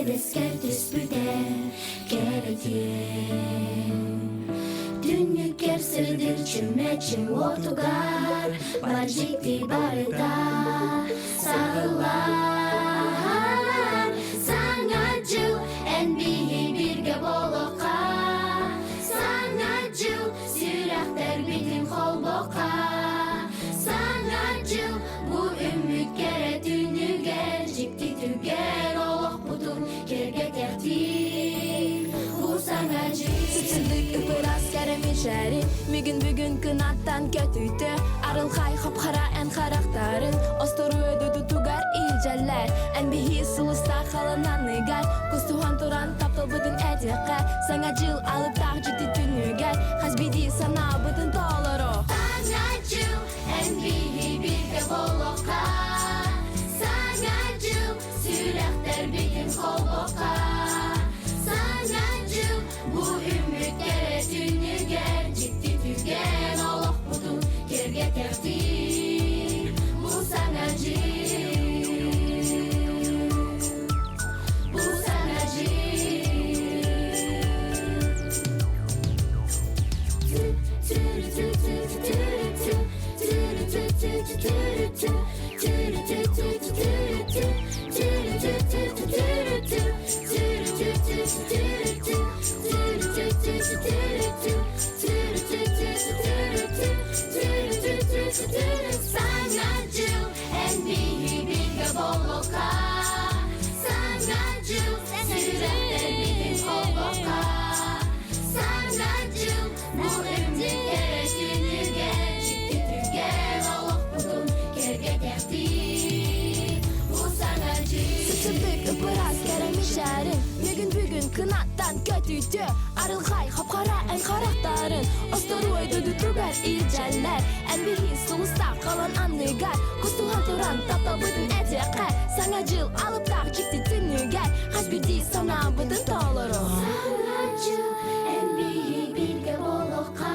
esker düspüde keretin Dünlük gersirdir çümmeçim otugar Bacikti barıda sağlar Sanacıl en bihi birge boloka Sanacıl sürekter bitim kol boka Sanacıl bu ümmük kere dünlü gercikti tüger Olok budur kerge tertip bu sanacıl Sütüldük ıpır askerimi şeri Mügün kınattan kötüydü Arılkay hopkara en karakterin Osturu ödüdü tugar iyiceller En bihi sılısta kalınan nigar Kustuhan turan taptıl bıdın edeke Sanacıl alıp dağ ciddi tünüger Hasbidi sana bıdın doloro Sanacıl en bihi birge boloka Sanacıl sürekter bitim kol boka Sanacıl bu ümmük kere tünüger Ciddi tügen olok budun kerge tertip bu sanacıl Bu sanacıl Sanacıl en bihi bilge boloka Sanacıl sürekler bitim kol boka Sanacıl bu ümmük kere tünüger Ciddi tügen olok budun kerge tertip bu sanacıl Sütüldük ıpır askerim işarin Bugün kınattan kötüydü Arılkay hopkara en karakterin Ostoru ödüdü tüger iyiceller En bihi sulusta kalan anlıgar Kustuhan turan tapta bıdın edeke Sanacıl alıp dağ ciddi tünüger Hasbidi sana bıdın doloro Sanacıl en bihi bilge boloka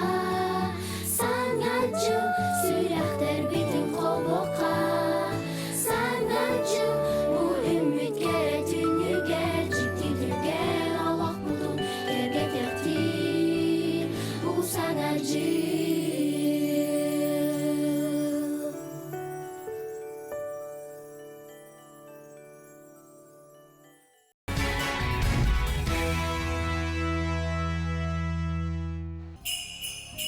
Sanacıl sürekter bitim kol boka Sanacıl bu ümmük kere tünüger Ciddi tügen olok budun kerge tertip bu sanacıl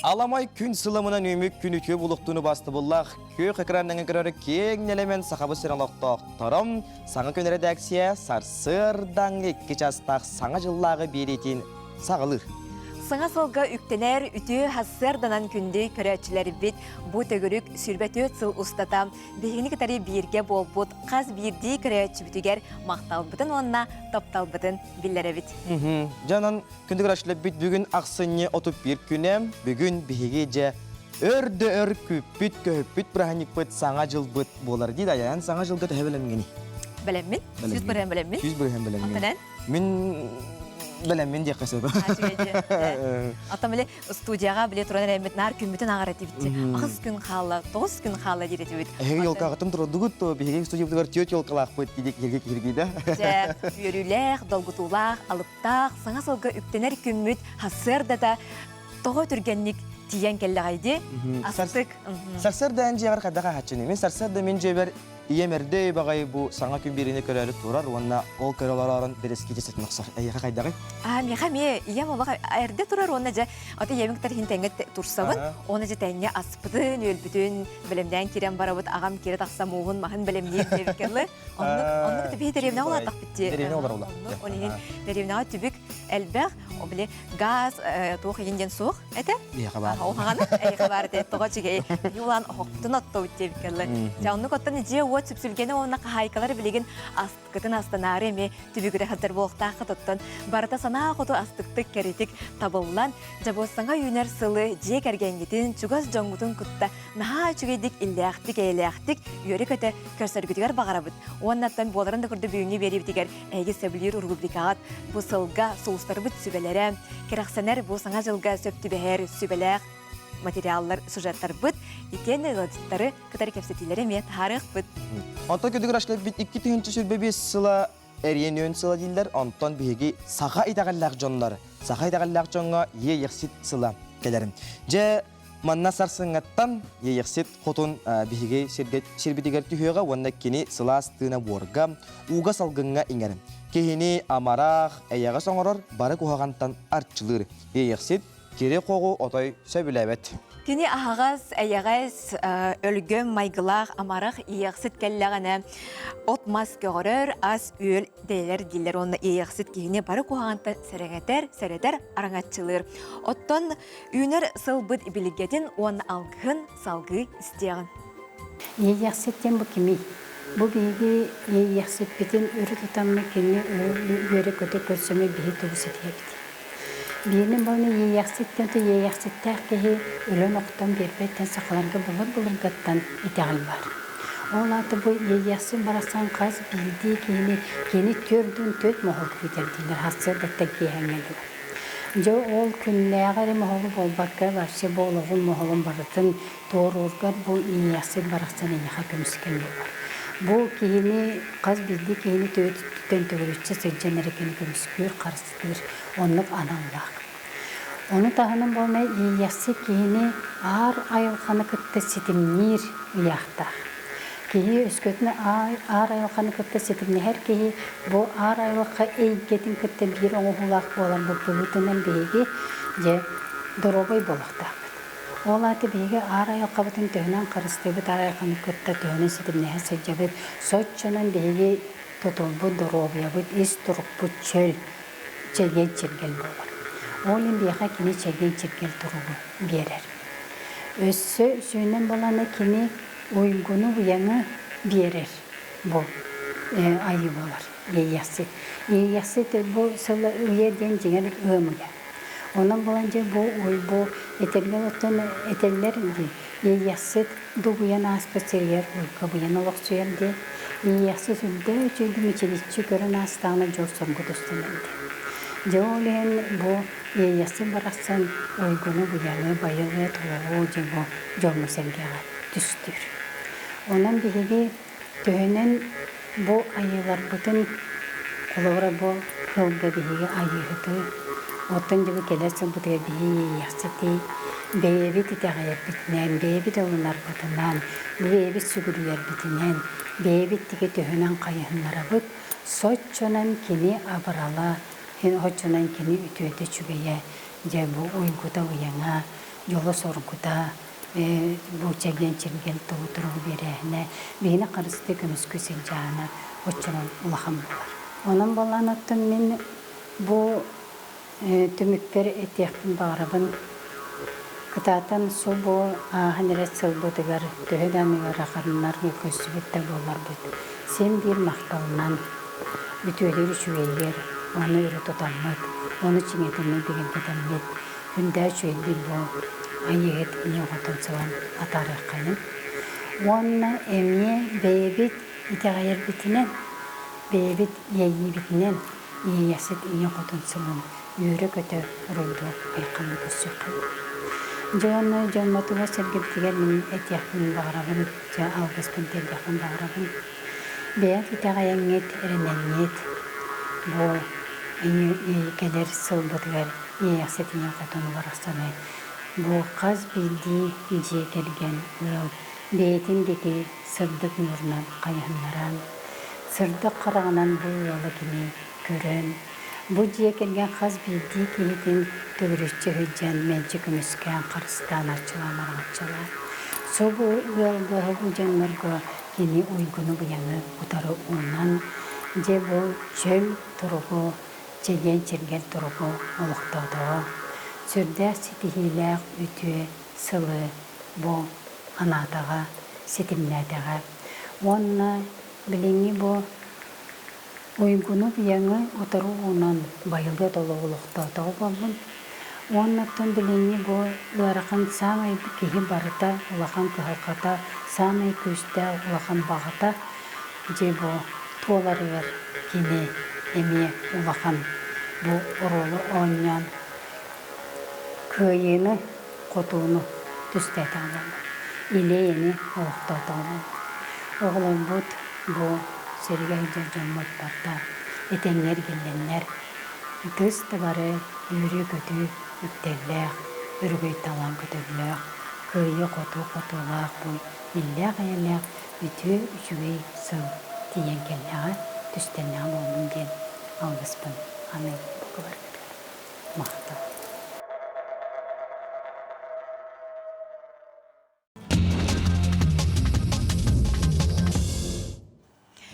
Alamay күн сылымынан өмік күн үтіе бұлықтыны басты бұллақ. Көк экранның көрері кең нелемен сақабы сен алақтақтарым. Саңа көнері дәксия сарсырдан 2 жастақ саңа жыллағы беретін сағылыр. Сыңа сылға үктенер үті хассырданан күнді көрәтшілер бет бұ төгірік сүрбәті сыл ұстатам. Бейгіні кітары бірге бол бұд қаз бірді көрәтші бүтігер мақтал бұтын онына топтал бұтын білдері бет. Жанан күнді көрәтшілер бет бүгін ақсыне отып бір күнем, бүгін бейге же өрді өр көппіт көппіт біраханик бұт саңа жыл бұт болар дейді. Аян саңа жылға тәе білемгені. Білеммін? Сүз бірген білеммін? Сүз бірген білемген. Білеммен де қасабы. Ата біле студияға біле тұран әрәмет нар күмбітін ағар әті бітті. 9 күн қалы, 9 күн қалы дереті бітті. Әйге елқа қытым тұрды ғытты, бейге студия бұтығар 4 елқалақ бұт дедек ергейді. Үйеріләқ, долғытулақ, алыптақ, саңа солға үктенер күмбіт, хасырда да тоғы түргенлік тиен келі ғайды. Астық. Сарсырда ән жеғар қадаға хатшыны. Мен сарсырда мен жебер иемерде бағай бұ саңа күн беріне көрәлі тұрар, онына ол көрәларын береске жесетін ұқсар. Әйеға қайдағы? Меха ме, ием олаға әрде тұрар, оны жа, аты еміңтер хинтәңі тұрсабын, оны жа тәңе аспыдын, өлбүдін, білімден керен барабыд, ағам кері тақса мұғын, мағын білімден дебікерлі. Оны күті бей дәревна ола атақ бітті. Дәревна олар ола. Оны дәревнаға түбік әлбәқ, о біле газ туық енден соқ, әті? Бейеға бар. Оғағаны, әйеға бар әті, тұға жүгей, юлан оқтын отты өттебікерлі. Жауны көттін же от сүпсілгені оны қайқалар білеген астықытын астанары ме түбігірі қадыр болықтақы тұттын. Барыта сана құты астықты кәретік табылан, жабосыңа үйнер сылы же кәргенгетін чугаз жоңғытын күтті наға чүгейдік илләқтік, әйләқтік, үйері көті көрсөргітігер бағарабыд. Оннаттан боларын да күрді бүйіңе беребдігер әйгі сөбілер ұрғыбликағат, бұ сылға соғыстары бұд сүбелері, керақсанар бұ саңа жылға сөпті бәхер сүбеләқ, материаллар, сюжеттар бұд, икені ғадеттары кітары кәпсетілері ме тарық бұд. Онта көдігір ашылып бит 2 түхінші сүрбе 5 сыла эриен сыла дилер, онтон биһиги саха итагаллах жоннар. Саха итагаллах жонга ейексит сыла келерим. Же манна сарсыңаттан ейексит хотун биһиги сирбитигер түһөга онна кини сыластына борга уга салгынга иңерим. Кехини амарах эяга соңорор бары кухагантан арчылыр. Ейексит кире когу отой сөбүләбет. Кини ахагас аягас өлгөм майгылах амарах ияксит келләгәнә отмас көрөр ас үл дейлер дилер онна ияксит кини бары кугантан сәрәтер араңатчылыр. Оттон үнер сылбыт билигетин он алгын салгы истегән. Иякситтен бу кими? Бу биги ияксит битен өрү тутамны кини өрү көтө көрсөмө биһи тугусет. Биенин баны ейяқситтен ту ейяқситтәр кеһи өлөн оқтан бербеттен сақаларға бұлыр-бұлыргаттан итәғіл бар. Ол аты бұл ейяқсын барасан қаз білді кені төрдін төт мұғыл көтерділер, хасы дәттен кейхәңгелді. Жо ол күннәғәрі мұғылы болбаққа баршы болығын мұғылын барытын тоғырғар бұл ейяқсын барақсан ейяқа көміскен бар. Бұл кейіні қаз білді кейіні төттен төгіріші сәджен әрекені көміскөр, қарыстыр, онлық аналлақ. Оны тағының болмай ейяқсы кейіні ар айылқаны күтті сетімнер ұяқтақ. Кейі өскөтіні ар айылқаны күтті сетімнер әр кейі бұл ар айылқа әйгетін күтті бір оңғылақ болар бұл бұлытынан бейге же дұрабай болықтақ. Ол аты бейге ар айылқа бұтын түйінен қарыстыбыт ар айылқаны күтті түйінен сетімнер сәджабыт сотчынан бейге тұтылбы дұрабай ес тұрықпы чөл чәген чергел болар. Олин бейға кені чәген чергел тұрығы берер. Өссі сүйінен боланы кені ойынгуны бұяңы берер бұл айы болар. Ейяқсит. Ейяқсит бұл сылы үйерден жеңер өміге. Онан боланжа бұл ой бұл етерлер өттен етерлерінде ейяқсит ду бұян аспасырер ойқа бұян олық сүйерде ейяқсит үлді өчейді мечелетші көрін астағына жорсын күдістененде. Жолен бұл ейяқсит барақсан ойгуны бұяңы байылы тұлығы же бұл жолны сәлгеға түстір. Онан бігеге түйінен бұл айылар бұтын қолуыра бұл қылғы бігеге айығыты оттан жібі келесін бұтыға бігеге яқсыты бейбі тетеғайыр бітінен, бейбі долынар бұтынан, бейбі сүгірілер бітінен, бейбі тіге түйінен қайығынлара бұт, сотчонан кені абырала, сотчонан кені үтөйді чүгейе, же бұл ойгуда ұяңа, жолы соргуда, бұл чәген чірген тұғытырығы берәйіне, бейіні қарысты көміс көсел жағына, отчонан ұлақан болар. Оның болан оттын мен бұл түмікпер етектің бағырабын кытаатан су бұл ағынырет сылбытығар түйедамығар ақарынлар көсібетті болар бұд. Сен бір мақталынан бүтөйлері шүйелер, оны үрі тұталмыд, оны чеңетімі деген кәдәмет, үнді шүйелді бұл айығет не ғотын сылан атары қайын. Оны әмне бейбет итеғайыр бітінен, бейбет ейі бітінен, ейесет не ғотын сылан үйірі көті ұрылды айқаны көсі қайын. Жоны жонматуға сәргілтігер мен әтияқтың бағырабын, жа алғыспын тәрдіқтің бағырабын. Бәйәт итеғайыңет, әрінәнет, бұл келер сылбытығар ейесетіне ғотын барақсаны. Бұл қаз білді же келген ұл, бәйтіндегі сырдық нұрынан қайынларан, сырдық қарағынан бұл ұлы кеме көрін. Бұл же келген қаз білді кейтін төгірішчі хүджен мәнші көміскен қарыстан арчылан араңатчылар. Со бұл ұлығы бұл жанларға кені ойгыны бұяны ұтары ұнан, же бұл чөл тұрығы, жеген чергел тұрығы ұлықтаудағы. Сүрдәк сетихиләк үтүе сылы бұл анатаға, сетімнәдіға. Онна біліңі бұл ойынгуны бұяңы ұтыру ұнан байылды толы ұлықтаудағы болбын. Оннаттан біліңі бұл ұларақын самай кейі барыта, ұлақан күхақата, самай көсті ұлақан бағыта, же бұл туалары бар кені әме ұлақан бұл ұролы оңнян көйені қотуыны түстәті алады. Илейені ұлықтауды алады. Оғылын бұд бұл сәрге үйдер жаммат барда. etengler gelenler. Kız da barı yürü kötü üpteller, ürgüy talan kötüller, kıyı kotu bu iller ütü üçügey sıl diyen kelleğe düştenler olun den algıspın anı bu kadar mahta.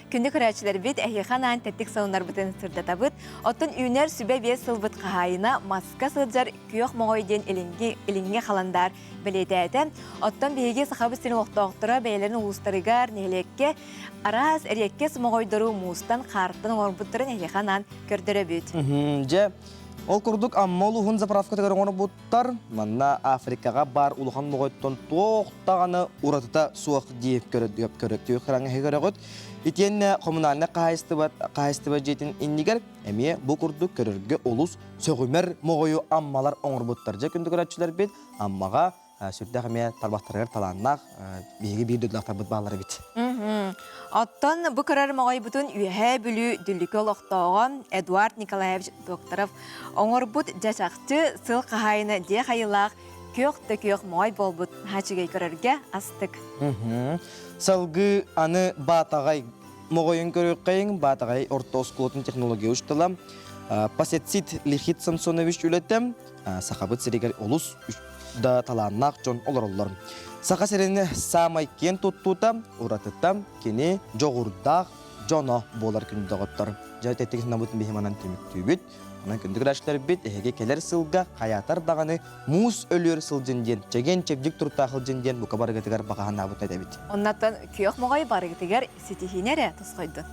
Күнді көрәтшілер бет әйіқанан тәттік сауынар бұтын сұрдата бұт, оттын үйнер сүбе бе сылбыт қағайына маска сылджар күйоқ моғойден елінге қаландар біледі әді. Оттын бейге сақабыстың оқтауқтыра бәйлерін ұлыстарығар нелекке араз әрекке смоғойдыру мұстан қарттың орбыттырын әйіқанан көрдірі бүт. Ол күрдік амма ұлығын заправка тегер оңыр бұттар, манна Африкаға бар ұлыған мұғайттан тоқтағаны ұратыта суақ дейіп көріктеу қыраңы хегерағыт. Итен коммунальны қайыстыба жетін иннигер, әме бұл күрдік көрірге олыс сөғімер мұғайы аммалар оңыр бұттар. Жа күнді көрәтшілер бет, аммаға сүрді әме тарбақтарығар таланнақ бейгі бір дөдлақтар бұт бағалары бет. Оттон бұ көрер мағай бұтын үйе бүлі дүлікі олықтауға Эдуард Николаевич докторов оңыр бұт жашақты сыл қағайыны де қайылақ көк мағай бол бұт хачығай көрерге астық. Салғы аны батағай мағайын көрек қайын, батағай орта осколотын технология ұштылам. Пасетсит Лихит Самсонович үлеттім, сақабыт серегер олыс да таланнақ жон олар. Сақа серені самай кен тұттутам, ұратыттам, кені жоғырдақ жоно болар күнді ғыттар. Жай тәттігісін абытын бейхеманан түміктүй бүт. Онан күнді күрәшілер бүт, әйге келер сылға қаятар дағаны мұз өлер сыл женден, чеген чепдік тұртақыл женден бұқа барығытығар бағаған абытын әді бүт. Оннаттан күйоқ мұғай барығытығар сетихинері тұсқойды.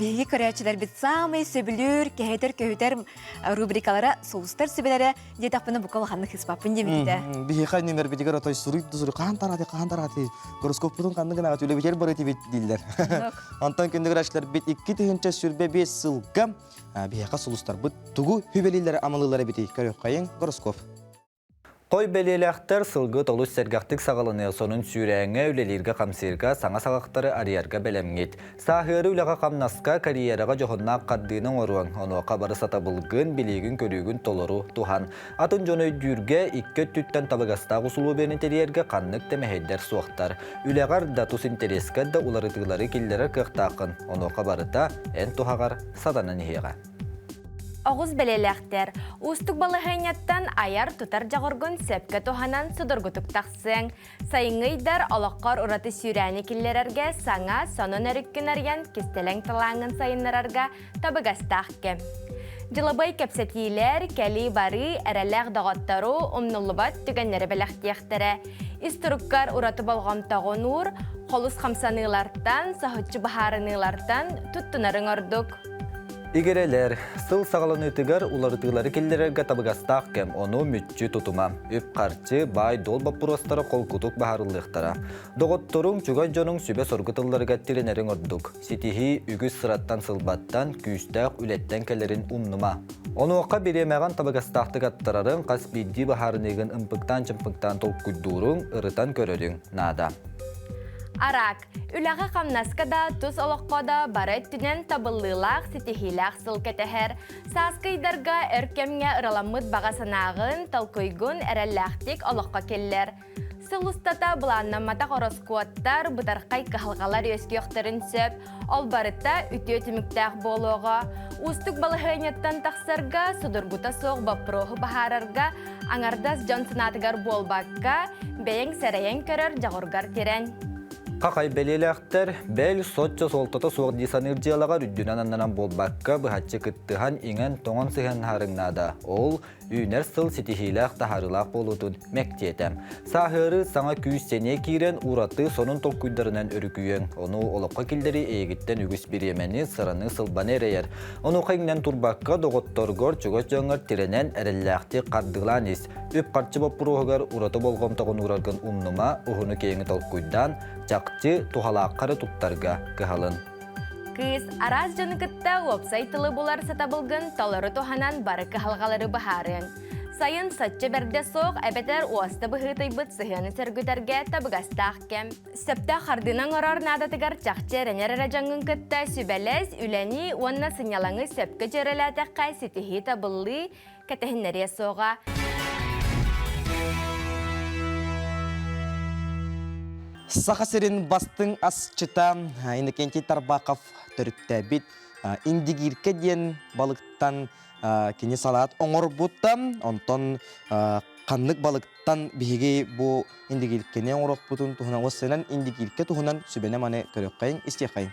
Беги көрәтшілер бит самый сөбілер, кәйтер рубрикалара соғыстар сөбелері детақпыны бұқалы қанның хиспапын демейді. Беги қай немер бетігер отой сұры қан тарады, гороскоптың қанның ғана өтілі бетер бары тебет дейлер. Антон күнді көрәтшілер бет 2 түхінші сүрбе 5 сылға беги қа соғыстар бұт тұғу хүбелелері амалылары беті көрек қайын гороскоп. Қой бәлеләқтір сылғы толыс сәргақтық сағалыны сонын сүйрәңі үлелерге қамсырға саңа сағақтары ариярға бәлемгет. Сағыры үліға қамнасқа карьераға жоғынна қаддының оруан, онуақа бары сата бұлғын, білегін көрігін толыру тухан. Атын жоны дүрге 2 түттен табығастағы сұлу бәрін терерге қаннық тәмәхейдер суақтар. Үлеғар датус интереске да уларытығылары келдері қықтақын, онуақа барыта ән тухағар саданын еға. Оғыз бәлеләқтер, ұстық балығайнаттан аяр тұтар жағырғын сөпке туханан сұдырғытық тақсың. Сайыңыйдар олаққар ұраты сүйрәні келлерерге саңа сонын әріккін әрген кестелің талаңын сайынларарға табығастақ кем. Жылабай кәпсетейлер, кәлі бары әрәләқ дағаттару ұмнылыбат түгенлері бәләқтияқтері. Истұрыққар ұраты балғамтағын ұр, қолыс қамсанылардан, сахытчы бағарынылардан тұттынарын ордық. Игерелер, сыл сағаланытығар уларытығылары келдерерге табығастақ кәм оны мүтчі тұтыма. Өп қарчы бай дол баппыростары қол күтік бағарылықтара. Доғыттырың чүган жоның сүбе соргытыларыға тиренерін ордық. Сетихи үгіз сыраттан сылбаттан, күйістақ үлеттен кәлерін ұмныма. Оны оқа беремеған табығастақтық аттарарын қас бидді бағарынығын ұмпықтан-чымпықтан толқ күддурың, ұрытан көрерің. Нада. Арак, үләға қамнаскада тұз олыққода бары түнен табылылақ сетихилақ сыл кәтәхер. Сасқайдарға өркемге ұраламыд бағасанағын талқойгын әрәләқтік олыққа келлер. Сыл ұстата бұланна матақ ороскуаттар бұтарқай қағылғалар өскеқтірін сөп, ол барыта үті өтіміктәқ болуға. Устық балығайнеттан тақсарға сұдырғыта соқ бапырығы бағарарға, аңардас жансынатығар болбаққа, бәйін сәрәйен көрір жағырғар терен. Қақай бәлеләқтер, бәл сотча солтата соқ десаныр жиялаға үддінан аннан болбаққа бұхатчы күттіған еңен тоңын сыған харыңнада. Ол үйнер сыл сетихилақ тахарылақ болудun мәктетем. Сахыры саңа күйістене кейрен ураты сонын толкуйдарынан өрікүйен. Оны олыққа келдері егіттен үгіс беремені сыраны сылбаны әрейер. Оны қайыңнан турбаққа доғытторгор чөгөт жоңыр тиренен әрелләқті қардығыланыз. Өп қарчы баппырығығар ураты болғамтағын урарғын ұмныма ұғыны кейіңі толкуйдан жақчы тухалаққары туттарға кығалын. Кыз араз жаны кытта вебсайтылы болар сатабылгын толары туханан бары кығалғалары бағарын. сайын сатчы берде соқ әбетер уасты бұхытайбыт сыхыны сәргүтерге табығастақ кем. Сөпті қардынан орар надатығар чақчы рәнер жаңын күтті сүбәлес үләні онна сынялаңы сөпкі жөреләтіққа сетихи табылы кәтіхіннәре соға. Сақасырын бастың асчыта Иннокентий Тарбақов түрітті бит индигирке ден балықтан кене салат оңыр бұттан, онтон қанлық балықтан бігі бұ индигиркене оңырық бұтын тұхынан осынан индигирке тұхынан сүбене маны көріққайын, істеқайын.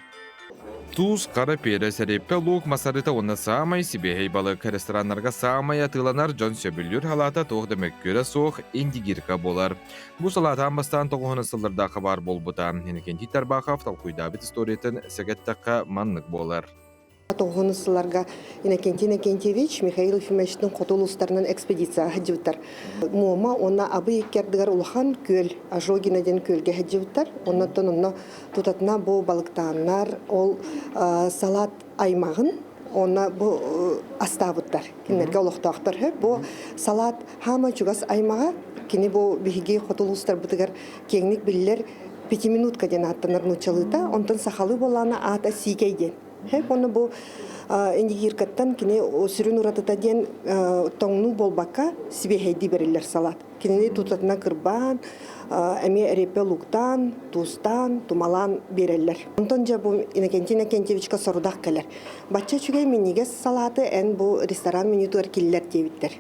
Туз қара пере сәреппе лук масарыта оны самай сибехей балық ресторанларға самай атыланар жон сөбілдер халата тоғды мөккөрі соқ индигирка болар. Бұ салатан бастан тоғыны сылырда қабар бол бұта. Иннокентий Тарбақов талқуйдабит историятын сәгеттаққа манлық болар. Тоғынысыларға Иннокентий Иннокентьевич Михаил Ефимовичтің қотылыстарынан экспедиция хаджывыттар. Мома онна абы еккердігер улхан көл, Ажогина ден көлге хаджывыттар. Оннаттан онна тұтатына бұл балықтанар, ол салат аймағын, онна бұл астабыттар. Кенерге олықтақтар. Бұл салат хама чугас аймаға, кені бұл бігіге қотылыстар бұтығар кеңнік білілер 5 минутка ден аттанар нұчалыта, онтан сақалы боланы ата сикейден. Хеп оны бұл индигиркаттан кіне сүрін ұратыта ден тоңну болбаққа сібехейді берілер салат. Кенені тұтатына кырбан, әме әрепе луктан, тустан, тумалан берілер. Онтан жа бұл Иннокентий Иннокентьевичка сорудақ кәлер. Батча чүгей менеге салаты ән бұл ресторан менютуар келілер девиттер.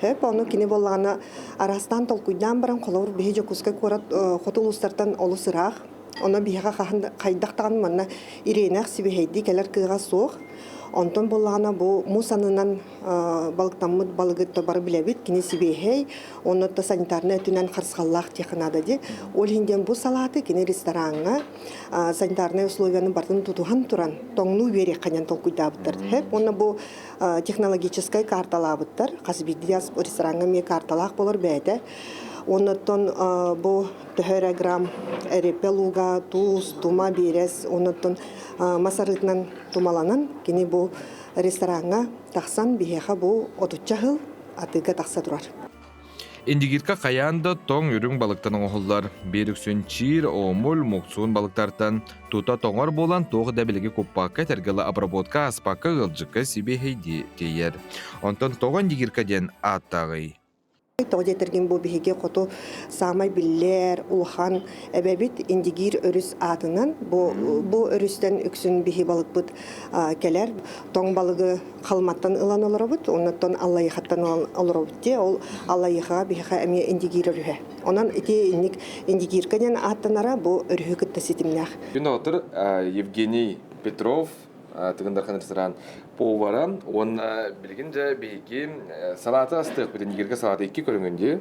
Хеп оны кіне болағына арастан толкуйдан баран қолауыр бейе жокускай көрат қотылыстартан олы сырақ. Она биһага кайдактаган манна иренах сибехейди келер кыга соқ. Онтон боллана бу мусанынан балыктаммыт балыгы тобар билебит кини сибехей. Онотта санитарны түнен харсгаллах технада ди. Ол хинден бу салаты кини ресторанга санитарны условияны бартын тутухан туран. Тоңну вери канян толкуйдабыттар. Хеп онна бу технологическай карталабыттар. Касбидиас ресторанга ме карталах болар бәйді. Оннаттан бұл төхәрі грамм әрепе луга, туз, тума берес, оннаттан масарытынан тумаланан, кені бұл ресторанға тақсан бейеға бұл отуча атыға тақса тұрар. Индигирка қаянда тоң үрің балықтан оғылар. Беріксін чир, омыл, мұқсуын балықтартан тута тоңар болан тоғы дәбілігі көппаққа тәргілі обработка аспаққа ғылжыққа сибехейді кейер. Онтан тоған индигирка ден аттағый. Тоғде терген бұл бігеге қоту самай биллер, улхан, әбәбіт индигир өріс атынан. Бұл өрістен үксін бігі балық бұд келер. Тоң балығы қалматтан ұлан олар бұд, оннаттан аллайықаттан олар бұд де, ол аллайықаға бігеға әме индигир өрігі. Онан ете индигиркаден аттанара бұл өрігі күтті сетімнәқ. Күнді отыр Евгений Петров, тығындархан ресторан повара, он білген жа бейге салаты астық, бітін егерге салаты 2 көріңінде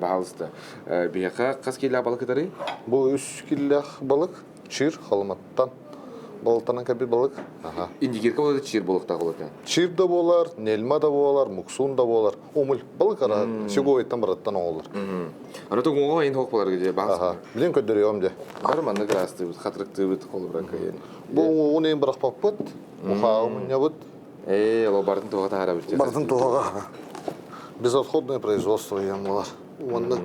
бағалысты. Бейға қас келі балық етары? Бұл 3 келі балық, чир, қалматтан, балықтанан кәбі балық. Индигерге болады чир болықта қолады? Чир да болар, нельма да болар, мұқсуын да болар, омыл балық ара, сегойттан бараттан оғылар. Анаты оңға ең тоқ болар кеде бағасы? Білен көддері өмде. Бар манны қырасты бұд, қатырықты бұд қолы бұрақ кәйен. Бұл оң ең бірақ бап бұд, ұқағы мұня бұд. Ол бардың тоға тағара бұд? Бардың тоғаға. Безотходное производство ең болар. Онды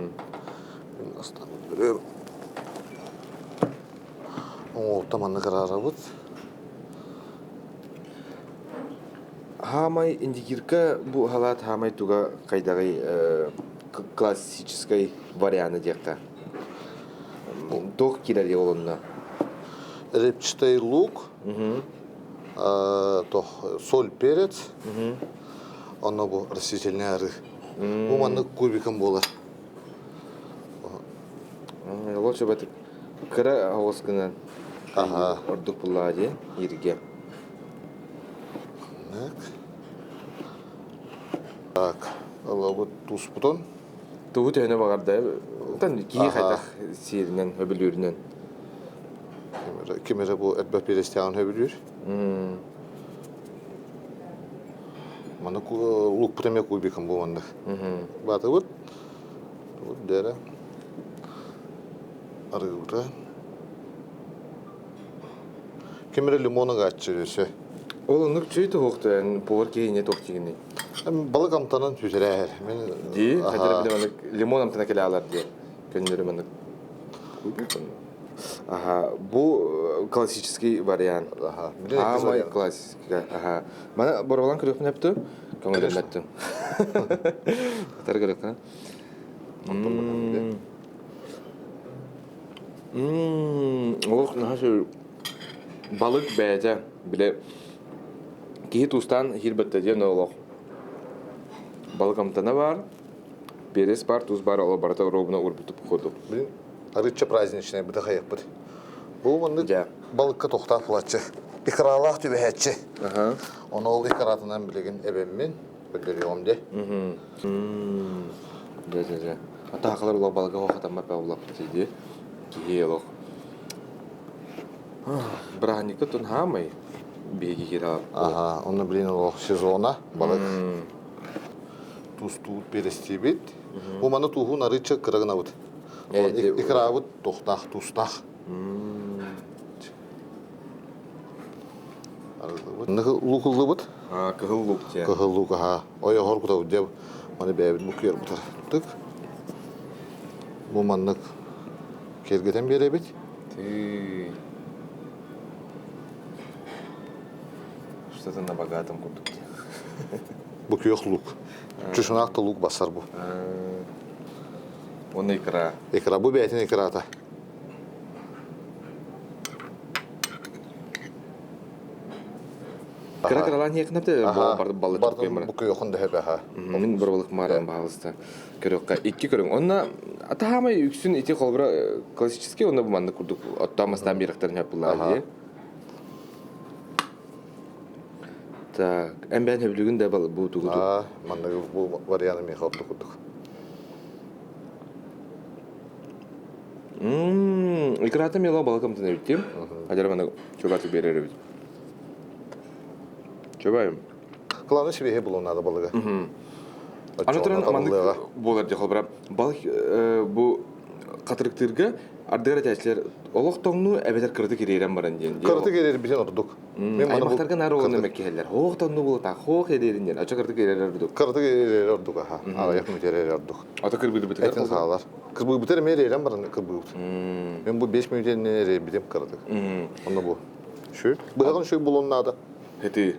оңғылта манны қырара бұд. Хамай индигирка бұл халат хамай туға қайдағай классической варианы декта. Тоқ келер де олынна. Репчатый лук, соль, перец, оны бұл растительный ары. Бұл манны кубиком болар. Лучше бәтік кірі ауызғынан ордық бұлады ерге. Так, бұл туз бұтын. Туғы түйіне бағарда, кей қайдақ сейірінен, өбілерінен. Кемері бұл әтбәп перестяғын өбілер. Маны лук бұтыме кубиком бұл мандық. Баты бұт, дәрі. Арғы бұта. Кемері лимоның атшы өсі. Ол ұнық чөйті оқты, повар кейіне тоқ дегенде. Balık amtanın tüzere. Ди, хәдер белән лимон амтына килә алар ди. Көннәре моны. Ага, бу классический вариант. Ага. Самый классический. Ага. Мана боролан көрөк менеп ту. Көңелдән мәттем. Тар көрөк, ха. Ох, нахыр балык бәҗә биле. Ки тустан хирбәттә дигән олох. Балык амтана бар. Перес бар, туз бар, алар барта робына урбитып коду. Блин, арыча праздничная быта хаяк бит. Бу монды балыкка токтап булачы. Икралах түбәһәтче. Ага. Оны ул икратынан билеген эбеммен белдерәм де. Да. Ата хаклар ул балыга вакытта мапа улап тиде. Киелох. Браника тун хамай беги кира. Ага, оны блин ул сезона балык. Туз-туз перестебит. Бу маны тухун арыча кырыгына бит. Икрабыт токтах тустах. Нахы лукулды бит. Кыгыллук те. Кыгыллук ага. Ой хор куда деп маны бәбит мукер бутар. Тык. Бу маннык кергеден бере бит. Ты что-то на богатом кутуке. Бу күйөк лук. Чушунакта лук басар бу. Он икра. Икра бу бәйтин икрата. Кыра-кыралан якнапты балык Бу күйөкүн да хәбәһә. Мин бер балык маран багылсты. Көрөккә икки көрөң. Онна атамай үксүн ити колбра классический онда бу манды курдук. Оттамастан биректер япылар. Так, эмбен хөблүгүн да бу тугу. Манда бу варианты мен хатты курдук. Икрата мела балыкым тен үттем. Адер мана чөбатып берер бит. Чөбайым. Кланы шибе булунады балыга. Анатырын амандык болар ди холбра. Балык бу катырыктырга ардыгара тәчләр олох тоңну әбетер кырды киререн баран ден. Кырды кирер бизен ордук. Мен мактарга нары олны меккелер. Хох тоңну бул та хох edерин ден. Ача кырды киререр ордук. Кырды кирер ордук аха. Ага якын кирер ордук. Ата кырбы битер. Этен саалар. Кырбы битер меререн баран кырбы. Мен бу 5 минуттен нере бидем кырды. Онда бу. Шу. Буган шу булунады. Хети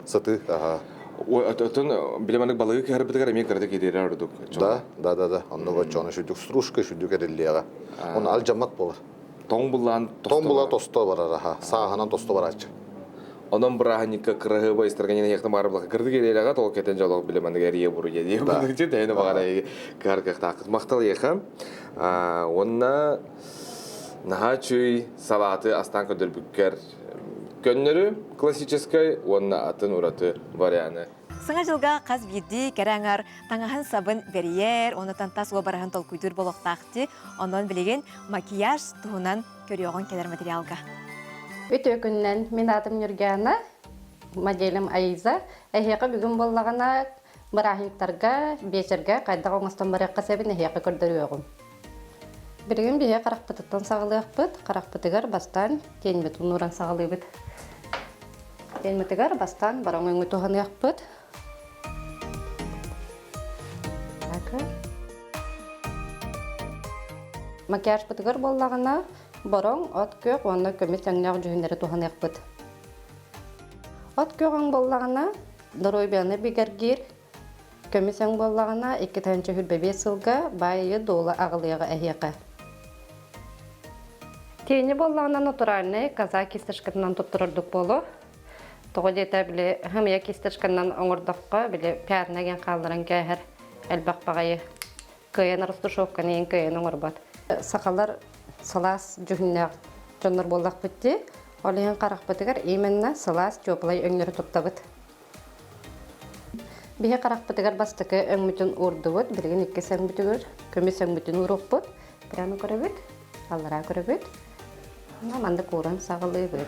Саты, ага. Ой, ататын билеманык балыгы кырбытыгар мен кырды киререр ордук. Да. Онда го чона шүдүк стружка шүдүк эреллега. Оны ал жамат болар. Тоң булан Том була тосто бар аха. Саагынан тосто бар ачы. Онон браһаника кырыгы байстырганын яктан барып кырды кирерага тол кетен жолок билеманык эрие буру еди. Буны тени багара карга такыз мактал яхам. Онна нахачуй салаты астан көдөрбүккер көннөрү классический, онна атын ураты варианы. Сыңа жылга қаз бирди кәрәңар таңахан сабын бериер, оны тантас барахан тол күйдүр болоқтақты, онон билеген макияж туһунан көрөөгөн келер материалга. Өтө күннен мен атым Нургана, моделим Айза, эхеқа бүгүн боллагана барахинтарга, бечерге кайда оңостон баракка себин эхеқа көрдөрөөгүм. Бирген бие каракпытыттан сагылыакпыт, каракпытыгар бастан тенмет унуран сагылыбыт. Тенметигар бастан бароң өңү туханыакпыт. Макияж пытыгар боллагана борон от көк онна көмөт жаңнак жүһүнөрү туханыакпыт. От көк боллагана дорой бяны бигергир көмөт жаң боллагана 2 танчы хүлбебе сылга байы дола агылыга эхека. Тени боллагана натуральный казак кистешканан туттурдук боло. Тогодета биле хамя кистешканан оңордокка биле пярнаген калдыран кәһәр элбак багайы кыйын растушовканы ен кыйын оңорбат. Сакалар салас жүһүннәк жоннор боллак битти. Олыгын каракпытыгар именно салас чоплай өңнөрү туттабыт. Бие каракпытыгар бастыкы өңмүтүн урдубут, билген 2 сәңбүтүгөр, көмөс сәңбүтүн урукпут. Прямо көрөбүт, аллара көрөбүт. Манда куран сагылыбыт.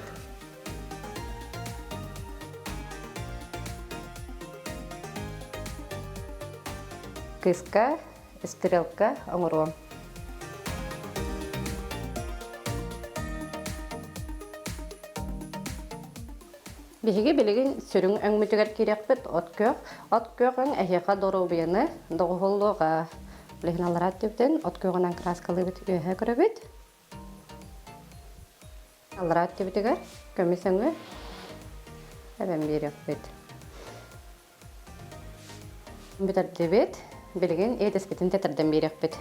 Кыска, стрелка, оңором. Биһиги билигин сүрүң өңмүтүгер кирекпит от көөгөн эхека доробуяны догуоллуга билигин аларат дептен от көөгөнөн краскалыбыт өһө көрөбүт. Аларат дептигер көмүсөңү эбен берекпит. Битер дебет билигин эдеспитин тетерден берекпит.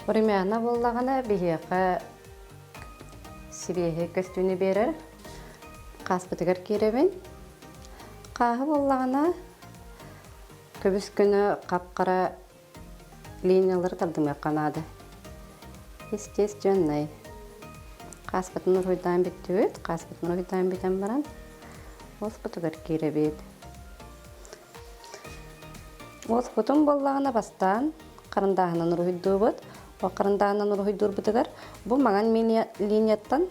Времяна боллагана биһиэхэ сибиэхэ көстүүнү берер. Каспытыгар киребин. Каһы боллагана көбүс күнү капкара линиялар тардымай канады. Естественный. Каспытын уруйдан биттүбүт, каспытын уруйдан битен баран. Оспутыгар киребит. Оспутун боллагана бастан карындагынан уруйдубут. О карындагынан уруйдурбутыгар бу маган линияттан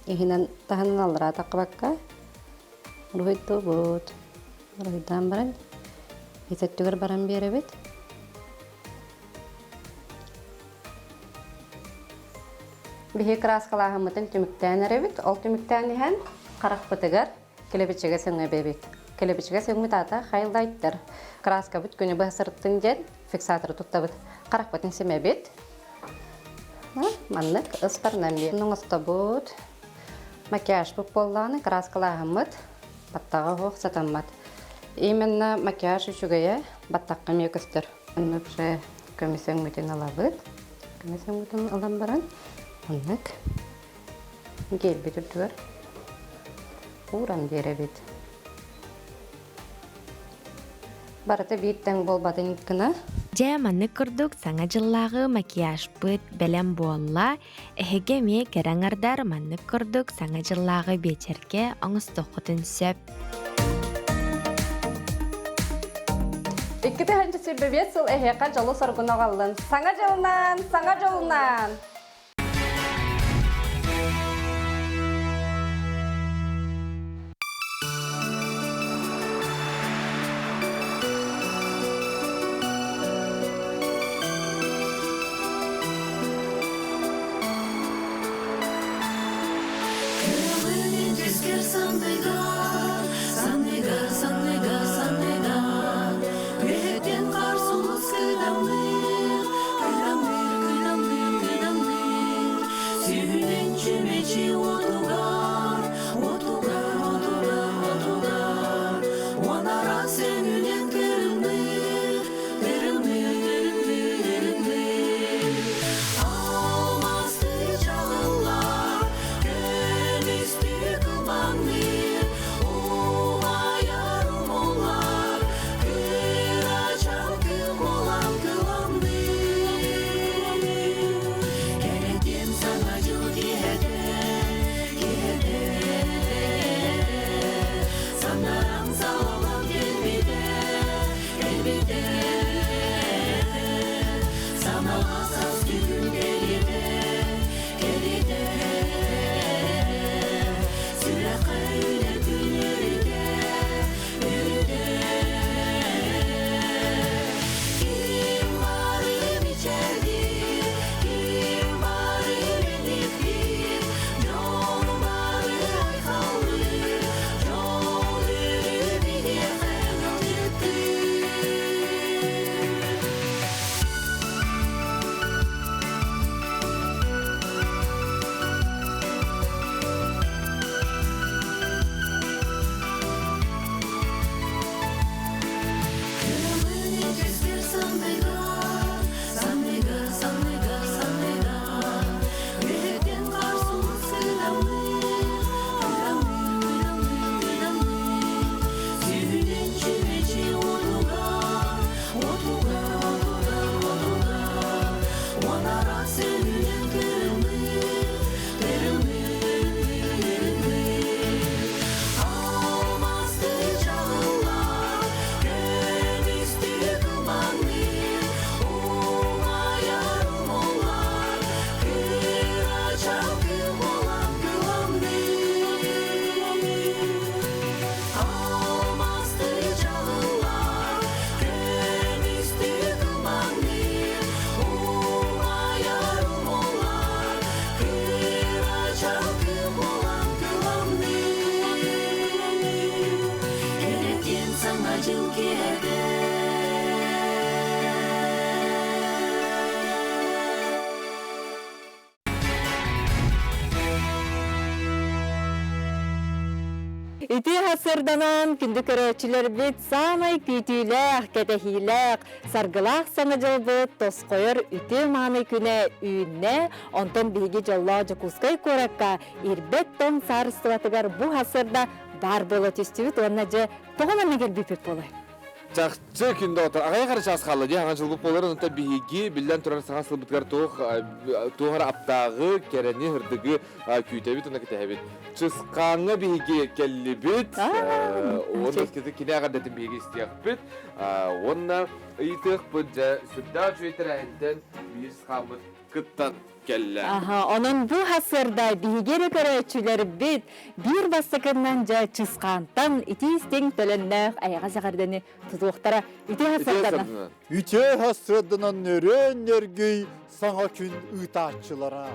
ихинен таханын алыра такыбакка уруйдубут. Уруйдан баран исеттүгөр баран беребит. Бихи краскалаһымытын түмүктән эребит. Ол түмүктән иһен каракпытыгар келебичеге сөңө бебит. Келебичеге сөңмү тата хайлайттыр. Краска бут күнү басырттын ден фиксатор туттабыт. Каракпытын семебит. Маннык ыспарнан бер. Ноңостабут. Макияж буп болланы краскалаһымыт баттага хох сатаммат. Именно макияж үчүгөйө баттакка мекөстөр. Анныкше көмүсөңмүтүн алабыт. Көмүсөңмүтүн алам баран. Аннык гелбит үртүгөр уран беребит. Барыты биттен болбатын кына. Жа манны курдук саңа жыллагы макияж быт белем болла. Эхеге ме кераңардар манны курдук саңа жыллагы бечерке оңыстокутун сөп. Икките ханчы себебет сол эхека жолу соргуна калдын. Саңа жолунан. Beten kar sulus kıdamlı, kıdamlı, kıdamlı, kıdamlı. Ити hasırdanan күнді көрөчілер бит самай күтүйләк, кәтәхиләк, саргылақ саңа жылбыт, тосқойыр үті маны күне үйінне, онтон биги жылла жокускай коракка, ирбет тон сарыстыватыгар бұ hasырда бар болы түстүбіт, онна жы тоғынан егер бипет болай. Жақсы күнді отыр. Ағай қарыш асқалы де, аңа жылғы болар, онта биһиги, білден тұрар саңа сылбыткар туғар аптағы, керені, хырдығы күйтәбіт, оны кетәбіт. Чысқаңы биһиги келі біт, оны кеті кене ағардатын биһиги істияқ біт. Онна ұйтық бұд, сүрда жөйтір әйінден бейіс қамыт күттан келі. Onun bu hasırda bihigeri köröçüler bit, bir bastıkından ja çıskantan iti isting tölönnek ayağa sağardığını tutuqtara iti hasırdanan. Üte hasırdanan nörön nörgüy sana kün ıtaççılara.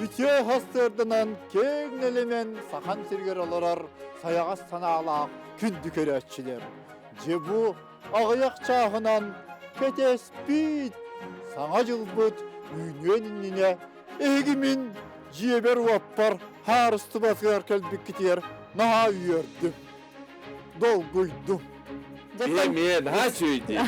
Üte hasırdanan kegnelemen sakan sirger olarar sayağa sana alaq kündü köröçüler. Je bu ağayak çağınan ketes bit, sana jılbıt üynönününe egimin ciğeber vappar harıstı basıgar kelbik kitiyer naha üyördüm. Dolguydum. Hemen, ha söyledi.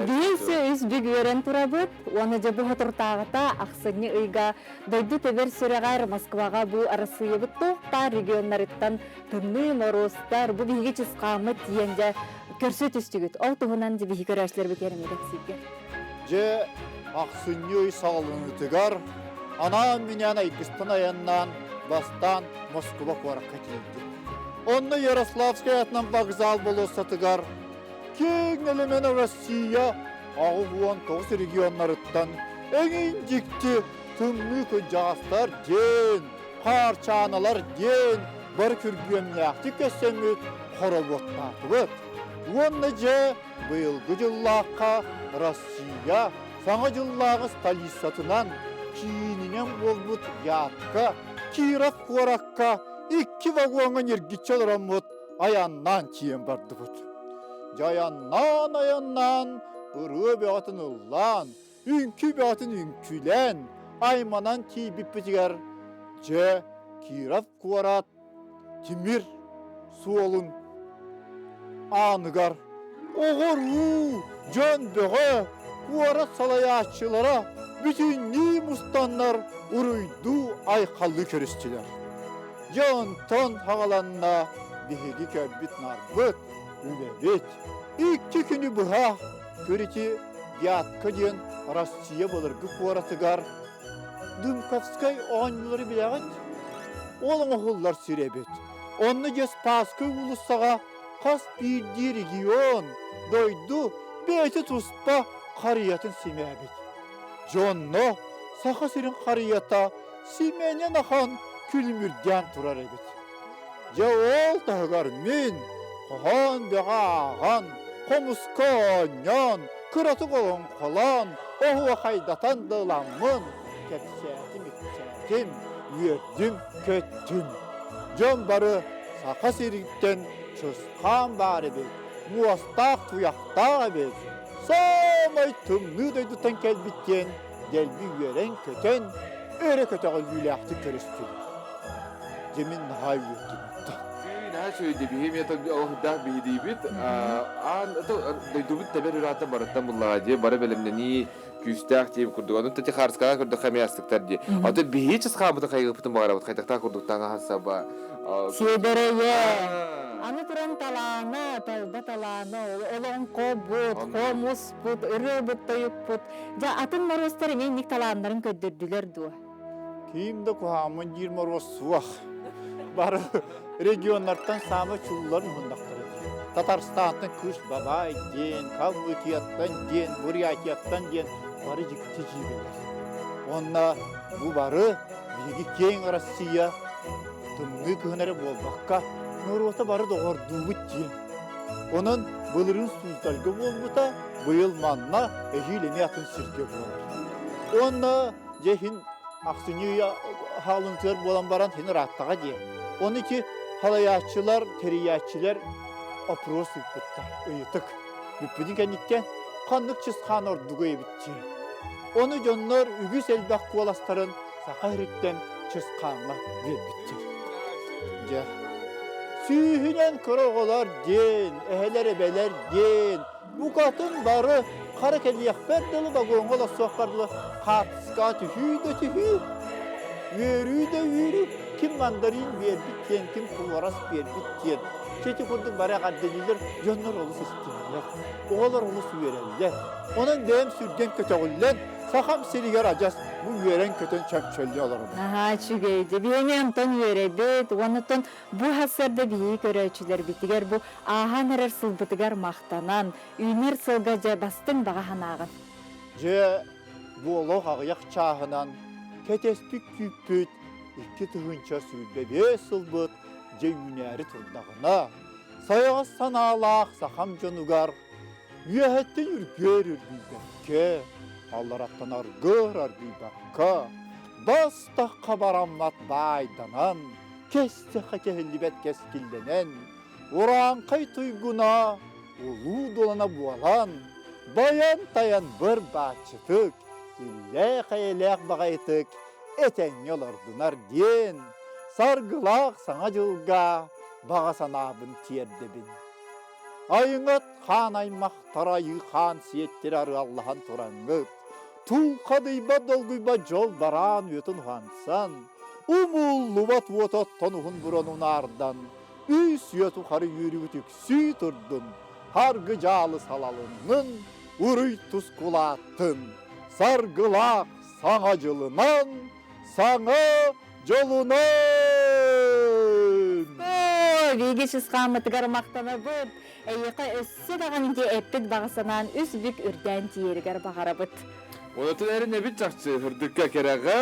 Değilse üz bir gören turabıt, onu ja bu hatırtağıta aksını ıyga doydu teber süreğer Moskvaga bu arasıyı bu toqta regionlarıttan tümlü morostar bu bilgi çısqamı diyence körsü tüstügüt. O tuğunan bihi köröçler biterim edek sivge. Je aksını sağlığını tıgar, anam minyana ikistan ayandan bastan Moskva korak katildi. Onunla Yaroslavskaya atnan vokzal bolosa tıgar, kegnelemen Rossiya, ağı buwan toğus regionlarıttan en incikti tümlü kıncağızlar den, parçanalar den, bar kürgüyen yakti kesemit korobotlardıbıt. Onunla je bıyılgı jıllaqqa Rossiya, sana jıllaqı Stalisatınan kiininen bolbut yatka, Kirov korakka, 2 vagonga nergitçel ramut ayannan çiyen bardıbıt. Ayannan, ırı beatın ıllan, ünkü beatın ünkülen, aymanan tibip bitiger, je Kirov korat, timir, suolun, anıgar, oğuru, can beğe, korat salayaççılara, bütün ni mustanlar uruydu aykallı körüstüler. Jan ton hagalanna bihigi körbit narbıt, ülebet. 2 günü buha, köriti yatkı diyen Rossiya bolırgı koratıgar. Dımkavskay oğanlıları bileğit, olun oğullar sürebet. Onu ges paskı ulusağa, kas bir region, doydu, beti tustpa kariyatın simebet. Jonno, sağa sirin kariyata, simenen ahan, külmürden turar ebit. Ja ol tağar min, kohan beğağan, komuskonyan, kıratı kolon kolan, ohu haydatan dağlamın, kepsetim, yördüm, köttüm. Jon barı sağa sirikten çözkan bar ebit, muastak tuyakta ebit. Samay tümlü daydıtan kelbitten, delbi yören köten, öre köteği yüleğti körüstü. Jemin nahay yöttüm. Nah söyledi bihim ya tabi Allah dah bihi dibit. Atau dibit tabi rata barata mulla diye bara belemni küstah diye kurdu. Onun tati harska kurdu kami astıklar diye. Atau bihi çiz kamu kayı putum bara kaytakta kurdu tanga hasaba. Siedereye. Anı turan talana, talba talana, olon kobut, komus put, ırı but, toyuk put. Ja atın morostar emenik talanların köddürdüler duwa. Kimde kuhamın 20 roz suaq. Barı regionlardan sama çulların bundaktırı. Tatarstan'dan Kış Babay den, Kalmıkiyattan den, Buryatiyattan den, barı jikti jibeler. Onna bu barı bilgi keng Rossiya, tümlü kıhınarı bolbakka, Norota barı doğurduğu den. Onun bılırın suzdalgı bolbuta, bıyıl manna ehilemi atın sirke bolar. Onna jehin aksınıya halıntır bolan baran teni rahattağa diye. Onun ki halayatçılar, teriyatçılar apros yıkıttar, ıyıtık. Büppüdün kendikken kanlık çızkan ordugu ebitçi. Onu jonlar ügüs elbaq kuvalastarın saka heritten çızkanla verbittir. Ja, Sühünen kırıqolar den, ehelere beler den. Bu katın barı kara keliyakber dalı vagongola sokarlı katıska tühü de tühü. Yürü de yürü. Kim mandarin ver bitten, kim kuvaras ver bitten. Çeti kurduk bara kaddedilir, yonlar olus istinler. Oğalar olus verenler. Onun dem sürgen kötüğünden, sakam seliger acas, bu veren kötün çöpçöllü olarım. Aha, çügeydi. Biyeni ondan yörebet, ondan bu hasarda biyi göröçüler bitiger, bu ahan erer sılbıtıgar maqtanan, üner sılgaca bastın bağa hanağın. Je bu oluq ağıyak çağınan, ketespik küpüt, iki tıhınça sülbe be sılbıt, je üneri turdağına. Sayağı sanalaq sakam jonugar, üyehetten ürgör ürgüybekke, allar attan argır argıybakka, bastaq kabarammat baydanan, keste hakehellibet keskillenen, uran kay tuyguna, ulu dolana bualan, bayan tayan bir bahçıtık, ille kayelek bağaytık, eten yolardınar diyen, sargılak sana cılga, bağa sanabın tiyerdebin. Ayınat kan aymaq tarayı kan siyettir arı Allah'ın torangıt, tuğ kadıyba dolguyba jol baran ötün hansan, umullu bat votot tonuhun buronun ardan, üs yötü karı yürütük süy turdun, hargı calı salalının, uruy tuskulattın, sargılak sana cılınan, sana jolunan. Vigi şısqamıtıgar maqtana bıt, eyqa össü dağın ince epпит бағасынан үс büк үрден тиерігер бағарабыт. Онотун әрі нәбіт жақсы үрдікке керегі,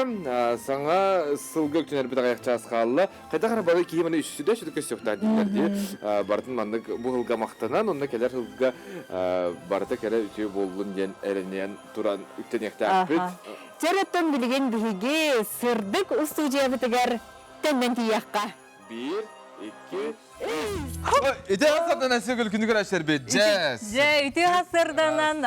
саңа сылғы өктен әрбіт ағаяқ жасқалы. Қайта қара бары кейі маны үшсіде шүдікке сөқтар дейдерді. Бартын мандық бұл ғылға мақтанан, онына келер ғылға барыта кәрі үтеу болуын ден әрінен тұран үттен еқті әкпіт. Жараттан білген бігі сырдық ұстужия бітігер тәнмен тияққа. 1, 2, Ете асырдан әсі күл күнді көрәшер бет, жәс. Үті ғасырданан,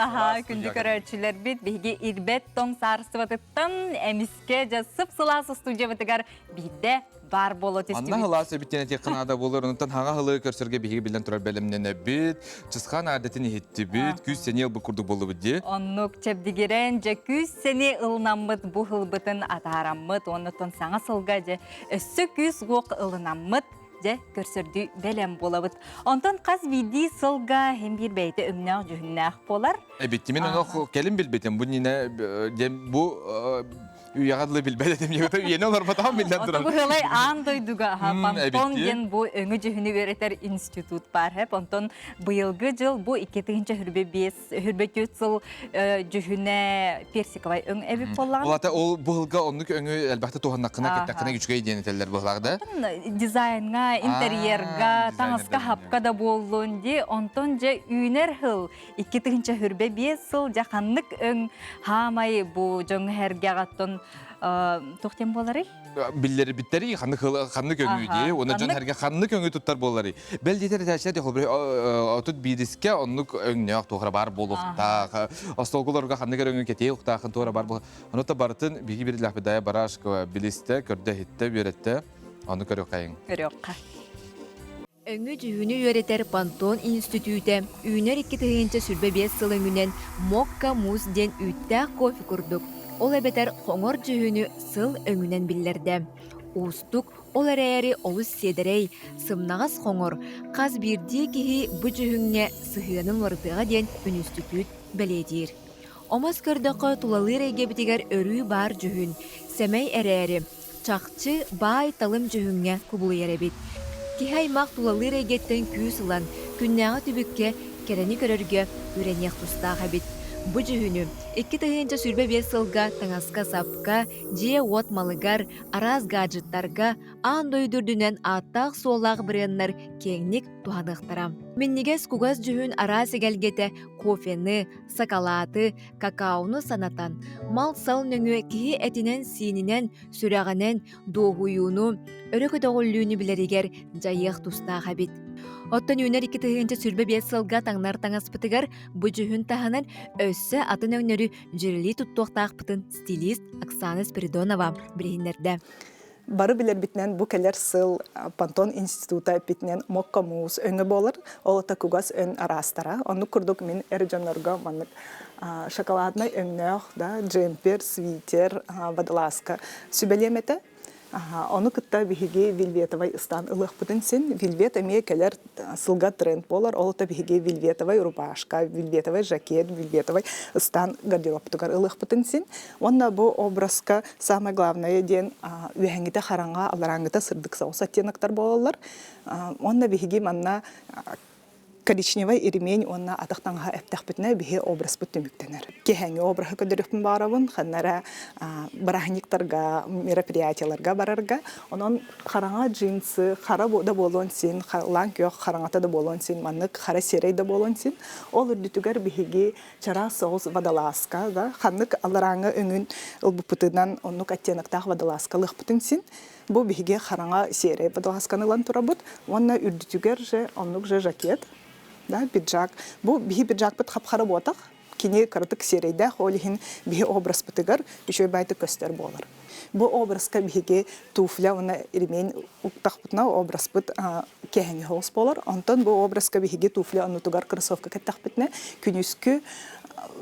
күнді көрәтшілер бет, бігі ирбет тоң сарысы батыттан, әміске жасып сыласы студия батыгар биде бар болу тестебет. Анна ғыласы біттен әте қынада болыр, ұнытан хаңа ғылы көрсерге бігі білден тұрар бәлімнен бет, чысқан ардетін ехетті бет, күз сәне ел бұқырды болу бітде. Оннук чәбдігерен, жа күз сәне ылнамыд бұғыл бұтын атарамыд, онытын саңа сылға жа өссі күз ғоқ ылнамыд, же көрсөрдү белем болабыт. Онтон қаз биди сылга hem bir бейті өңнақ жүхіннақ болар. Беттімен оны келім білбетім, бұл Uyağadlı bilbel dedim yoksa yeni olur mu tam bilden duran. Bu hılay an doyduga Pantон ген bu öngü cühünü vereter institut var hep. Ondan bıyılgı jıl bu 2-5 hürbe kötsül cühüne persikavay öng evi pollan. Olata ol bu hılga onluk öngü elbette tohannakına kettakına güçgey deneteller bu hılagda. Dizaynga, interyerga, tanıska hapka da bolun di. Ondan je üner hıl 2-5 hürbe 5 yıl jahanlık öng hamay bu jön herge gatton toxtem bolary. Billeri bitteri xanlık öngüydü. Ona jön herge xanlık öngü tuttar bolary. Bel diter täşe de holbur otut bidiske onluk öngnek toğra bar bolukta. Astolgularga xanlık öngü ketey uqta xan toğra bar bol. Onota bartın bigi bir lahbedaya baraşka biliste körde hitte berette. Onu körüq kayın. Körüq. Öngü cühünü yöreter Pantón Institut'e üner 2 sürbe 5 sılыңынан Mokka Muz den üttää kofi kurduk. Ol ebeter hoңor cühünü sıl öngünen billerdi. Ustuk ol erəri olus sederey, sımnağız hoңor, qaz birdi kihi bu cühünne sıhıyanın vardığa den institut belediğir. Omaz kördaqı tulalı reyge bitiger örü bar cühün, semey erəri, çaqçı bay talım cühünne kubulu yerebit. Kihaymaq tulalı reygetten küsılan, künnäğe tübükke, kereni körörge, üreniyek tustağı bit. Bu cühünü 2 sürbe 5 sılga, taŋaska sapka, jiye ot malıgar, araz gadjıttarga, an doydurdünen attaq soğlaq birenler kengnik tuhanıqtaram. Minniges kugaz cühün araz egelgete kofeni, sakalatı, kakaonu sanatan, mal sal nöngü kihi etinen sininen, sürağanen, doğuyunu, örökü doğullüğünü bileriger jayıq tustağı bit. Ottun üner 2 sürbe 5 sılga taŋnar taŋaspıtıgar bu cühün tahanan össü atın öňörü jürili tuttuqtaq pıtın stilist Oksana Spiridonova birinlerde. Бары билер битнен бу келер сыл Пантон института битнен мокка муз өңө болар. Ол та кугас өн арастара. Оны курдук мен эржонорго маннык шоколадный өңнөк, да, джемпер, свитер, водолазка сүбелемете. Оны кытта биһиги вельветовый стан ылык бутын син. Вельвет эме келер сылга тренд болар. Ол та биһиги вельветовый рубашка, вельветовый жакет, вельветовый стан гардероб тугар ылык бутын син. Онна бу образка самое главное ден үһәңгите харанга алараңгыта сырдык сауса тенактар болалар. Онна биһиги манна коричневый иремень онна атактанга эптәхбитне бихе образ бүттүмүктенер. Кехәңе образы көдөрөпүн барабын, ханнара брахниктарга, мероприятияларга барарга, онон хараңа джинсы, хара да болон син, лан кök хараңата да болон син, маннык хара серей да болон син. Ол үрдүтүгөр бихиги чара соус водолазка, да, ханнык алараңа өңүн ылбыпытынан оннук аттенактах водолазка лыхпытын син. Бу бихиги хараңа серей водолазканы лан турабыт, онна үрдүтүгөр же оннук же жакет. Да, пиджак. Бу бихи пиджак бит хапхара ботак. Кини каратык серейде холихин бихи образ битигар, бишой байты көстер болар. Бу образка бихиге туфля уна ремень уктак битна образ бит кехени холс болар. Антон бу образка бихиге туфля анутугар кроссовка кеттак битне күнүскү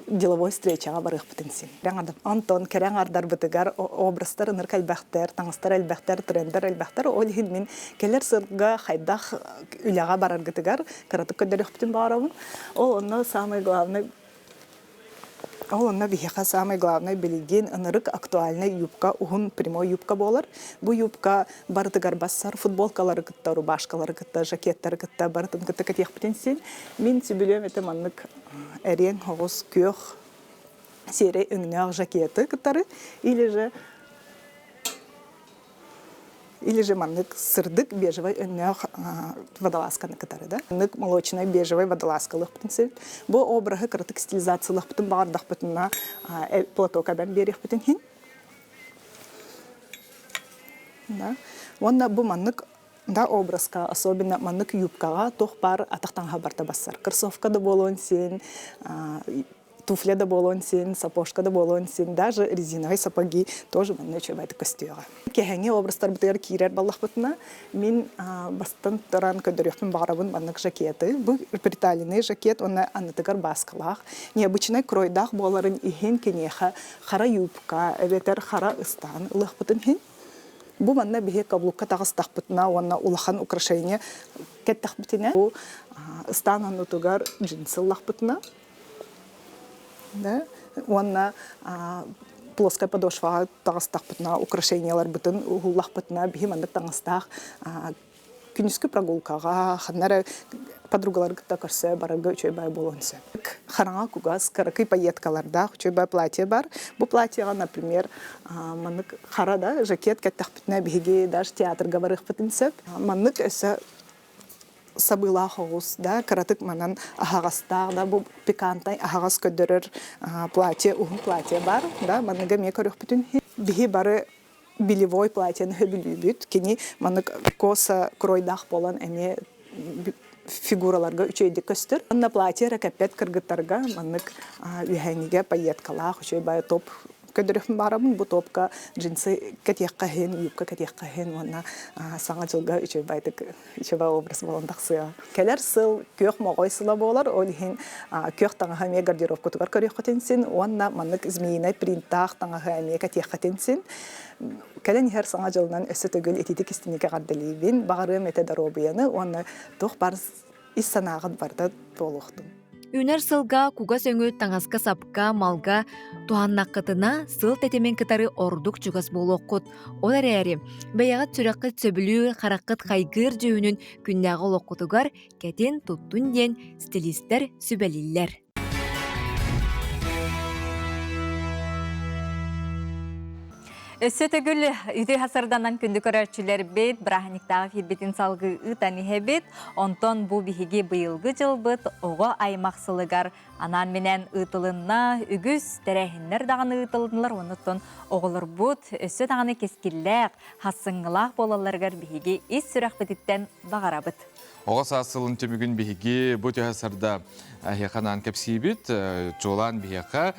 деловой встречага барых битинсин. Антон керең ардар битигар образдар ныр калбахтер, таңыстар элбахтер, трендер элбахтер, олихин мин келер сырга хайдах үлага барар гитигар, каратык көдөрөх битин барабын. Ол онна самый главный бихиха самый главный билигин ынырык актуальный юбка, ухун прямой юбка болар. Бу юбка бартыгар бассар, футболкалары кытта, рубашкалары кытта, жакеттары кытта, бартын кытта катех битинсин. Мин сүбүлөм этем аннык эрен хогус көх серей өңнөк жакеты кыттары или же маннык сырдык бежевый өңнөк водолазканы кыттары, да. Маннык молочный бежевый водолазка лык битинсин. Бу образы кыртык стилизациялык битин бардак битинна платок адам берих битин хин. Да. Онна бу маннык да образка, особенно маннык юбкага тохпар атактанга барта бассар. Кроссовка да болон син, туфля да болон син, сапожка да болон син, даже резиновые сапоги тоже манны чөбайты костюга. Кехеңе образдар битер кирер баллах битна, мин бастан таран көдөрөктүн барабын маннык жакеты. Бу приталенный жакет, онна анытыгар баскалах. Необычный кройдах боларын ихин кенеха хара юбка, эбетер хара ыстан ылык битин хин. Бу манна бихе каблукка тагыстак битна, онна улахан украшение кеттак битине. Бу ыстан анутугар джинсы лах битна. Да, онна плоская подошва тагыстак битна, украшениялар битин уллах битна, бихе мандык тагыстак күнүскү прогулкага, ханнара подругалар гытта көрсө барага үчөйбай болонсо. Хараңа кугас каракый пайеткаларда үчөйбай платье бар. Бу платьега, например, маннык харада жакет кеттак битне биги даже театрга барых битинсеп, маннык эсе сабыла хогус, да, каратык манан ахагастар, да, бу пикантай ахагас көдөрөр платье, платье бар, да, манныга ме көрөх битин. Биги бары белевой платье хөбүлүбүт, кини маннык коса кройдах болан эме фигураларга үчөйдү көстөр. Анна платье ракапет кыргыттарга маннык үһәңиге пайеткалах үчөйбай топ көдөрөм барабын. Бу топка джинсы катекка хен, юбка катекка хен, онна саңа жылга үчөйбай образ болондаксы. Келер сыл кök могой сыла болар, ол хен кök таңа ме гардеробка тугар көрөк тенсин, онна маннык змеиный принтах таңа ме катекка тенсин. Кэлен хер саңа жылынан өсі төгіл ететік істінеге ғаддалейбін, бағарым әті даробияны, оны тоқ бар иссанағын барда толуқтым. Үнер сылга куга сөңі таңаска сапка малга туаннаққытына сыл тетемен кытары ордук чугас болуққыт. Олар әрі, бәяғат сүраққыт сөбілі қараққыт қайгыр жөйінін күннәғы олыққытығар кәтен тұттун ден стилистер сүбәлілер. Өссө төгүл үтү хасарданан күндү көрөрчүлөр бет, брахниктагы фирбетин салгы ытаны хебет, онтон бу бихиги быйылгы жылбыт ого аймаксылыгар анан менен ытылынна үгүз терехиннер даганы ытылынлар, онуттон оголор бут өссө даганы кескиллек, хассыңылак болаларгар бихиги ис сүрак бетиттен багарабыт. Ого сасылын төмүгүн бихиги бу төхасарда хеканан кепсибит, жолан бихека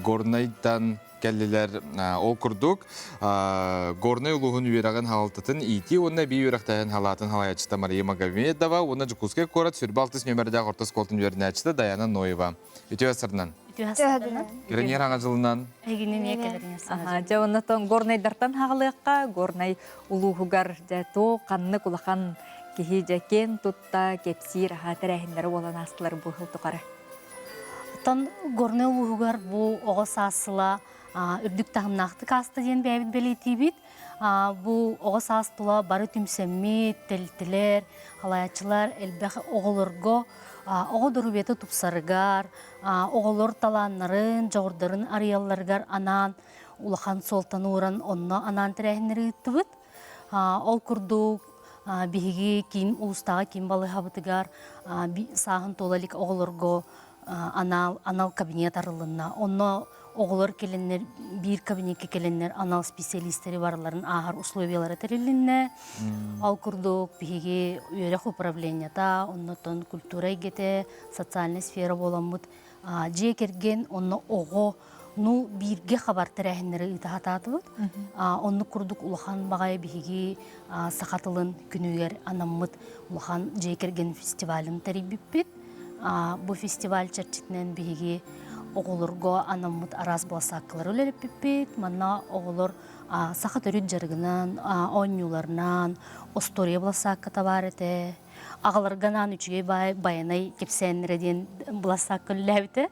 горнайдан келлилер ол курдук горный улугун үйраган халтытын ити онна би үйрактайын халатын халаячыта Мария Магомедова, онна Жукускай корат сүрбалтыс номердә ортос колтун үйрнәчті Даяна Ноева. Үтө сырнан. Гренер аңа жылынан. Жа оннотон горнайдартан хағылыққа, горнай улуғығар жато қанны кулахан кихи жакен тутта кепсир хатыр әхіндері olan астылар бұғыл тұқары. Тон горнай улуғығар бұл оғыз асыла үрдік тағымнақты касты ден бәйбіт белеті бит. Бұл оғыз астыла бары түмсәмме, тәлтілер, халаячылар, әлбәқ оғылырго, оғылыру беті тұпсарығар, оғылыр таланларын, жоғырдарын арияларғар анан, улахан солтан уран онна анан тірәхінері үттібіт. Ол күрдік биһиги ким улустага ким балы хабытыгар сағын толалик оғылырго анал кабинет арылынна. Онно оғылыр келеннер, бир кабинетке келеннер анал специалистері барларын ағар условиялары тәрелінне. Ал күрдік биһиги үйрек управленията, оннотон культура егете, социальный сфера боламыд. Же керген онно оғы ну бирге хабар тәрәхінлері ұтағататыбыд. Онны күрдік улахан бағай биһиги сақатылын күнігер анаммыд улахан же керген фестивалын тәребіппет. Бұл фестиваль чәрчетінен биһиги оғылырго анаммыд араз боласаққылар өлеліппет. Манна оғылыр сақат өрүт жарғынан, онюларынан, остория боласаққы табар еті. Ағаларганан үчіге баянай кепсәнреден боласаққы өлеләбіті.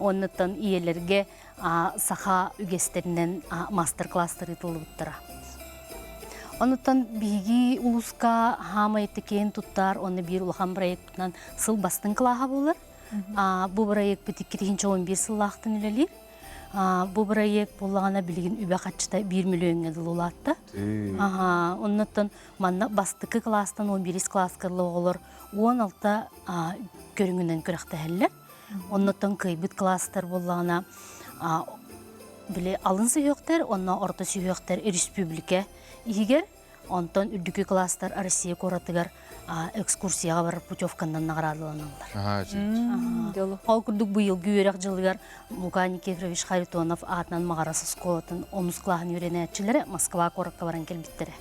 Оннытын иелерге сақа үгестерінен мастер-кластыр етіліптіра. Оннытын биги улуска хама етікен тұттар, оны бір улахан проекттынан сыл бастың қылаға болыр. Бұл проект бітік 11 сыллақтың үлелер. Бұл проект болағана білген үбе қатшыта 1 миллион еділ олатты. Оннытын манна бастықы кластан 11 класс кырлы олар 16 көріңінен көріқті әлі. Оннытын кайбыт кластар болағана алын сүйектер, онна орта сүйектер республика егер, онтан үрдікі кластар Россия коратыгар экскурсияға бар путевкандан нағырадыланылар. Ол күрдік бұйыл гүйерек жылығар Лука Никифорович Харитонов атынан мағарасы сколатын онус қылағын үйренәтчілері Москва коракка баран келбеттері.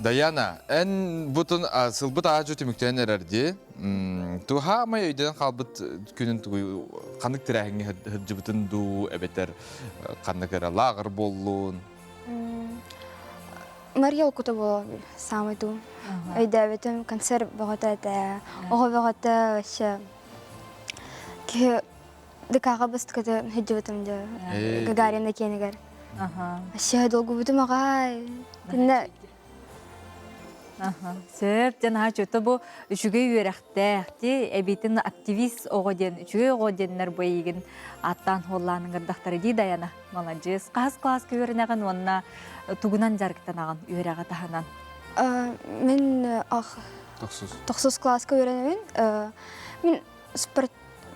Даяна, ән бұтын сылбыт ағажу түміктен әрерде, туға май өйден қалбыт күнін қанық тірәхіңе хүджі бұтын ду әбеттер қанық әрі лағыр болуын. Марьялку то было самый ту. Айда, ведь концерт богатая, богатая вообще. Декага бастыката хиджи там да. Гагарина кенегар. Вообще долго буду магай. Сөп, жан хачуты бұл үшіге үйерәқті, әбейтін активист оғаден, үшіге оғаденлер бойығын аттан холланың ғырдақтары дейді аяна. Маладжес, қаз-қаз көверінәғын, онына туғынан жарықтан ағын үйерәға тағынан. Мен тоқсыз класс көверінәмен. Мен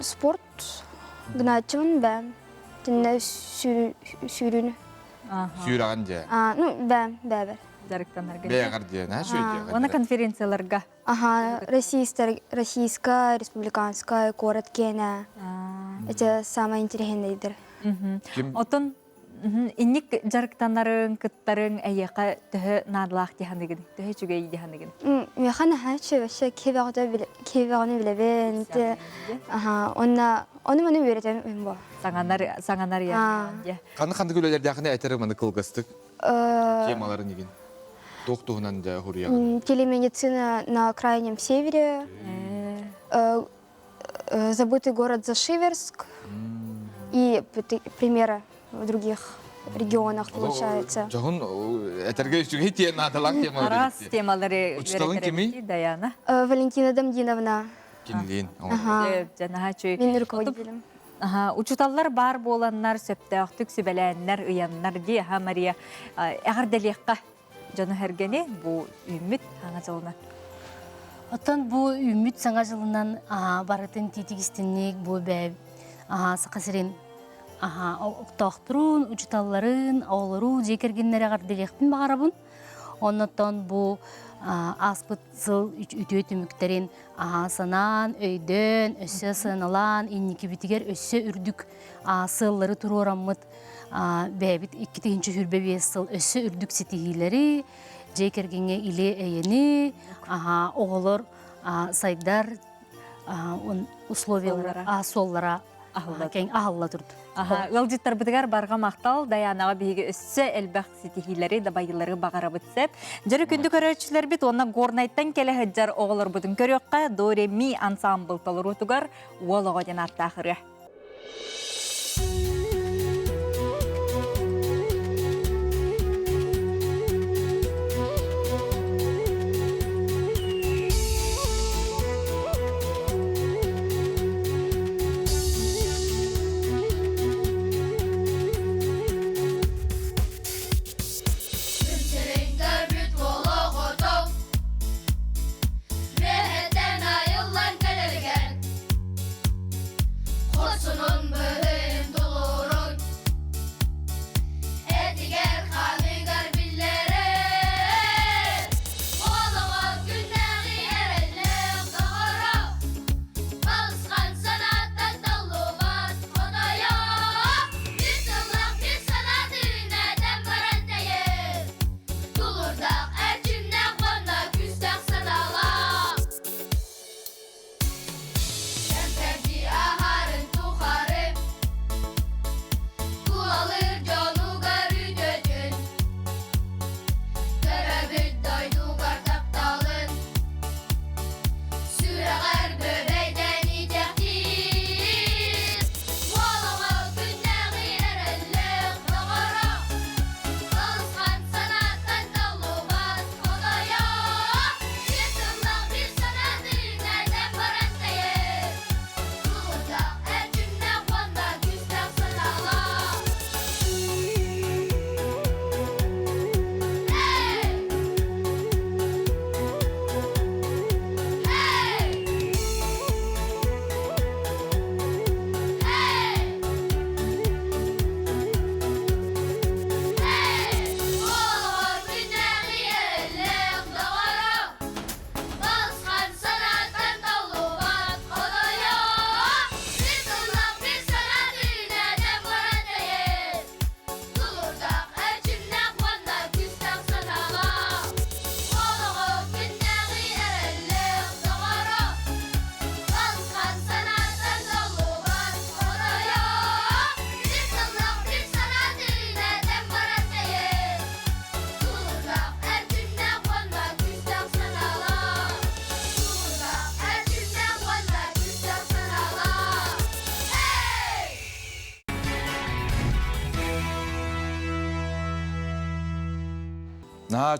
спорт ғыначымын бәм. Тінне сүйріні. Сүйраған де? Ну, бәм. Бәғар де, нә сөйде? Оны конференцияларға? Российская, республиканская, город Кена. Это самое интересное. Отын инник жарықтанарын, кыттарын әйеқа түхі надылақ деханығын, түхі чүге деханығын? Механ әхәтші вообще кейбағыны білебен. Оны мұны өретем бұл. Саңанар яғын. Қанды көлелерді ақыны әтері мұны қылғыстық? Темалары неген? Тоқтуғынан да хұрияғын? Телемедицина на крайнем севере. Забытый город Зашиверск. И примеры в других регионах получается. Жағын әтірге үшіге тен адалақ темалары? Арас темалары Учталың кемей? Даяна. Валентина Дамдиновна. Кенлейін. Мен руководителем. Учуталлар бар боланнар, сөптәқтік сөбәләннәр, ұяннар де, Мария, әғірдәлеққа жаны әргені бұл үміт аңа жылына? Оттан бұл үміт саңа жылынан барытын тетігістіннек бұл бәй сақасырын ұқтақтырын, учуталларын, ауылыру, жекергенлер әғірдәлеқпін бағарабын. Оннаттан бұл аспыт сыл үтүө түмүктерин санаан, өйдөн, өссө сыналан, инники битигер өссө үрдүк сыллары туруораммыт бэбит 2-нче хүрбе биэс сыл өссө үрдүк ситихилери жекергенге иле эйени оголор сайдар условиялар соллара кең ахалла турду. Ылжыттар бытыгар барга мактал Даянага биги өссө элбах ситихилери да байылары багара бытсеп. Жары күндү көрөчүлөр бит онна горнайттан келе хаджар оголор бутун көрөккө доре ми ансамбл толору тугар уолого жана аттахыры.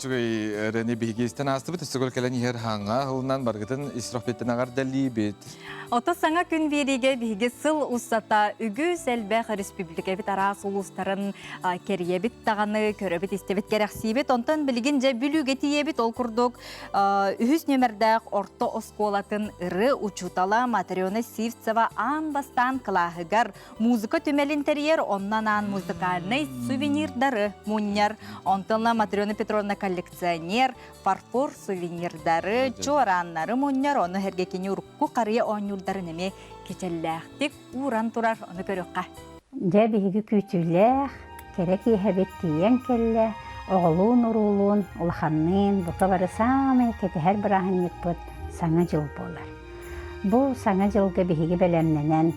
Чугай Рене бигистен астыбыт үстөгөл келен ихер хаңа хылынан баргытын исрохбеттен ағар дәлибет. Ота саңа күн береге биге сыл уссата үгү сәлбәх республика бит арас улустарын кериебит тағаны көрөбит истебит керексибит. Онтан билген же бүлүге тиебит ол курдук үхүс нөмердәк орто осколатын ыры учутала Матрёна Сивцева анбастан кылахыгар музыка түмел интерьер оннан музыкальный сувенирдары муньяр. Онтанла Матрёна Петровна коллекционер фарфор сувенирдары чораннары муньяр оны хергекени урукку карыя оңюлдары неме кечелләхтик уран турар оны көрөкка. Жа биги күтүләх керек иһәбет тиен келле оғлуун урулуун улханнын бута бары самай кети һәр бираһын йыкпыт саңа жыл болар. Бу саңа жылга биги белемненен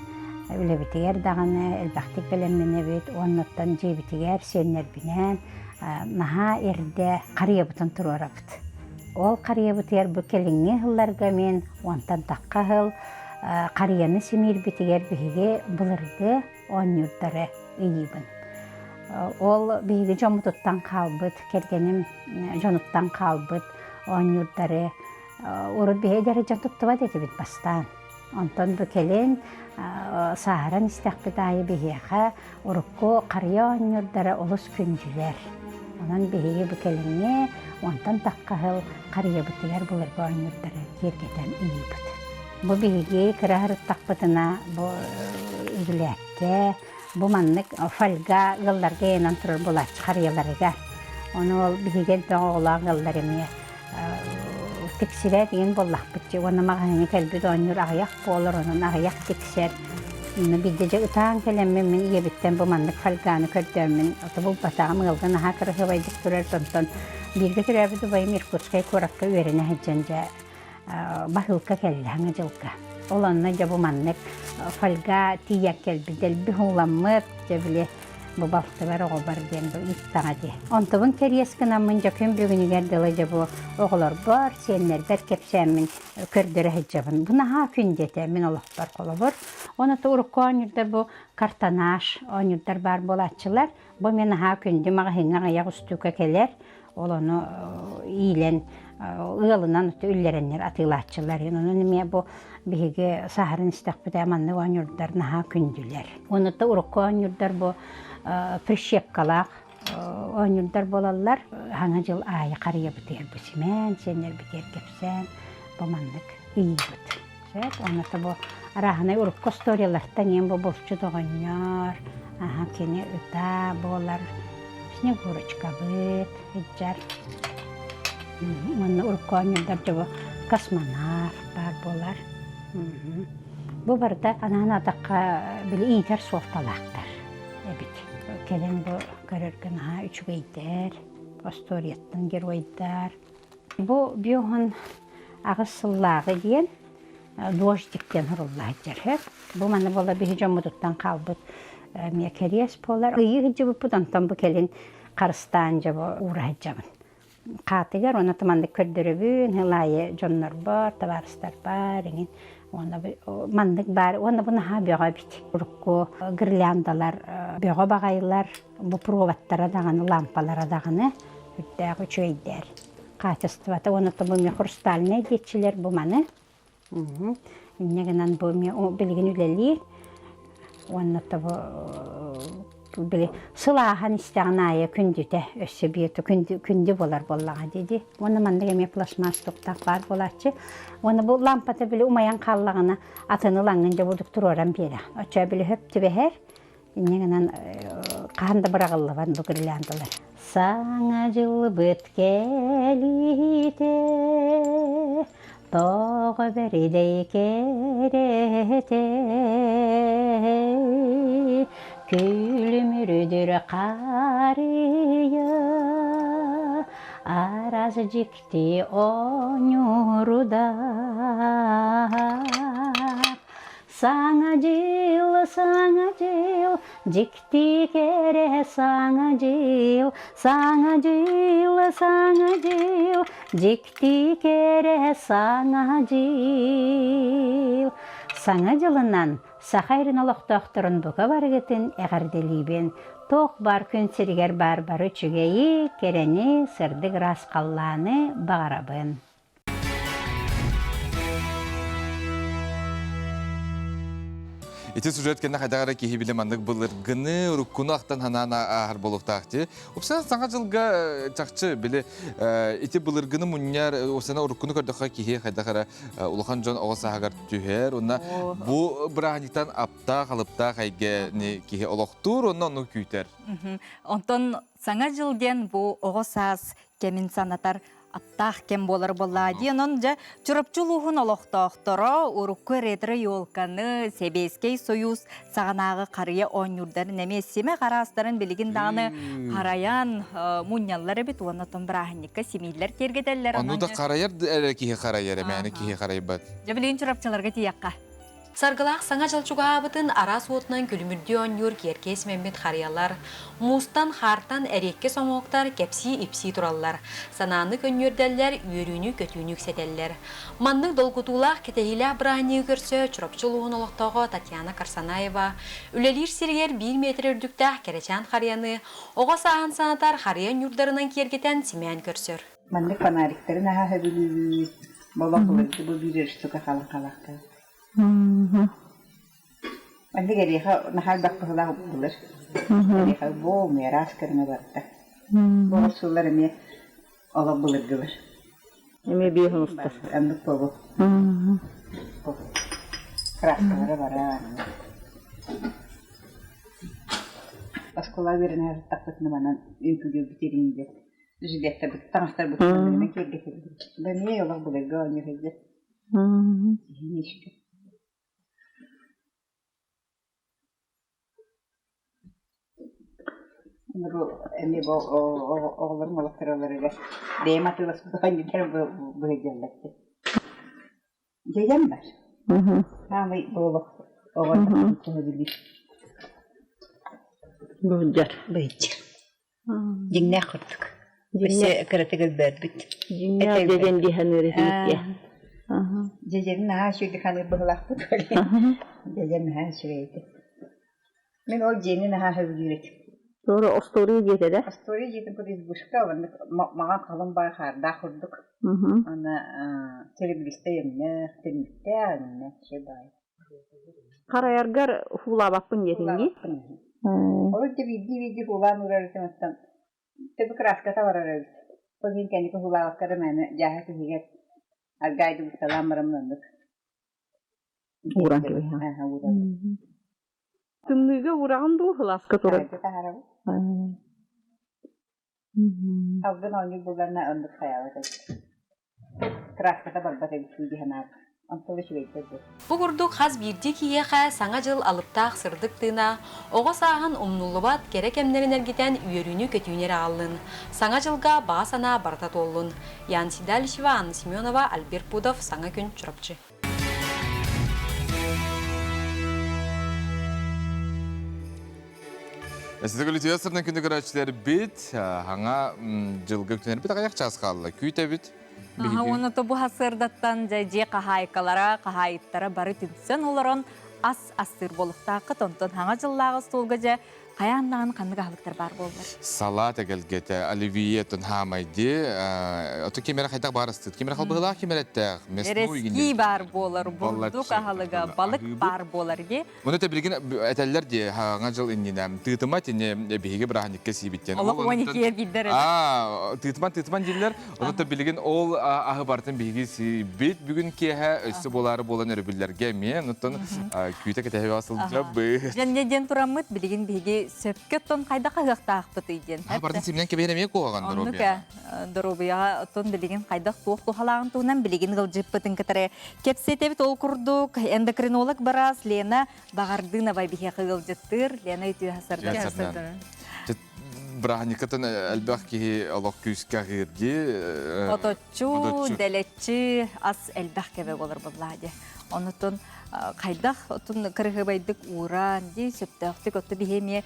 үлебитигер даганы элбахтик белемненебит оннаттан жебитигер сеннер бинен наха эрде карыябытын турарабыт. Ол карыябытыр бу келиңе хылларга мен онтан такка хыл карыяны симир битигер биги булырды оннюрдары ийибин. Ол биги жомутуттан калбыт, кергеним жонуттан калбыт оннюрдары урут биги дәрежен туттуба детибит бастан. Онтон бу келин сааран истәкбит айы бигиха урукку карыя оннюрдары олус күнжүлер. Онан биги бу келиңе онтан такка хыл карыябытыгер булырга оннюрдары кергетен ийибит. Бу биги кырахыр такпытына бу үгүләккә бу маннык фальга гылларга енан турар булач карыяларга. Оны ол бигиген тоңолан гылларыме тиксире деген боллах битчи. Оны маганы келбит оннур агаяк болор, онун агаяк тиксер. Бидде же ытаан келеммен мен иебиттен бу мандык фальганы көрдөрмүн. Бул батагым ылган аха кырыхыбайдык турар тонтон. Бирге төрөбү байым Иркутскай коракка үйрөне хаджанжа бахылка келди хаңа жылка. Оланна же бу мандык фальга тияк келбидел бихуламмыт же биле бу балтыбар ого бар ден бу иттага де. Онтобун керескенамын же күн бүгүнүгер дылы же бу оголор бар, сеннер бер кепсемин көрдөрө хаджабын. Буна ха күн дете мен олоктор колобор. Оны туруккан юрда бу картанаш, онюрдар бар болатчылар. Бу мен ха күндү мага хеңга аяк үстүкө келер. Олону ийлен ылынан үллереннер атылатчылар. Оны неме бу биге сахарын истакпыта аманны онюрдар наха күндүлер. Оны туруккан юрдар бу прищепкалак онюрдар болалар. Хаңа жыл айы карыя битер бу симен, сенер битер кепсен, бу мандык ийбит. Оны бу арахана урукка сториялардан ен бу болчу догоннор. Аха кене ыта болар. Снегурочка бит, хиджар. Оны урукка онюрдар жабы космонавт бар болар. Бу барда ананы атакка били ийтер софталактар. Эбит. Келен бу көрөргөн ха үчүгөйдер, сторияттан геройдар. Бу биохан агысыллагы диен дождиктен хуруллайдер. Бу мана бола бихи жомудуттан калбыт мекерес болар. Ийи жыбы пудантан бу келен Карыстан жабы урайжабын. Катыгар оны тыманды көрдөрөбүн, хылайы жоннор бар, табарыстар бар, еңин. Мандык бар, оны буна ха бөға бит. Урукку гирляндалар, бөға багайлар, бу проводтара даганы, лампалара даганы, үттәгы чөйдер. Качеството, оны бу ме хрустальный детчилер бу маны. Негенан бу ме билген үлели. Оны бу биле сылахан истагнайы күндүтө өссө биету күндү болар боллага деди. Оны мандык эме пластмасс токтак бар болачы. Оны бу лампата биле умаян каллагына атынылаңын жабудук турарам бере. Оча биле хөптү бехер. Негенан канда барагылы бан бу гирляндалар. Саңа жыл бүткелите тоғы беридей керете күлмүрүдүр карыя араз жикти онюруда саңа жыл жикти кере саңа жыл жикти кере саңа жыл саңа жылынан сахайрын олоқтоқтырын бұға баргетін әғарделейбен тоқ бар күн сіргер бар үчігейі керені сырдық рас қалланы бағарабын. Эти сюжет кенне хайдагара кихи биле мандык былыргыны уруккуну актан ханана ахар болуктакти. Опсана саңа жылга чакчы биле эти былыргыны муньяр осана уруккуну көрдөкка кихи хайдагара улахан жон огосагар түһер. Онна бу браниктан апта калыпта хайге не кихи олоктур, онну күйтер. Онтон саңа жылген бу огосас кемин санатар аттах кем болар болла диен он же чурапчулугун олохтоохторо урукку ретро ёлканы Себескей союз саганагы карыя онюрдар немесиме карастарын билигин даны караян муньяллары бит онотон брахникка семейлер тергеделлер. Ону да караяр кихи караяр эмени кихи карайбат. Же билигин чурапчыларга тиякка. Саргылақ саңа жалчуға абытын арас отынан күлімірден юр керкес мәмбет қариялар, мустан хартан әрекке соңоқтар кепси ипси тураллар, сананы көнердәлләр үйрүнү көтүүнүк сетеллер. Манның долгутулақ кетегілі брани көрсө чурапчылуғын олықтағы Татьяна Карсанаева, үлелер сиргер 1 метр үрдіктәқ керечан қарияны, оға саған санатар қариян юрдарынан кергетен симен көрсөр. Манның фонариктерін аға хөбілі болақылықты бұл бір үштігі қалақ-қалақты. Andi geriha nahal bakpahla bular. Geriha bo meras karna barta. Bo sular me ala bular gelar. Me bi hosta andu pogo. Rasta bara. Askola birine taktat namanan intuju bitiringe. жилетте бит таңстар бит мен келге. Ben ne yola bu lega ne hedi. Нишке. Нуру эми бо оглар малактыраларга. Дематылас бухани дер bu hegellekte. Jeyem var. Самый болок. Оглар төгүлү. Бөҗәр. Бөҗәр. Дигне кырдык. Бесе кыратыгыл бәдбит. Дигне деген диханыры дия. Жежерин ашы диханыр булак бут. Жежерин ашы ейди. Мен ол жеңин ашы жүрек. Doğru o story yedi de. Story yedi bu избушка, мага калын бай харда курдук. Ана телевизияден темтәне шебай. Караяргар хулабаппын дегенги. Ол DVD хулан урарсымастан. Теб краска таварар. Бugün kendi хулабаккары мене жаһа кигет. Аргайды саламарымнандык. Уран gibi. Тымныга ураган ду хласка турат. Avdan oyunu bularına öndük hayal edildi. Kraskata barbat edildi hemen. Бу курдук хас бирди киеха саңа жыл алыптаах сырдыктыына, ого саахан умнулубат керек эмнеринергитен үйөрүүнү көтүүнер аллын. Саңа жылга баа сана барта толлун. Ян Сидалишева, Анна Семенова, Альберт Пудов, Саңа күн чурапчы. Сіздегі үлтіясырның күнді көрәтшілер бит, аңа жылғы күтінер бит ағаяқ жазқалы, күйті бит. Оны тобу хасырдаттан же қахайкалара, қахайыттара бары түнсен оларын ас-астыр болуқтақы тонтон аңа жыллағы столға же қаяннаған қандыға халықтар бар болдар. Салат әгелгеті, оливиетін хамайды, оты кемері қайдақ барыстыд. Кемері қалбығылақ кемереттәқ. Ерески бар болар, бұлдық ағалыға, балық бар болар ге. Мұны та білген әтәлілер де аңа жыл инненем. Тыытыма тені бейге бір ағаникке сейбіттен. Олық 12-ер биддер. Тыытыман дейлер. Оны та білген ол ағы бартын бейге сейбіт. Бүгін кеға өсі болары болан өрібілерге мен. Ұттын күйті кәтәхе асылды бұл. Жәнеден тұрамыд білген бейге сөпкеттон қайда қағақтақ бұтыйден. Бардың семінен кебейреме қоған дұрубия. Дұрубияға отын білеген қайдақ туық-туқалағын туынан білеген ғыл жып бұтын кітірі. Кепсетебіт ол күрдік, эндокринолог барас, Лена бағардына бай бейге қығыл жыттыр, Лена өтуі хасырды. Брахникатын әлбәқ кейі алақ күйіске ғырды. Оточу, дәлетчі, ас әлбәқ кебе олар бұлады. Онытын қайдақ отын кірғыбайдық уран дей сөптіқтік отты бейеме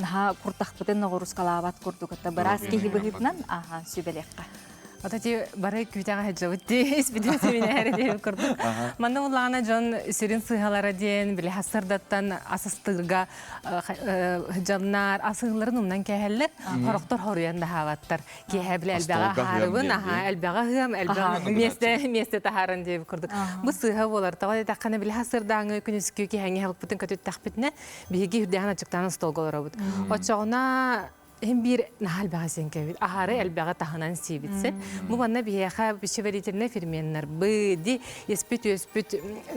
құртақпытын ғұрыс қалабат күрдік отты біраз кейі бұғытынан сөбелекқа. Отати бары күйтәгә хәҗәвәтте испидән семинар әрәдә күрдек. Монда улларына җан сирин сыйгалары дигән биле хасырдаттан асыстырга хәҗәннар асыгларын уннан кәһәлләр характар хорыянда хаваттар. Кәһә биле әлбәгә харыбын әлбәгә һәм әлбәгә месте тахарын дип күрдек. Бу сыйга булар тагы тәкъәне биле хасырдаңы күнүскә кәһәңе халык бүтән көтү тәхбитне биге хүрдән ачыктан столголар бут. Очагына hem bir nahal bağısen kevit. Ahare elbağa tahanan sivitse. Bu bana bir yaha bir şey verirne firmenler. Bıdi espit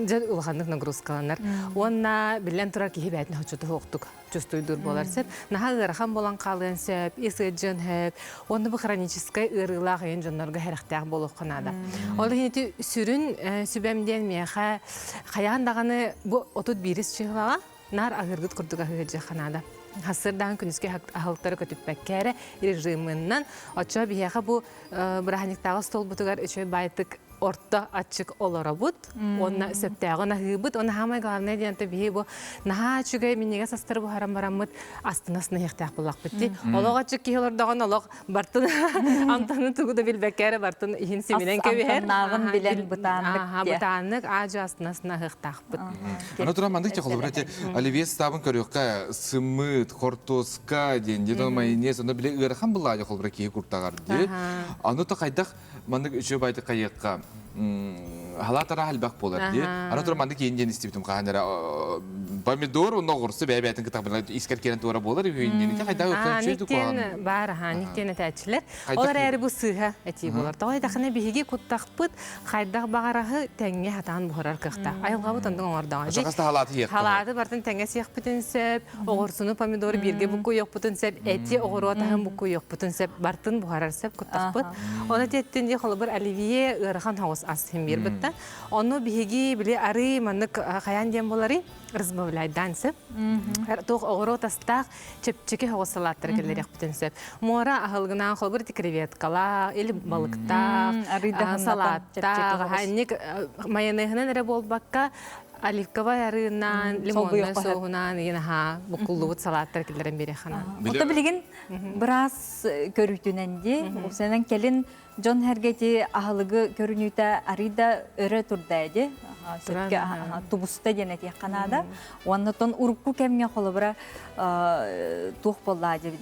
jad ulğanlık nagruskalanlar. Ona bilen turar ki hibetne hoçutu hoqtuk. Чувствуйdur bolarsa. Nahal garxan bolan qalğan səb, esəcən həb. Onu bu xronический ırılaq ən jönlərə hərəxtəq boluq qanada. Ola henti sürün sübəmdən məxə xayandağını bu otut biris çıxığa nar ağırgıt kurduğa hıcı qanada. Hasırdan күніске ағылықтары көтіп бәккәрі режиміннен оча бияға бұл біраханиктағы стол бұтығар үші байтық орта açık olara bud. Ona söptəğə nahı bud. Ona hamay qalına deyəndə bihi bu naha çügəy minniga sastırı bu haram baramıd astınasına yəxtəq bulaq bitti. Olaq açık kihilordağın olaq bartın antanı tuğuda bil bəkəri bartın ihin seminen köbü her. Antanağın bilen butanlık. Butanlık ağacı astınasına yəxtəq bud. Ana duramandıq ki, xolubirəti Olivier Stabın körüqqa sımıt, kortoska deyəndə mayonez, onda bile ırxan bulağı xolubirə kihi kurtağar deyir. Anu da qaydaq mandıq üçü baydı qayıqqa халатара халбак болар ди. Ара тура манды кейин ден истибитим каханара помидор онно горсы бәбәтин китабына искеркен тура болар үйүнден кайда өткөн сөйдүк Никтен бар, никтен әтәчләр. Олар әрі бұл сыға әти болар. Тағай дақына бейге құттақпыт, қайдақ бағарағы тәңге хатан бұғырар қықта. Айылға бұт ондың оңырдың. Шақаста халаты ек. Халаты бартын тәңге сияқ бүтін сөп, оғырсыны помидоры бірге бұқы yok бүтін сөп, әти оғыру атағын бұқы yok бүтін сөп, бартын бұғарар сөп құттақпыт. Оны тәттінде қолы бір оливие ұрған хауыз асым бір бітті. Оны бейге біле ары манық қаян дем болары, разбавляйдан сөп. Тоқ оғыру тастақ чөпчеке хауыз салаттыр келер бүтін сөп. Мора ағылғынан қолы бір креветкала, или балықтақ, салаттақ, ханник майонезінен әрі бол баққа, оливковый арынан, лимонный соғынан, бұқылуыт салаттар келерін бере қана. Ота білген біраз көрүйтіненде, осынан келін Джон Хергети ағылығы көрінүйті арида өрі тұрдайды. Тубуста денет яқанада. Оннатон урукку кемге қолы бірі туқ болады.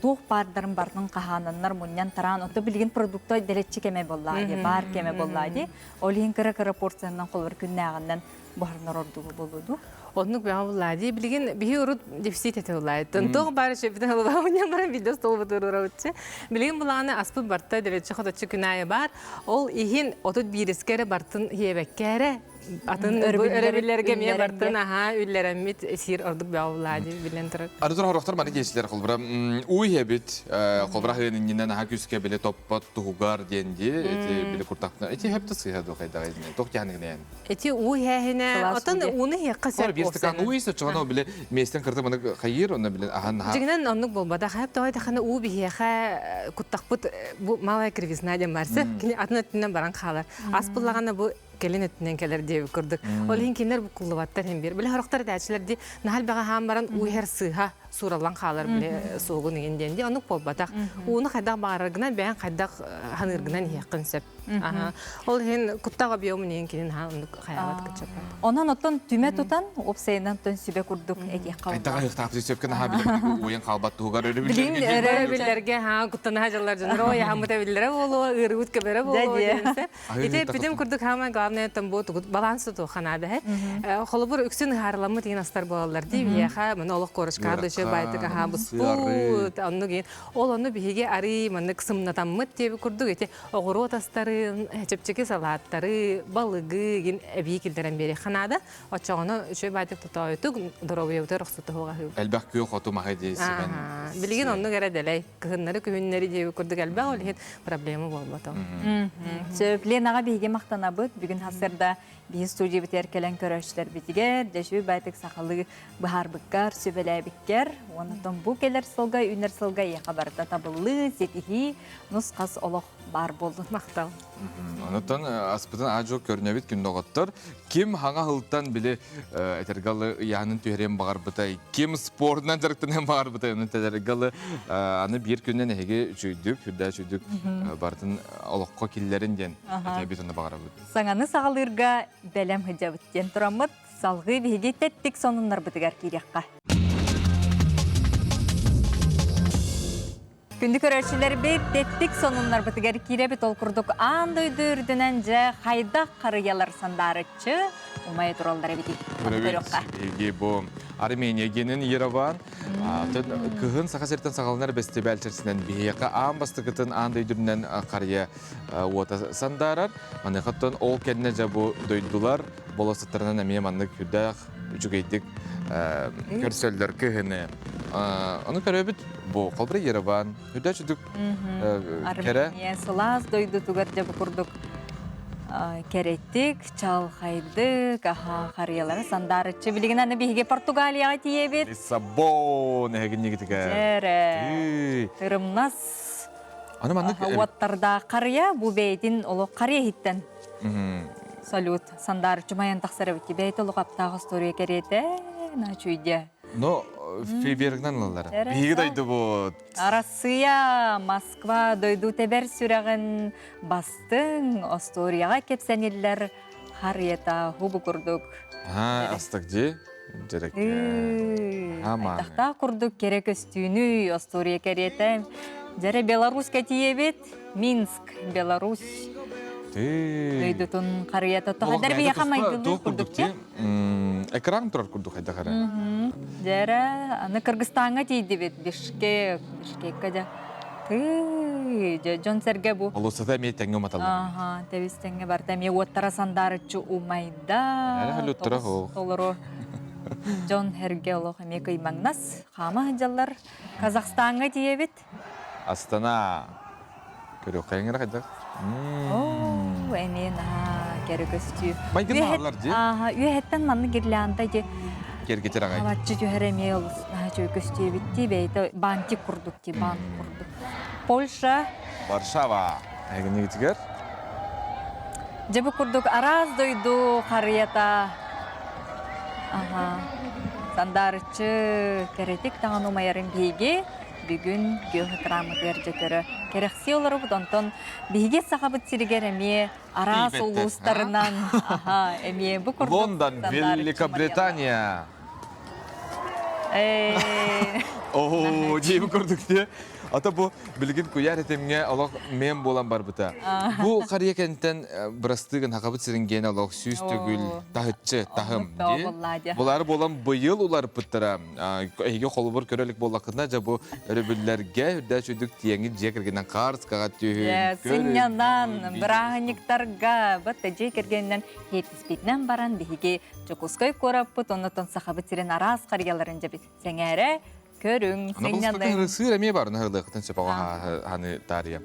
Туқ бардарын бардың қағанынлар мұниян таран. Ота білген продукты дәлетчі кеме болады, бар кеме болады. Олейін кірі порциянан қолы бір күнне ағындан бағырнар ордуғы болуду. Оннук бәға болады. Білген бігі ұрыт дефицит еті олайды. Тонтоғы бары шөптен олығы мұниян барын видео столы бұтыр ұра өтші. Білген бұлағаны аспы барта дәлетчі қотатшы күнайы бар. Ол иғін отыт бейрескері бартын ебеккері. Атын өрөбілерге ме бартын үллерәммет сир ордық бәға болады. Білен тұрыр. Арызыр хорықтар маны кешілер қолбыра. Уй хебет, қолбыра хығыныннен аға күске біле топпа тұғығар денде. Біле құртақпына. Эти хепті сыйхады қайдағы ezine. Тоқ жағынығын. Эти уй хәхіне. Отын уны хеққа сәр Bir стакан уй сычығана біле местен қырты мұны қайыр, оны біле ахан. Жігінен онық болбада. Қайып тағай тақаны уй бігеға құттақпыт малая кривизна дем барсы. Атын өттінен баран қалар. Ас бұллағаны бұл келин өттінен келер деп көрдік. Ол ең кенер бұл құллываттар hem бір. Біле хорықтар дәтшілер де нахал бәға хам баран уй хер сыға суралан қалар біле соғын егенден де онық болбадақ. Уыны қайдақ бағарығынан бәйін қайдақ ханырғынан еқін сөп. Ол ең құттаға беуімін ең кенен онық қаялат күтшіп. Онан оттан түме тұтан, опсайынан төн сүбе күрдік әге қауын. Қайдаға еқтақпы сөпкен аға біле ойын қалбат тұғығар өрі құттана жалар жаныр, ой, хамыта білдері болу, ұры өтке бәрі болу. Ете бітім күрдік хама главное там бұд балансы тұғанады. Қолы бір үксін ғарыламы деген астар болалар дейб, еға мұны олық қорышқарды ше байтық аға бұспұт, оны кейін. Ол оны бейге арый мұны қысымнатаммыт дейбі күрдік. Ете оғыру отастары, чөпчеке салаттары, балығы ген әбей келдерен бері қанады. Отчағыны ше байтық тұта өтік, дұровы өті рұқсыты хоға өт. Әлбәқ көй қоту мағай дейсі. Білген оны кәрәдәләй. Кығынлары күйінлері дейбі күрдік әлбәқ олеген проблемы болбаты. Сөплен аға бейге мақтана бұд, бүгін хасырда бейін студия бітер келен көрәшілер бітігер, дәші бәйтік сақалы бұхар бұққар, сөбеләй біккер, онытын бұл келер сылға, үнер сылға еқа барда табылы, зетихи, нұсқас олық бар болды. Мақтал. Онытын аспытын ажу көрінебет кім доғыттыр. Кім хаңа хылттан біле әтергалы яғының түйерен бағар бұтай, кім спортынан жарықтынан бағар бұтай, оны әтергалы аны бір күннен әйге жүйдік, хүрдә жүйдік бардың олыққа келлерін ден әтебет оны бағар бұтай. Саңаны сағалырға бәлем хыджабыттен тұрамыд, салғы бейге тәттік сонынлар бұтығар кереққа. Күнді көрәшілер бейт тәттік сонынлар бұтығар керебет ол күрдік аңды үйдірдінен жа қайдақ қарыялар сандарычы ұмай тұралдар әбетік. Еге бұл Армения генін Ереван. Күхін сақасерттен сағалынар бәсті бәлчерсінен бейеқі аң бастықытын аңды үйдірінен қария ота сандарар. Маны қаттан ол кәдіне жабу дөйдулар. Боласыттарынан әмей маңны күрдәқ жүгейдік көрсөлдер күхіні. Оны көрөбіт бұл қалбыры Ереван. Күрдә жүдік кәрі. Армения сылаз дөйді түгір жабы күрдік. Кереттік, чалғайдық, қариялары сандарычы. Білген әні бейге Португалияға тиебет. Лиссабон әгін негітігі. Жәрі. Тұрымнас. Уаттарда қария, бұл бәйдін олы қария хиттен. Салют, сандарычы маян тақсары бітті. Бәйті олы қаптағы стория кереті. Начуйде. Но Фейбергнан лалар. Бейгі дойды бұл. Арасыя, Москва дойду тебер сүрәғін бастың, Осторияға кепсәнелер қариета хубы күрдік. Астық де? Айтақта күрдік керек өстүйіні Остория кереті. Жәрі Беларусь кәтиебет, Минск, Беларусь. Өйдітін қарията тұхадар бия қамайдылы күрдік те? Экран тұрар күрдік қайда қара. Жәрі, аны Кыргызстанға тейді бет, Бишкекке де. Жон сәрге бұ. Олысыда мен тәңге ұматалды. Тәвіз тәңге бар. Тәме оттара сандары чу умайда. Әрі хәл өттіра ол. Толыру. Жон әрге олығы мекай маңнас. Қама жалар Казахстанға тейе бет. Астана. Көрі қайыңыра қайда? Әмен, кәрі көстүй. Майдың мағалар де? Үйәттен манны керлянда де. Кергетер ағай. Аватчы жөһәреме көстүй бітті бейті банки құрдық де, банк құрдық. Польша. Варшава. Әгіне кетігер? Жебі құрдық араз дойду қарията. Сандарычы кәретік тағын умайарын бейге бүгін геохы крамы дәржекері. Керекси олары бұдантон бейге сақабыт сирігер әме араз ұлыстарынан әме бұ құрдық. Лондон, Великобритания. Ооо, жейбі көрдік те. Ата бұл білген көяр етемге алақ мен болан бар бұта. Бұл қария кәнттен бірастығын хақабыт сірінген алақ сүйіс түгіл, тағытчы, тағым. Бұлары болан бұйыл олар бұттыра. Әйге қолыбыр көрелік болақына жа бұл өрібілерге үрдә шөйдік тиеңі жекіргенен қарыз қағат түйін. Сынянан, бірағынықтарға бұтты жекіргенен хетіспетнен баран бейге жокускай көріп бұт, онытын сақабыт сірін араз қарияларын жабы сәңәрі көрің, сенянды. Ана бұл сыр әме бар, нағылы қытын сөпаға ханы тария.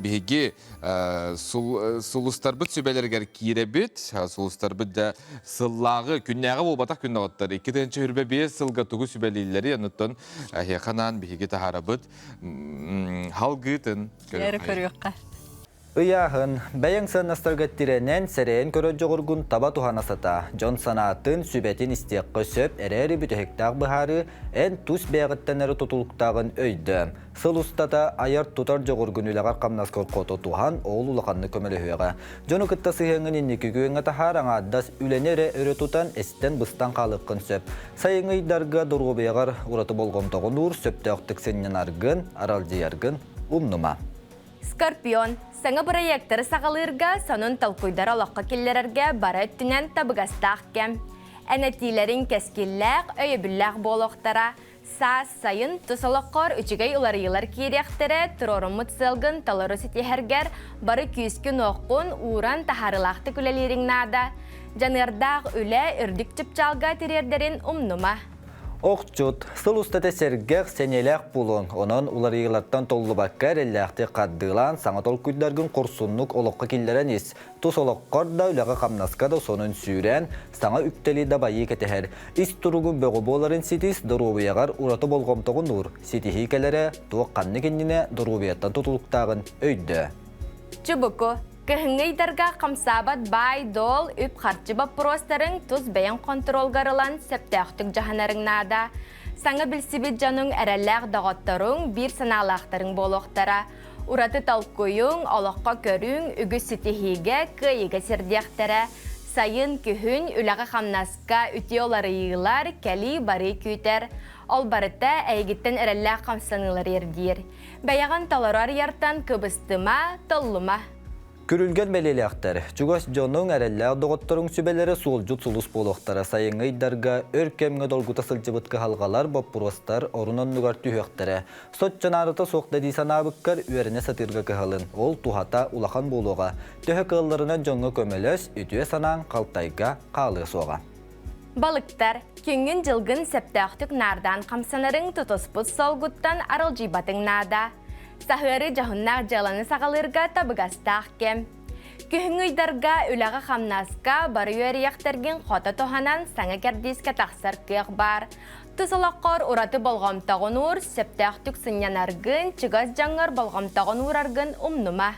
Беге сулустар бұт сөбелергер кейре біт, сулустар бұт да сыллағы күннәғы бол батақ күнні оттар. 2-ші үрбе 5 сылға тұғы сөбелейлері, аныттан әхеқанан беге тахара бұт халғытын көріққа. Ыяхын, бәйің сынастыргеттіренен сәрейін көрі жоғырғын таба туханасата. Жон санатын сүбетін істеққы сөп әрәрі бүтіхектақ бұхары ән тұс бәғіттен әрі тұтылықтағын өйді. Сыл ұстата айар тұтар жоғырғын үліғар қамнас көрқоты туған ол ұлықанны көмелі өйіға. Жоны күтті сығыңын иннекі күйіңі тахарың аддас үленері өрі тұтан әстен бұстан қалыққын сөп. Сайыңыйдарға дұрғы бейғар ұраты болғымтағын ұр сөпті өқтік сенен арғын, аралжы арғын, ұмныма. Скорпион, саңа проекттары сағалырға сонын талқойдар олаққа келлерерге бары түнен табығастақ кем. Әнәтилерін кәскелләқ, өйебілләқ болуқтара, саас сайын тұсалыққор үчігей ұларыйлар кейректері тұрорымыт сылғын талыры сетехергер бары күйіскін оққын уран тахарылақты күлелерің нада. Жанырдақ үлі үрдік чыпчалға терердерін ұмнума. Оқчут, сыл ұстаты сәргек сәнеләқ бұлын, оның улар еғілаттан толы баққар әлләқті қаддылан саңатол күддергін құрсынлық олыққа келдерен ес. Тұс олыққар да үліға қамнасқа да сонын сүйрен, саңа үптелі да байы кетехер. Ис тұрығы бөғі боларын сетіс дұрубияғар ұраты болғымтығын ұр. Сетихи кәлері туық қанны кеніне дұрубияттан тұтылықтағын өйді. Чубуку. Кыһыңыйдарға қамсабат бай дол үп қарчы бапыростарын тұз бәйін контролгарылан сәптәқтік жағанарыңнада. Саңа білсібіт жаның әрәләқ дағаттарың бір саналақтарың болуқтара. Ураты талқойың, олыққа көрің, үгі сетихиге күйеге сердияқтара. Сайын күхін үліға қамнасқа үтеолары иғылар кәлі бары күйтер. Ол барыта әйгіттен әрәләқ қамсанылар ердер. Бәяған таларар яртан кыбыстыма, толлыма. Күрілген бәлеліқтер, Чугас Джонның әрәлләқ доғыттырың сүбелері солжут сұлыс болуқтары сайыңайдарға өркемге долгута сылжыбытқы халғалар баппыростар орынын нүгар түйіқтері. Сот жанарыта соқта дейсан абыққар үйеріне сатырға кығалын, ол тухата улахан болуға. Төхі қылларына жоңғы көмелес үтіе санаң қалтайға қалы соға. Балықтар, күнгін жылғын сәптәқтік нардан қамсанарың тұтоспыз солгуттан арылжибатың нада. Сахыры жағыннақ жаланы сағалырға табығастақ кем. Күхіңүйдарға үліға қамнасқа бары үйерияқтарген қота тоғанан саңа кәрдеске тақсар кеғ бар. Тұсылаққар ұраты болғамтағын ұр, сәптәқтік сынян арғын, чығаз жаңыр болғамтағын ұр арғын ұмнума.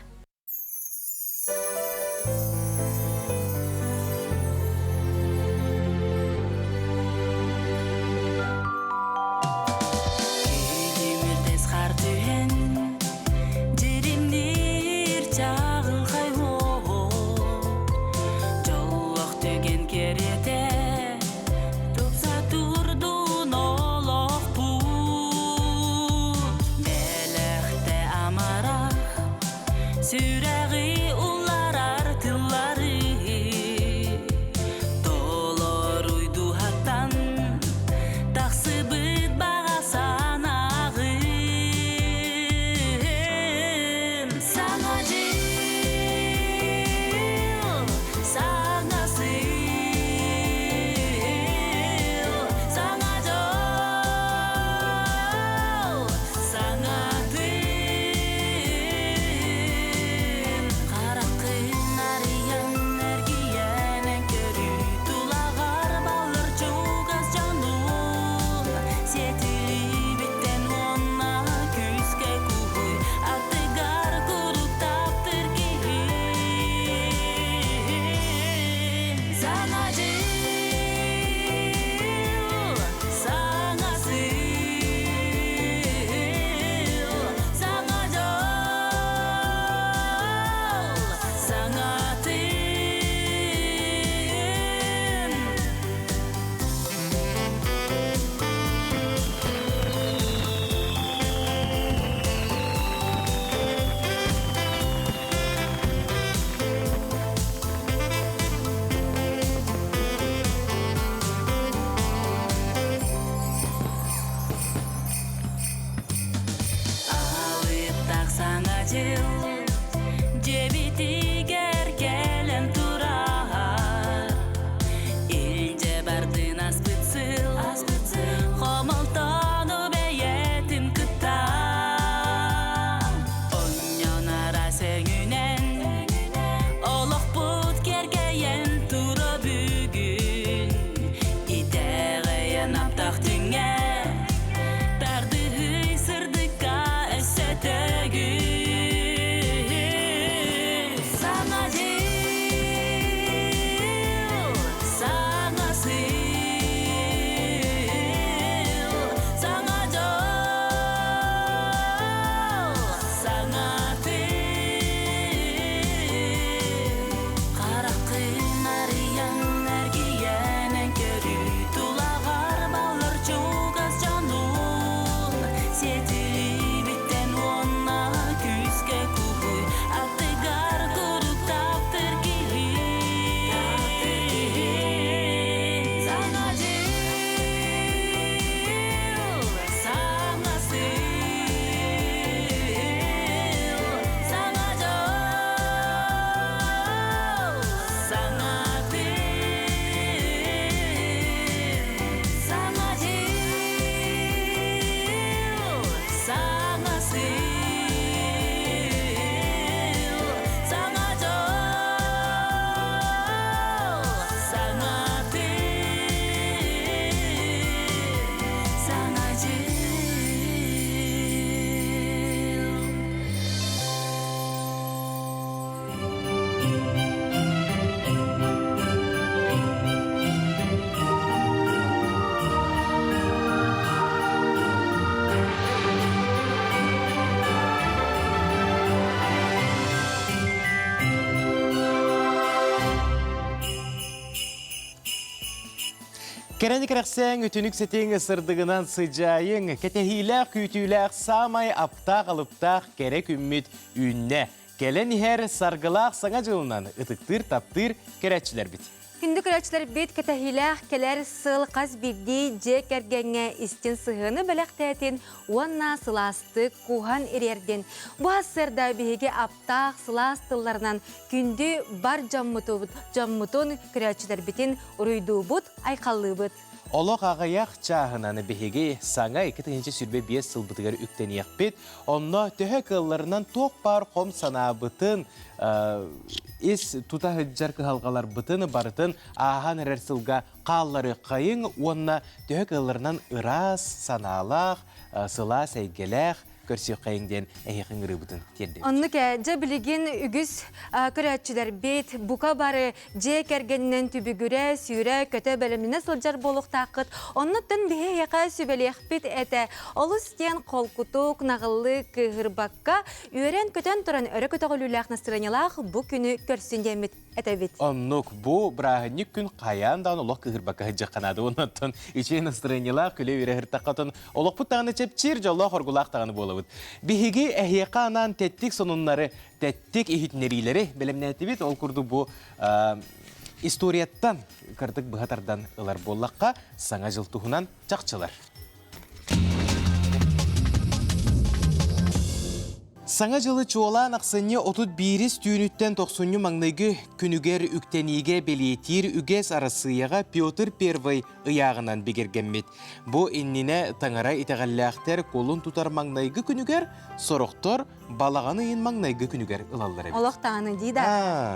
Tupsa turdun oloq put, Саңа жыл, саңа сыл, саңа жол, саңа тын. Алып тақсаңа жыл, жебитигер келен турар. Илже бардын аспытсыл, хомылтону бейетим кыта. Оньонара сеңүнен, олық бұт кергейен тура бүгін. Итеғейен аптақ түңе, тарды сырдыққа өсетегі. Саңа жыл, саңа сыл, саңа жол, саңа тын. Қарақын ариян әргиенен көрі, тулағар балыр чуғыз жануын. Сетілі біттен онна күзге күбі, аттығар күрік таптыр кейін. Саңа жыл, саңа сыл, саңа жол, саңа тын. Саңа жыл, саңа сыл, саңа жол, саңа тын. Саңа жыл. Керені керексен үтінік сетең сырдығынан сыжайың, кетехиләқ, күйтіләқ, самай аптақ алыптақ керек үммет үнне. Келен ихер саргылақ саңа жылынан ытықтыр таптыр керетчілер бит. Күнді күрәчілер бет кәтәхиләқ келер сыл қаз бірдей же кәргенге істен сығыны біләқ тәтін, онна сыласты куған ерерден. Бұ асырда бейге аптақ сыластыларынан күнді бар жаммытон күрәчілер бетін ұрыйду бұд, айқалы бұд. Олық ағаяқ чағынаны бейге саңа 2-ші сүрбе 5 сыл бұтығар үктен еқпет, онна төхі қылларынан тоқ бар қом сана бұтын, ес тута хүджар кығалғалар бұтыны барытын аған әрер сылға қаллары қайың, онна төхі қылларынан ырас, саналақ, сыла сәйгеләқ, көрсі қайыңден әйеқін ғыры бұтын терді. Онны кәді білген үгіз күрәтшілер бет, бұқа бары же кәргеннен түбігірі, сүйірі, көті бәліміне сылжар болуқ тақыт. Онны түн бейе яқа сөбелеқ бет әті. Олы стен қол құтуқ, нағылы кығырбаққа, үйерен көтен тұран өрі көтіғіліләқ настыранелақ бұ күні көрсіндемет әті бет. Оннук бұ брағынник күн қаяндан олық кығырбаққа ғыджы қанады. Оннаттын үшей настыранелақ күлі үйрі ғыртаққатын олық бұттағыны чепчір жолық оргулақ тағыны болы. Биһиги әһиэқа анан тәттик сонуннары, тәттик ихитнерилери белемнәти бит, ол курду бу историяттан кырдык быһатардан ылар боллаққа саңа жыл туһунан чақчылар. Саңа жылы чуолан ақсыне отут бирис түйініттен 90 маңнайғы күнігер үктенеге белетир үгес арасыяға Петр I ұяғынан бегергенмет. Бұ инніне таңара итағаллақтар қолын тұтар маңнайғы күнігер, сорықтар балағаны ен маңнайғы күнігер ұлалар әбет. Олық тағаны дейді.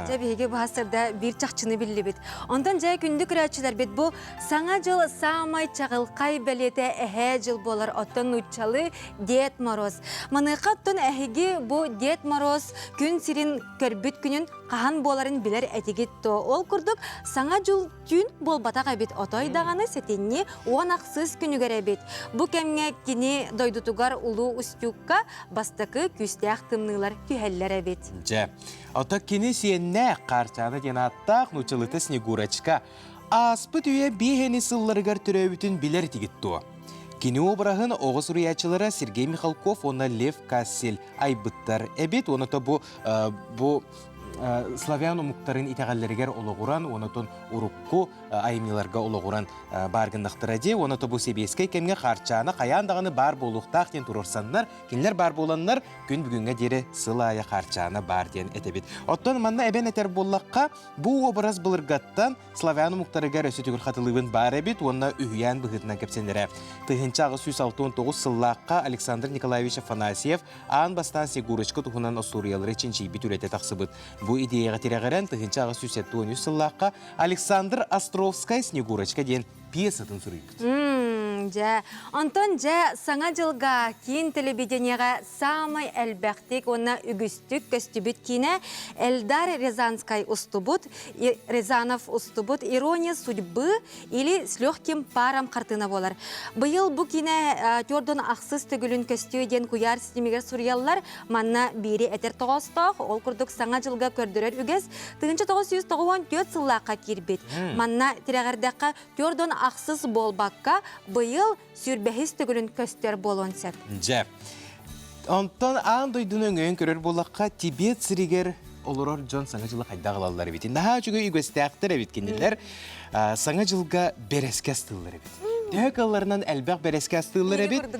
Жәбеге бұғасырда бір чақчыны білі бет. Ондан жай күнді күрәтшілер бет. Бұ саңа жыл саамай чағылқай бәлеті әхе жыл болар оттан ұтчалы дет мороз. Манықаттың әхеге биһиги бу Дед Мороз күн сирин көрбүт күнүн кахан боларын билер этигит то. Ол курдук саңа жыл түн болбатак эбит отой даганы сетенни уанаксыз күнүгөр эбит. Бу кемге кини дойдутугар улуу устюкка бастакы күстәк тымнылар күһәлләр эбит. Же, ото кини сиенне қарчаны денаттақ нучылыты Снегурочка. Аспыт үйе бейхені сылларыгар түрөбүтін билер тигитту. Кини обрахын оғыз руячылары Сергей Михалков, оны Лев Кассель айбыттар эбит. Оны то бу славян умуктарын итәғәлләргәр олығыран, онытын урукку айымныларға олығыран баргындақтыраде, онытын бұл себескай кемге қарчаны қаяндағыны бар болуқтақ ден тұрырсанлар, кенлер бар боланлар күн бүгінге дері сылая қарчаны бар ден әтебет. Оттан манна әбен әтер боллаққа бұл образ бұлырғаттан славян умуктарыгар өсі түгір қатылығын бар әбет, онына үйян бұғытына кепсенлері. Тыхынчағы 669 сыллаққа Александр Николаевич Афанасьев ан бастан Снегурочка тұхынан Остуриялары чинчи бит үлеті тақсыбыт. Бу идеяға тирәгәрән тыгынчағы 170 сыллаққа Александр Островскай Снегурочка ден пьесатын сурыйбыт. Жа, Антон жа саңа жылға кейін телевидениеға самай әлбәқтік, оны үгістік көстібіт кейіне Эльдар Рязанскай устубут, Рязанов устубут, ирония судьбы или с легким паром картына болар. Бұйыл бұ кейіне төрден ақсыз түгілін көстіу ден куяр системегер сурьяллар манна бири әтер тоғыстақ, ол күрдік саңа жылға көрдірер үгіз, 1994 сыллаққа кербет. Манна тирәғардаққа төрден ақсыз болбаққа бұйыл сүрбәхіз түгілін көстер болуын сәп. Же. Онтан аң дойдың өңін көрер болаққа Тибет сірігер олырор Джон саңа жылы қайдағылалары бетін. Наға жүгі үйгөсті әқтір әбеткенділер саңа жылға береске астылылар әбет. Тәк алларынан әлбәқ береске астылылар әбет.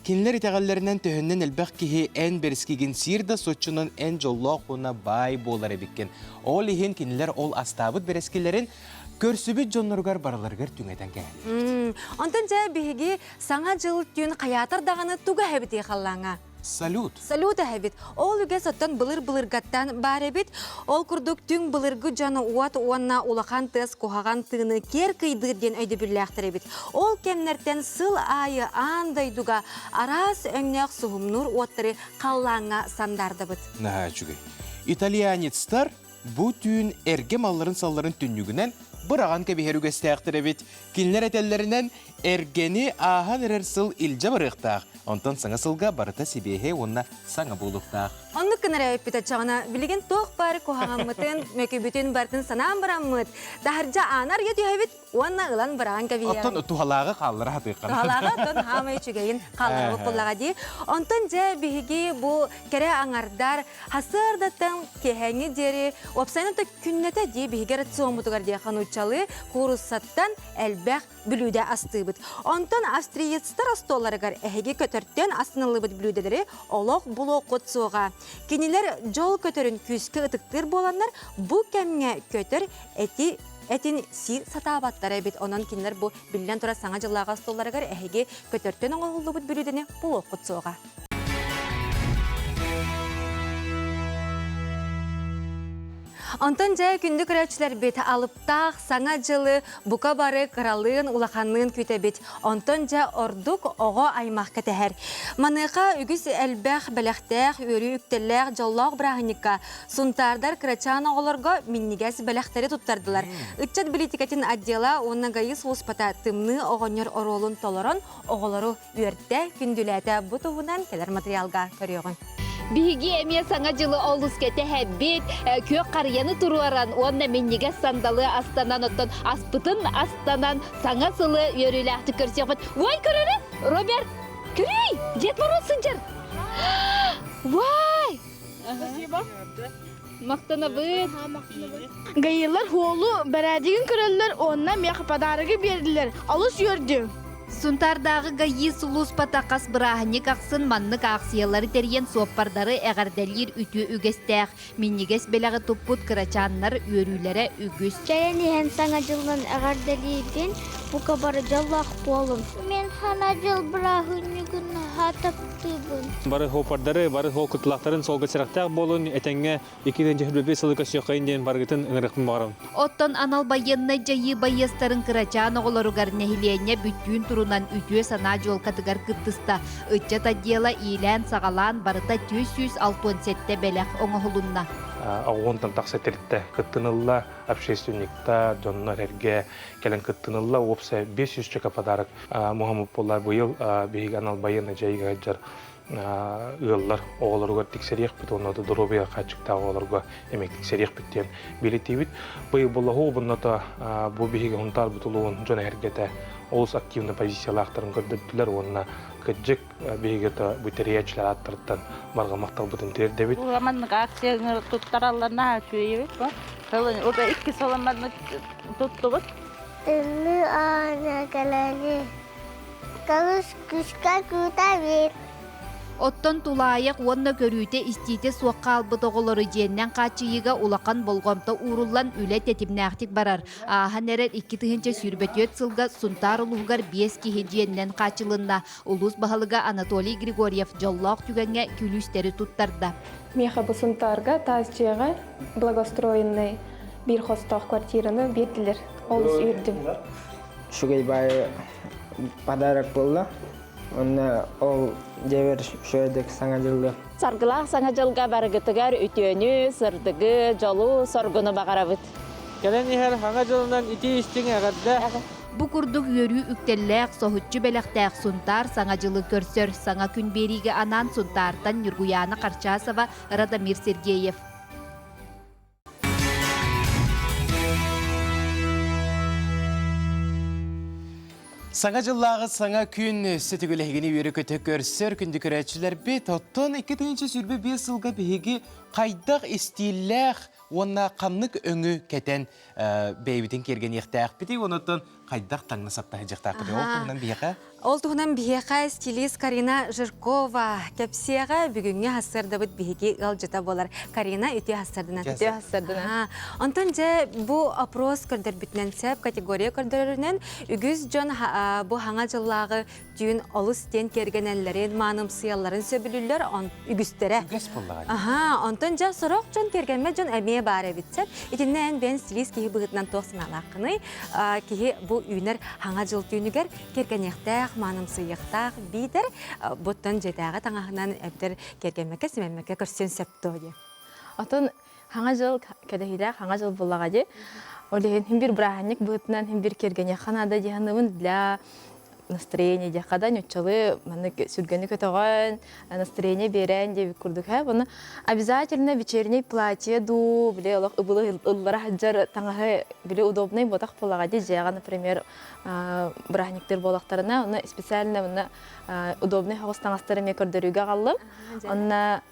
Кенлер итәғалларынан төхіннен әлбәқ кеге ән берескеген сирді сотчынан ән жоллақ ona бай болар әбеткен. Ол ехен кенлер ол астабыт берескелерін көрсүбіт жонларғар бараларғар түңеден кәлі. Онтан жа бігі саңа жыл түн қаятар дағаны туға әбіте қаллаңа. Салют. Салют әбіт. Ол үге соттан бұлыр-бұлырғаттан бар әбіт. Ол күрдік түң бұлырғы жаны уат уанна улақан тыз қоғаған тыны кер күйдірден өйді бірләқтір әбіт. Ол кемнерден сыл айы андайдуға арас өңнәқ сұғымнур уаттыры қаллаңа сандарды бұд. Наға жүгей. Италианецтар бұ түн әрге малларын салларын түннігінен бұраған кәбихер үгесті әқтір әбет. Кенлер әтеллерінен әргені ахан әрер сыл илжа барықтақ. Онтан саңа сылға барыта себеге онна саңа болуқтақ. Онны кінара өппет атшағына білген тоқ бары қоғағанмытын, мөкі бүтін бартын санаан бараммыт. Дағыржа анар еді өбет, онна ұлан бараған кәбейер. Оттан тухалағы қаллары хатыққан. Тухалағы тон хамай чүгейін қаллары бұллаға дей. Онтан жа бігі бұл кәрі аңардар, хасырдаттан кехәңі дері, опсайнаты күннеті дей бігі рацион бұтығар дей қанучалы, қорысаттан әлбәқ бүлуде асты бұд. Онтан австриецтар астоларығар әхеге көтірттен астынылы бұд бүлуделері олық бұлы қот соға. Кенелер жол көтөрін күскі ұтықтыр боландар, бұ кәмге көтір әтін сир сатабаттар әбет. Онан кенелер бұ білден тұра саңа жылаға столларығар әхеге көтірттен оңылы бұд бүлудені бұлы қот соға. Онтан жай күнді көрәтшілер бет алыптақ, саңа жылы, бұқа бары қыралығын, улақанлығын көті бет. Онтан жай ордық оға аймақ кәтәхәр. Маныға үгіз әлбәқ бәләқтәқ, өрі үктелләқ, жаллақ бірағыныққа. Сұнтардар кірачан оғыларға миннигәс бәләқтәрі тұттардылар. Үтчат билетикатын отдела, оны ғайыз ұспата тымны оғынер оролын толырын, оғылары өртті күнділәті бұтығынан келер материалға көріғын. Биги эме саңа жылы олус кете хэббит, көк қарияны тұруаран, онна меннеге сандалы астанан оттан, аспытын астанан саңа сылы өріләқті көрсек бат. Ой, көрірі, Роберт, көрей, Дед Мороз сынчар. Вай! Спасибо. Мақтана бұд. Гайылар холу бәрәдеген көрелер, онна меқ подарығы берділер. Алыс өрді. Сунтардағы ғайы сұлус патақас бірағыне қақсын маннық ақсиялары терген суаппардары әғардәлер үті үгестәқ. Меннегес белағы тұппут қырачанлар өрілері үгіс. Жайын ен саңа жылын әғардәлейден бука бары жаллах болым. Мен хана жыл брахыннюгын хатаптыбын. Бары хопардары, бары хокутлақтарын солға сырақтақ болын, әтәңге 2025 сылы көсіқайын ден барғытын ыңырықпын бағарам. Оттон анал байынна жайы байыстарын кырачан оғыларугар нәхилене бүтін турунан үтіе сана жол катыгар кыттыста. Үтчата дела илән сағалан барыта 267 бәләқ оңығылынна. Ағуынтан тақса терітті кыттынылла, общественникта, жоннар әрге кәлін кыттынылла, опса 500 чөка подарок. Мұхаммад болар бұйыл бейгі анал байынна жайыға жар ыллар оғыларыға тексерек біт, оны да дұробыға қачықта оғыларыға емек тексерек біттен билеті бит. Бұйыл болағы обынната бұл бейгі ұнтар бұтылуын жон әргеті олыс активны позициялақтарын көрдірділер, онына кыджык бейгета бүтериячилер аттырттан барга мактал бутун тердебит. Уламаннык акцияны туттараларына чүйебит ба. Ода 2 соламанны туттубут. Тылы ана калани. Калыс күшка күтабит. Оттон тулайық онна көрүйте истите суаққа албыты оғылары жиеннен қачыйыға улақан болғамта уруллан үлі тетімнәқтік барар. Ахан әрер 2 тыгынча сүрбетет сылға сұнтар ұлығығар 5 кихе жиеннен қачылынна. Улус бағылыға Анатолий Григорьев жоллақ түгенге күлістері туттарда. Меха бұл сұнтарға тазчыға благостроенный бір хостақ квартираны берділер. Олыс үйірдім. Шугай бай подарок болды. Онна ол жевер шөйдік саңа жылы. Саргылақ саңа жылға барғытығар үтіөні, сырдығы, жолу, соргыны бағарабыт. Кәлен ехер хаңа жылынан ити істің әғадда. Бұ күрдік өрі үктелләқ, соғытчы бәліқтәқ сұнтар саңа жылы көрсір. Саңа күн берігі анан сұнтартан Нұргуяна Қарчасова, Радамир Сергеев. Саңа жыллағы саңа күн сөтігілігіні өрі көті көрсір күнді көрәтшілер бет оттон 2-тінші сүрбе 5 сылға бейгі қайдақ істейләқ онна қамнық өңі кәтен бәйбітін керген еқтәқ біті, оныттын қайдақ таңны саптағы жақтақ біті. Ол тұғынан бейіға? Ол тұғынан бейіға стилист Карина Жиркова кәпсияға бүгінге хасырды бұд бейгі ғал жыта болар. Карина үте хасырдынан. Үте хасырдынан. Онтан жа бұл опрос көрдір бүтінен сәп категория көрдірінен үгіз жон бұл хаңа жыллағы дүйін олыс тен керген әллерін, маным сияларын сөбілілер үгістері. Үгіз болдаған. Онтан жа сұрық жон кергенме жон әмее бары бітсеп. Итіннен бен стилист кейі бұғытынан тоқсын алақыны. Кейі бұл үйінер хаңа жыл түйінігер керген ектәқ, маным сыйықтақ бейдер. Бұттан жетәға таңағынан әбдер кергенмеке, семенмеке көрсен сәпті өде. Отын хаңа жыл кәдәхиләқ, хаңа жыл болаға де. Олеген химбир браханник бұғытынан химбир кергене қанада дегенімін для настроение дияқадан өтчалы сүргені көтіған, настроение берен деп көрдік. Бұны обязательно вечерний платье ду, біле олық ұбылы ұллара хаджар таңағы біле удобный ботақ болаға де жайға, например, брахниктер болақтарына, оны специально удобный хоғыз таңастары ме көрдіруге қалым. Оны,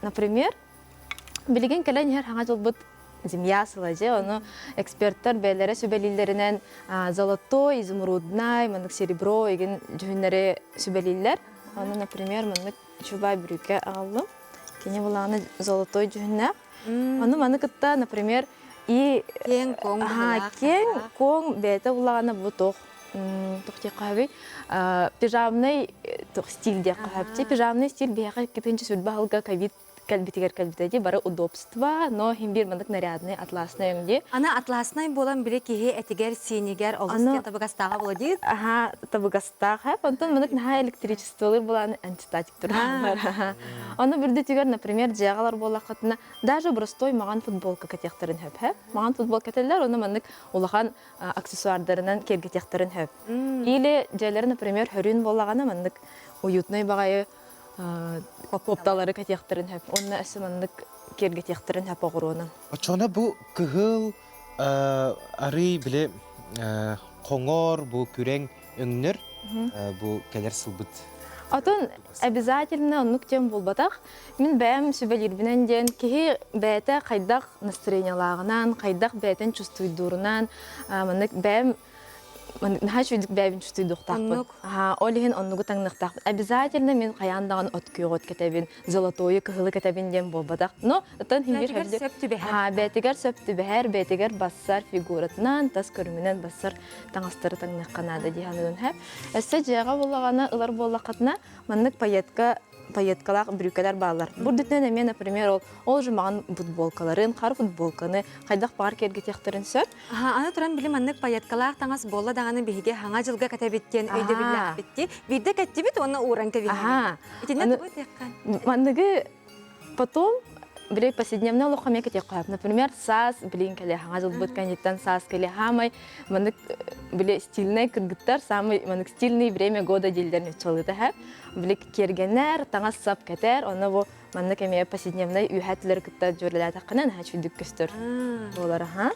например, білеген кәлін ер хаңа жыл бұд земля сылажы, оны эксперттар бәлері сөбелілерінен золотой, изумруднай, мұндық серебро, еген жүхінлері сөбелілер. Оны, например, мұндық чубай бүріке ағалым. Кене бұлағаны золотой жүхінлер. Оны мұндық ұтта, например, кен коң бәті бұлағаны бұл тоқты қағай. Пижамный стилде қағапты. Пижамный стиль бәйіға кетінші сүрбі ғылға кәбет кәлбітеді, бары удобство, но химбир мандық нарядный, атласный өңде. Ана атласный болан біле кейі әтігер, сенегер, олыстен табығастаға болады дейді? Аха, табығастаға. Онтан мандық наға электричестволыр болан антистатик тұрғанлар. Оны бірді тегер, например, жағалар бола қатына, даже простой маған футболка кәтектірін хөп. Маған футбол кәтелер, оны мандық олаған аксессуардарынан кергетектерін хөп. Или жәлері, например, хүрін болағаны мандық уютный бағайы копталары кәтектерін хөп. Онна әсімандық кергетектерін хөп оғыруынан. Очона бұл күгіл ары біле қоңор, бұл күрең өңнір, бұл кәлер сылбыт. Отын обязательно оннук тем болбатақ. Мен бәм сөбелербінен ден кейі бәйті қайдақ настроениялағынан, қайдақ бәйтін чувствуйдурынан, бәм наха чуйдук бәбин чутуйдуктакпын. Олихин оннугу таңнықтақпын. Обязательно мен қаяндаған откүйгот кетебин, золотойы кыхылы кетебин дем болбадақ. Но, тон хингер бәтігер сөпті бәхер, бәтігер бассар фигуратынан, тас көрімінен бассар таңастыры таңныққанады дейханығын хэп. Әсі жайға болағана, ылар болақатына, маннық паеткалақ брюкалар балар. Бурдытнен әме, например, ол жұмаған футболкаларын, қар футболканы, қайдақ бағар керге тектірін сөп. Аны тұран білім аннық паеткалақ таңас болла дағаны бейге хаңа жылға кәтәбеттен өйді білілік бітті. Бейді кәтті біт, оны уран кәбейді. Етінен тұғы текқан. Маннығы потом Бирей повседневно лоха мне катя кап. Например, сас, блин, кали хангазл будет канитан сас, кали хамай, манек били стильный кыргыттар, самый манек стильный время года дилдерни чолыта хап. Били кергенер, таңас сап кетер, оны бу манек эме повседневный үйхәтлер кытта жөрләтә кынан хач үдүк көстөр. Болар ха.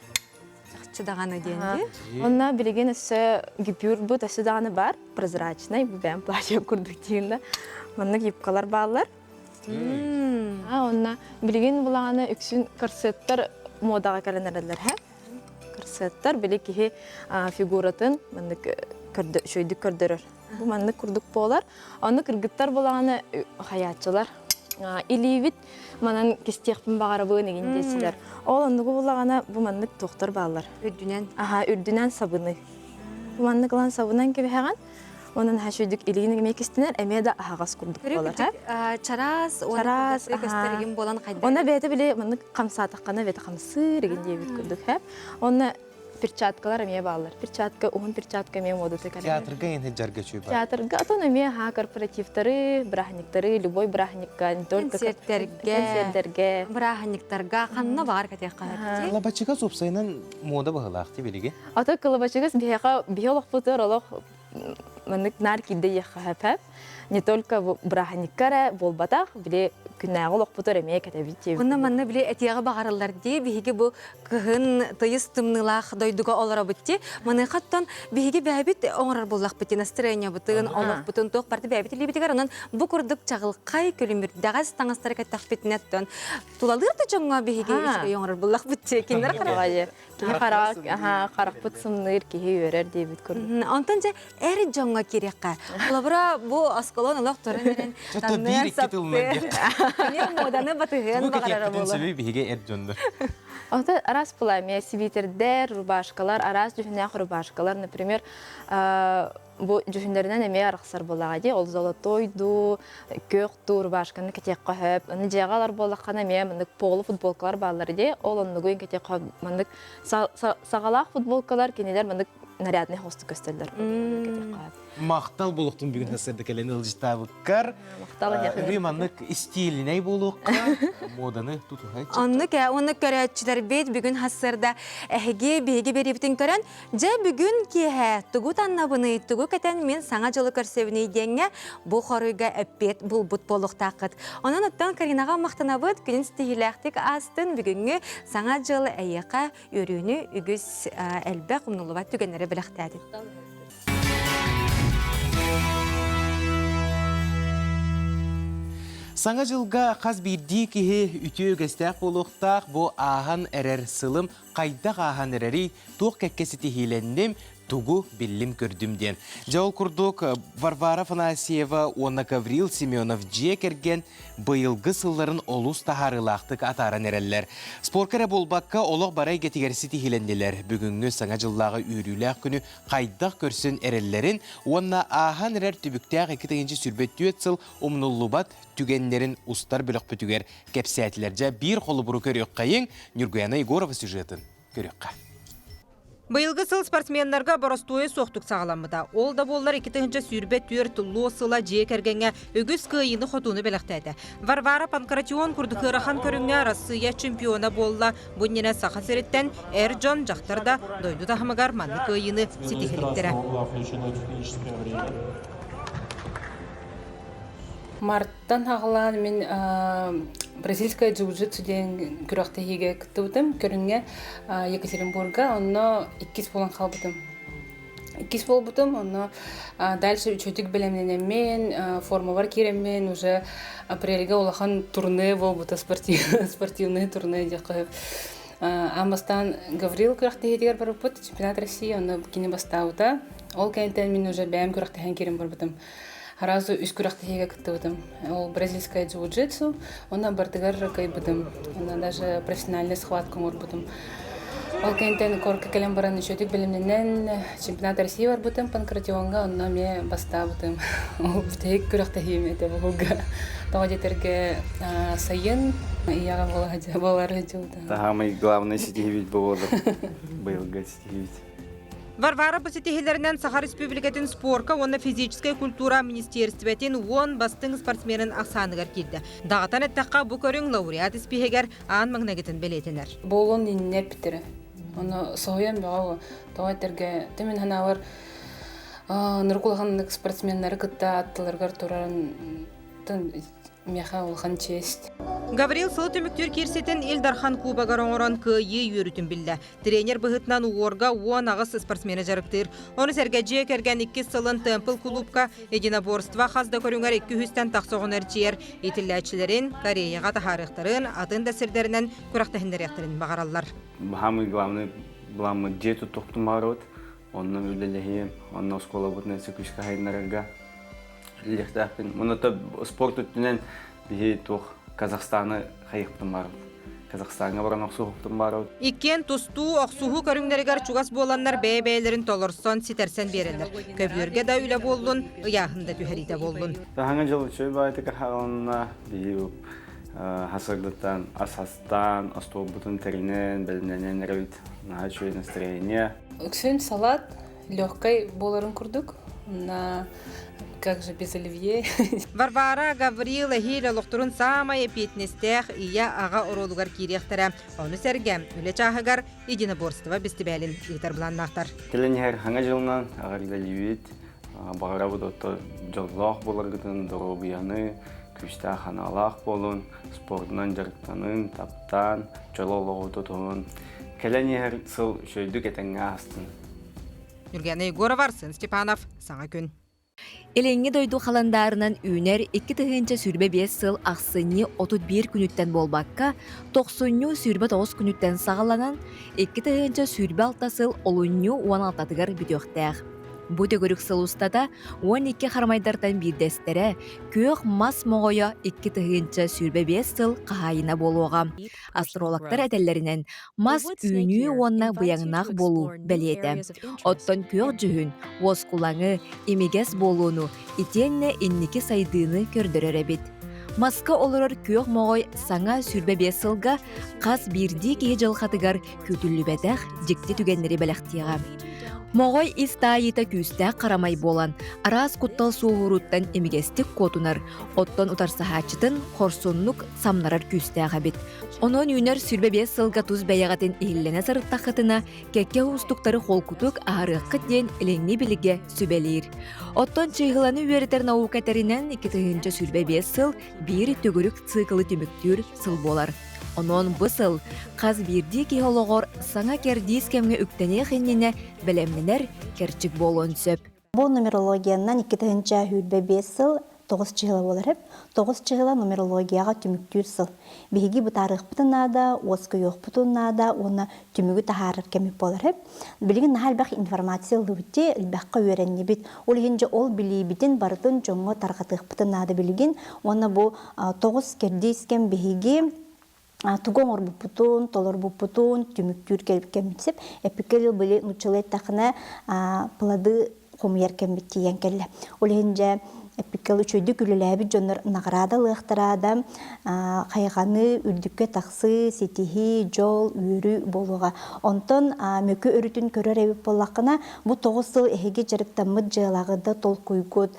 Чыдаганы денди. Онна билеген өсө гипюр бу тасыдаганы бар, прозрачный, бу бәм платье курдык тиенде. Манек юбкалар баллар. Онна билген булаганы үксүн корсеттер модаға кәренерелер һә. Корсеттер биле ки фигуратын мындык көрдө шөйдүк көрдөрөр. Бу мандык курдук болар. Аны кыргыттар булаганы хаятчылар. Иливит манан кистехпин багарабы негендесилер. Ол андыгы булаганы бу мандык токтор баллар. Үрдүнен. Үрдүнен сабыны. Бу мандык лан сабынан кебегән. Onun haşuyduk iliğini mekistiner, emede ağaz kurduk bolar. Çaraz, çaraz göstergin bolan kaydı. Ona bete bile mınık kamsataqana bete kamsır egen diye bit kurduk hep. Ona перчаткалар эмие баалар. Перчатка, угун перчатка эмие мода текалар. Театрга ен жарга чүй бар. Театрга атон эмие корпоративтары, брахниктары, любой брахникка, не только концерттерге, брахниктарга ханна бар катекканы. Лабачыга супсайнан мода багылакты билиги. Ата кылабачыгас бияга биолог футер олог маннык наркиде яхапап. Не только брахниккара болбатах, биле күнәгылык бутыр эмие катабит. Онна манна биле этияга багарылар ди, биһиге бу кыһын тыйыс тымнылах дойдуга олара битти. Маны хаттан биһиге бәбит оңрар буллак бит, настроение бутын, олак бутын ток парты бәбит либитигер онан бу курдук чагылкай көлүмүр дагас таңастар каттак битнеттен. Тулалыр да жоңга биһиге оңрар буллак битти. Киндер карагай. Ки карак, карак бутсымныр ки өрөр дебит көрдүм. Антон же эри жоңга керекка. Лабра бу асколон олак торенен таннер сапты. Не моданы батыгын багарара болу. Себеби биһиге эрдөндөр. Ата арас буламия свитердер, рубашкалар, арас жүхнәк рубашкалар, например, бу жүхнәреннән эме арыксар булагы ди, ол золотойду, көкту рубашканы кетек кахып, аны жагалар булаганы эме мындык полу футболкалар баллар ди, ол оннугу кетек кахып, мындык сагалак футболкалар кенелер мындык нарядный хосты көстөлдөр кетек кахып. Мактал булуктун бүгүн хасырды келен ылжытабыккар. Риманнык стилиней булукка, моданы тутухай. Оны көрәтчилер бет бүгүн хасырда эһиге биһиге берибитин көрән. Же бүгүн киһә тугу таннабыны тугу кетен мен саңа жолы көрсөбүнү деңге бу хорыга эппет булбут болуктакыт. Онан оттан Каринага мактанабыт күн стилактик астын бүгүнгү саңа жолы эйяка өрүүнү үгүс элбе кумнулуба түгенере билектәди. Саңа жылга қаз бирди кихи үтіө гестәк болуқтақ бұ ахан әрер сылым қайдақ ахан әрери тоқ кәккесі тихиленнем тугу биллим көрдүмден. Жаул курдук Варвара Фанасьева, Онна Гаврил Семенов жекерген быйылгы сылларын олус тахарылақтық атаран әрелер. Споркара болбаққа олық барай кетигерси тихиленділер. Бүгінгі саңа жыллағы үйріләқ күні қайдақ көрсін әрелерін, Онна ахан әрер түбіктәқ 2-інші сүрбеттует сыл умнуллубат түгенлерін ұстар білік бүтігер кәпсәтілерже бір қолы бұру көрек қайын Нюргуяна Егорова сюжетін көрек. Быйылгы сыл спортсменларға боростойы соқтық сағаламыда. Ол да боллар 2-нче сүрбе түрт лосыла жекергенге үгіз күйіні хотуны белектәді. Варвара Панкратион күрдікірахан көріңе Россия чемпиона болла. Бұннене сақа сереттен Эрджон жақтарда дойду тахымығар манны күйіні сетихеліктері. Марттан ағылан мен бразильская джиу-джитсу ден күрақтахиге күттібітім. Көрінге Екатеринбурга, онно 2 болан қалбытым. 2 бол бұтым, онно дальше үчетік білемненемен, форма бар керемен, уже апрельге олахан турне бол бұты, спортивный турне де қойып. Амбастан Гаврил күрәхтәһидер барбыт чемпионат России оны кини бастаута. Ол кәнтән мин уже бәм күрәхтәһен кирем барбытым. Харазу үз күрәхтәһигә киттем. Ол бразильская джиу-джитсу, оны бартыгар кайбытым. Оны даже профессиональный схватка барбытым. Ол кәнтән корка калем баран ишөтик белемнән чемпионат России барбытым Панкратионга, оны ме бастабытым. Ол битек күрәхтәһиме дә булга. Тагыдетергә сайын яга болар җылда. Самый главный сетевит было быйылга сетевит. Варвара посетителеринен Саха Республикатын спорка, онна физическая культура министерстветін он бастың спортсменін ақсаныгар келді. Дағатан әттаққа бұ көрің лауреат іспехегер аң маңнагетін белетінер. Болон инне бітірі. Оны соғыян бағауы тағайтерге төмен ханавар нұрқылғанлық спортсменлері күтті аттыларғар тұрарын меха олған честь. Гаврил сылы төміктер керсетін Элдархан Кубагар оңыран күйі үйірітін білді. Тренер бұғытынан уорга уан ағыс спортсмені жарықтыр. Оны сәргәджие кәрген 2 сылын Темпл клубка единоборства қазда көріңер 200-тен тақсоғын әрчер. Етілләтшілерін Кореяға тахарықтарын атын дәсірдерінен күрақтахындыр яқтырын бағаралар. Самый главный был дету тоқтымарот. Onun ülelehiyim, onun skola butnesi küçük hayırlarga. Лехтахпин. Мұны спорт өттінен бейі тоқ Қазақстаны қайықтым барып. Қазақстанға баран оқсуғыптым барып. Иккен тұсту оқсуғы көріңдерігер чуғас боланлар бәй-бәйлерін толырсон ситерсен берілер. Көбілерге да үлі болын, ұяғында түхәриде болын. Тағаңа жылы чөй байды қағалына бейі хасырдыттан, асастан, астобутын терінен, бәліненен рөйт. Наға чөй настроение. Үксін салат, легкой боларын күрдік. Как же без оливье? Варвара Гаврил хиле лохтурун самая питнестех ия ага оролугар кирехтера. Оны сәргәм үле чахыгар единоборство бестебәлин итар бланнахтар. Теленер хаңа жылынан агарда ливит багара будотто жоллах боларгытын доробияны күчтә ханалах болун спортнан жарыктанын таптан жололого тотун. Келенер сыл шөйдүк этеңгә астын. Юрген Егоров, Арсен Степанов, саңа күн. Эленге дойду қаландарынан үйнер 2 тыгынча сүрбе 5 сыл ақсыны 31 күніттен болбаққа, 90 сүрбе 9 күніттен сағаланан, 2 тыгынча сүрбе 6 сыл олуны 16 тыгар бітөқтәғ. Бұты көрік сыл ұстада 12 қармайдартан бірдестері көк мас моғойа 2 тыгынча сүрбе 5 сыл қағайына болуға. Астрологтар әтелерінен мас үйні онна бұяңнақ болу бәлеті. Оттон көк жүхін, оскулаңы, емегес болуыну, итенне инники сайдыны көрдірер бит. Маска олырыр көк моғой саңа сүрбе 5 сылға қас бірді кей жылқатығар көтілі бәдәқ жекті түгенлері бәліқтіға. Моғой истайыта күсті қарамай болан, арас құттал соғыруттан емегестік котунар, оттон утарсахачытын хорсонлук самнарар күсті ағабет. Онон үйнер сүрбе 5 сылға туз бәяғатын ихіллене сарыттақытына кәкке ұстықтары қолкутук ағырыққыт ден іленгі біліге сүбелейір. Оттон чыйғыланы үйерітер наукатерінен 2 сүрбе 5 сыл бір төгірік цикылы түміктүр сыл болар. Онон бұсыл, қаз бірді кейолығыр саңа кердейс кәмге үктәне қеннене білемненер керчік болуын сөп. Бұл нумерологияннан 2 сүрбе 5 сыл 9 чыгыла болар хеп. 9 чыгыла нумерологияға түміктүр сыл. Беги бұтарық бұтынада, оскы йоқ бұтынада, оны түмігі тахарыр кәмік болар хеп. Білген нахал бәқ информация лүбітте, үлбәққа өренне бит. Ол егенже ол білей бітін бардың жоңғы тарғатық бұтынада білген. Оны бұл 9 кердейскен беги тугон орбупутун, толорбупутун, түмүктүр келип кемитсеп, эпикел били нучулет тахына плады хомьер кемиттиен келле. Оленже эпикел чөйдү күлөләби жонор награда лыктырада, кайганы үрдүккө таксы, сетихи, жол, үрү болуга. Онтон мөкө өрүтүн көрөр эбип боллакына бу 9 жыл эһиге жарыктамыт жылагыда толкуйгут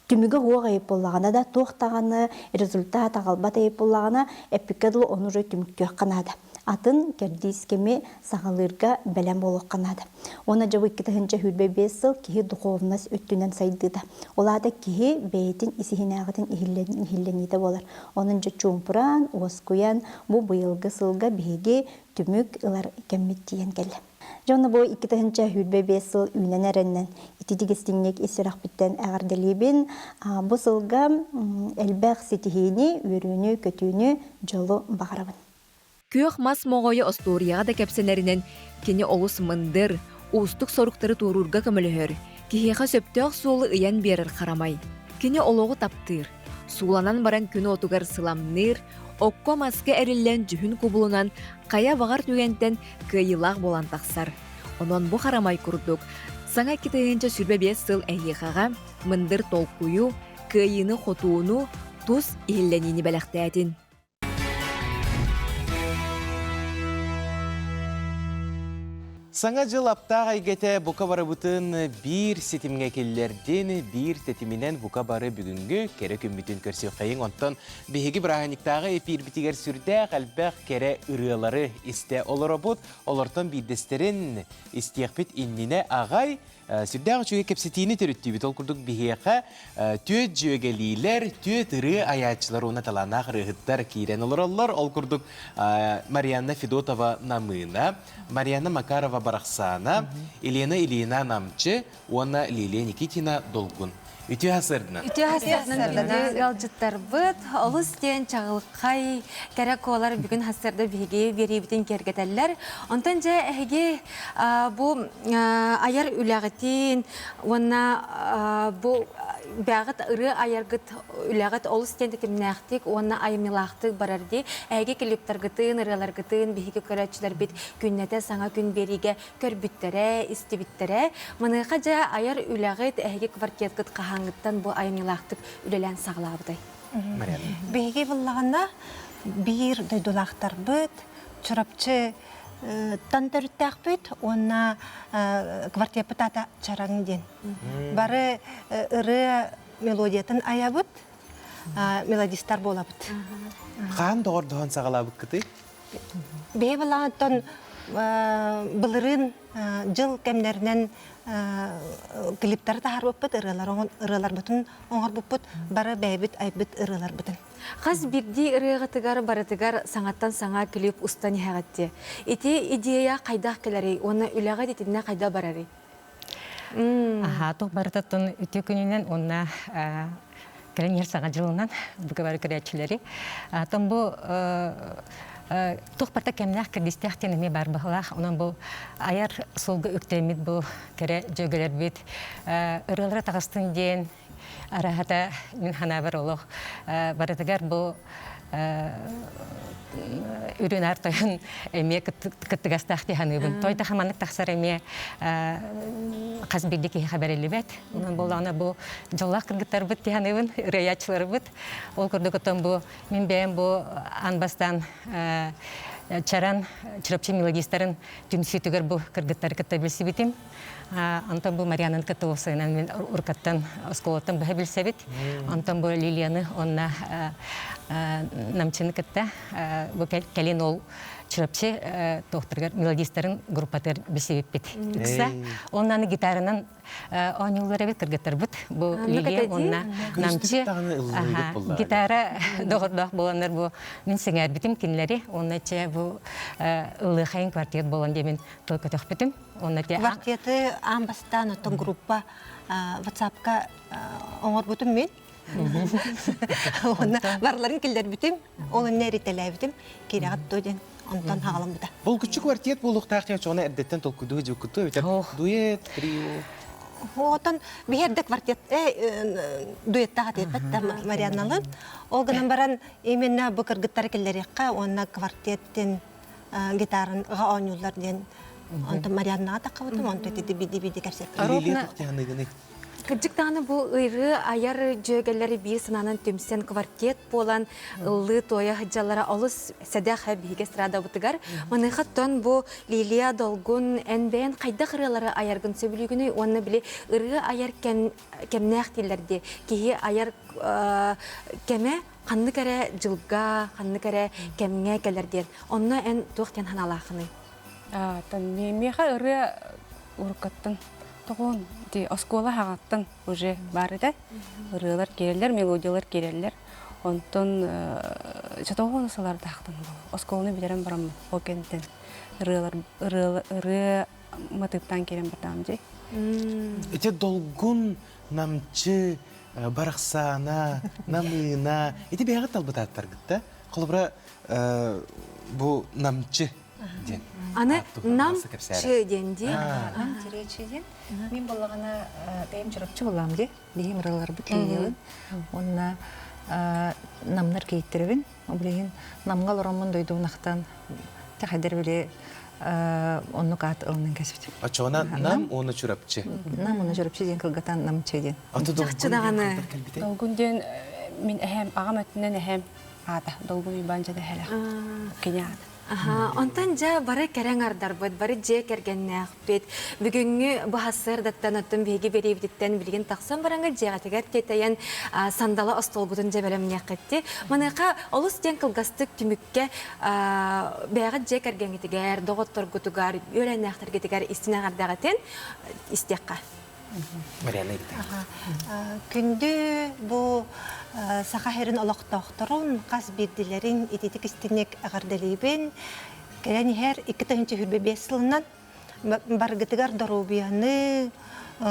түмігі оға еп болағана да тоқтағаны, результат ағалбат еп болағана эпикадлы оны жой түмікті қанады. Атын кердейскеме сағалырға бәлем болық қанады. Оны жабы 2 хүрбе 5 сыл кеге дұқовнас өттінен сайдыда. Олада кеге бәйтін исихин ағытын ихилленейді болар. Оның жа чуңпыран, оскуян, бұл бұйылғы сылға беге түмік ылар кәмметтейен келі. Жонна бу 2 хүрбе 5 сыл үйнен әріннен итидігістіңнек есірақ біттен әғарделебін. Бұ сылға әлбәқ сетихейні, өріні, көтіні жолу бағарабын. Күйөх мас моғойы осторияға да кәпсенерінен кені олус мындыр, устук соруктары турурга көмөлөһөр. Кихиха сөптөк суолы ыян берер харамай. Кені олоғу таптыр. Сууланан баран күні отугар сыламныр, окко маска әріллен жүхін кубулунан қая бағар түгентен кыйылақ болан тақсар. Онон бу харамай курдук. Саңа китыгынча сүрбе 5 сыл әйіғаға мындыр толкую, кыйыны хотууну, туз ихилленини бәләқтәтін. Саңа жыл аптаға айгете бука бары бұтын бір сетімге келлерден, бір тетімінен бука бары бүгінгі кере күмбітін көрсеу қайын. Онтан бейгі бірағаниктағы епир бітігер сүрді қалбақ кере үрілары істе олары бұд. Олартан бейдестерін істеқпет инніне ағай сүрдағы чөге кепсетіні түріттібіт. Ол күрдік бейгі төт жөгелейлер, төт ұры аячылар оны таланақ рығыттар кейрен олар. Ол күрдік Марьяна Федотова намына, Марьяна Макарова Барахсана, Елена Ильина Намчы, она Лилия Никитина Долгун. Үті асырдына? Үті асырдына ғалжыттар бұд, олыс ден чағылыққай кәрек олар бүгін асырды бігі беребітін кергетелер. Онтан жа әге бұл аяр үләғітін, оны бұл бәғыт ұры аярғыт үләғыт олыс ден кімнәқтік, оны айымилақтық барарды. Әге келіптарғытын, ұрыларғытын, бігі көрәтшілер біт күннәті саңа күн береге көрбіттері, істебіттері. Мұныға жа аяр үләғыт әге квартетгіт қағаңғыттан бұл айымилақтық үлелән сағылабыдай. Бігі бұллағына бір дөйдулақтар бұд, чұрапчы тантырыттақ бұд, оны квартепі тата чараңын ден. Бары ұры мелодиятын ая бұд, мелодистар бола бұд. Қан доғырдығын сағалабық күті? Бей бұлағыттан бұлырын жыл кәмдерінен клиптары тағар бұппыт, ұрылар бұтын оңғар бұппыт, бары бәйбіт, айбіт ұрылар бұтын. Қаз бірді ұрығытығар барытығар саңаттан саңа клип ұстан еғатте. Эти идея қайдақ келері, оны үліға детіне қайда барары? Тоқ барытатын үте күнінен онына кәлінер саңа жылынан бұғы бары көрәтшілері. Тон бұл Тоқ барта кәмнәқ кірдістіқтен әме бар бұғылақ. Онан бұл аяр солғы үктемет бұл кәрі жөгелер бет. Үрілері тағыстың ден арахата мен ханабар олық. Барытығар бұл үрін артығын әме күттігастақты ханыбын. Тойта хаманық тақсар әме қазбердекі хабарелі бәт. Онан болағына бұл жолақ кіргіттар бұд ханыбын, үрәячылар бұд. Ол күрді күттен бұл мен бәйім бұл анбастан чаран чырапчы мелодистарын түмсетігер бұл кіргіттары күтті білсі бітім. Антон бұл Марьянын күтті осыйынан мен ұрқаттан осколаттан бұға білсі біт. Антон бұл Лилияны онына намчыны күтті. Бұл кәлен ол чырапчы тоқтырғар мелодистарын группатыр білсі бит. Үкса, оннаны гитарынан оңылары бет кіргіттар бұд. Бұл Лилия онына намчы. Гитара доғырдақ боландар бұл мен сіңер бітім кенлері. Онына че бұл ұлы-қайын квартет болан демен толкатық бітім. Квартеты амбастан отын группа WhatsApp-ка оңыр бұтым мен. Барларын келдер бітім, оның нәретелі бітім, кереғат дойден. Онтан хағалым бұда. Бұл күші квартет болуқ тақтен жоғына әрдеттен толкуды жүкіті, дуэт, трио. Отан бігерді квартет, дуэттаға тепетті Марьяналын. Ол ғынан баран еменна бұқыр ғыттары келдерекқа, онына квартеттен гитарын ға оңылар ден. Онтан Марьянаға таққа бұдым, онтан өтеді биді кәрсет. Кырдыктаны бұл ұйры аяр жөгелері бей сынанын түмсен квартет болан ұлы тоя хыджалара олыс сәдәқ әбіге сырада бұтығар. Манықаттан бұл Лилия Долгун әнбәйін қайда қырылары аярғын сөбілігіні, оны біле ұйры аяр кәмнәқ дейлерде. Кейі аяр кәме қанны кәрі жылға, қанны кәрі кәміңе кәлерден. Оны ән тоқтен ханалақыны. Меха ұйры ұрқаттың. Тоғын оскола хағаттың уже бары да. Ұрылар керелер, мелодиялар керелер. Онтын жатоғын ұсалар дақтың бұл. Осколыны бідерін барам ол кенттен. Ұры матыптан керен бардам жей. Эте долгун намчы, барақсана, намына. Эте бәғыт албытаттар күтті. Қолыбыра Bu namçı. Den. Аны нам кепсәре. чыденди. Тиречиден. Мен боллагана бәйем чырапчы болам ди. Бейем ралар бүтлейден. Онна намнар кейттербин. Облеген намгал роман дойдунактан тәхәдер биле онны кат ылнын кәсбит. Ачона нам оны чурапчы. Нам оны чырапчы ден кылгатан намчыден. Чыдаганы. Долгунден мен әһәм ағам өтінен әһәм ада долгун үйбан жада хәлә. Кеняд. Онтан жа бары кәрәң ардарбыт, бары же кәргәннәк бит. Бүгүнгү баһасыр даттан оттан биги берибдиттен билген таксан бараңга жага тегәр тетаян сандала остолбутун жебелемнәк кетти. Маныка олус ден кылгастык түмүккә бәгә же кәргәнгә тегәр, доготтор гутугар, өрәнәхтәргә тегәр истинагардагатен истекка. Мариана итә. Күндү бу сахахерин олоқтоқторун қас бирдилерин ититик истинек агардалибин кәләни һәр 2-нче хүрбе 5 сылынан баргытыгар дарубияны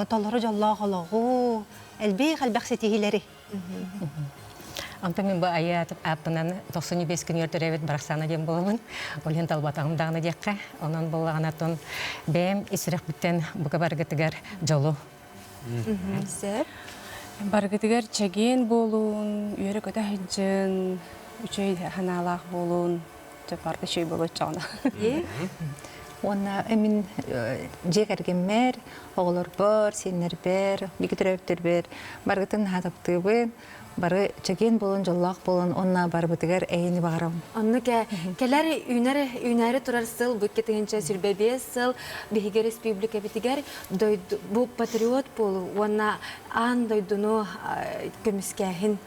толору жалла халагу әлбей хәлбәхсетихиләре. Антон мен бу аят апынан 95 күн йөртөрәбет барсана дем булмын. Олен талбатагым дагы диккә. Онан булганатон бем исрәк биттен бу баргытыгар жолу. Сәр Баргытыгар чаген болун, үйрі көті хыджын, үчей ханалақ болун, жапарды шөй болу чағына. Онна эмин жекерген мер, оғылар бар, сенер бер, бекетірәптер бер, баргытын хатаптыбын, бары чаген болун, жоллақ болун, онна барбытыгар әйіні бағарам. Онны келер үйнәрі турар сыл, бұл кетігінші сүрбәбе сыл, бігер республика бітігер, бұл патриот болу, онна ан дойдуну көміскәхін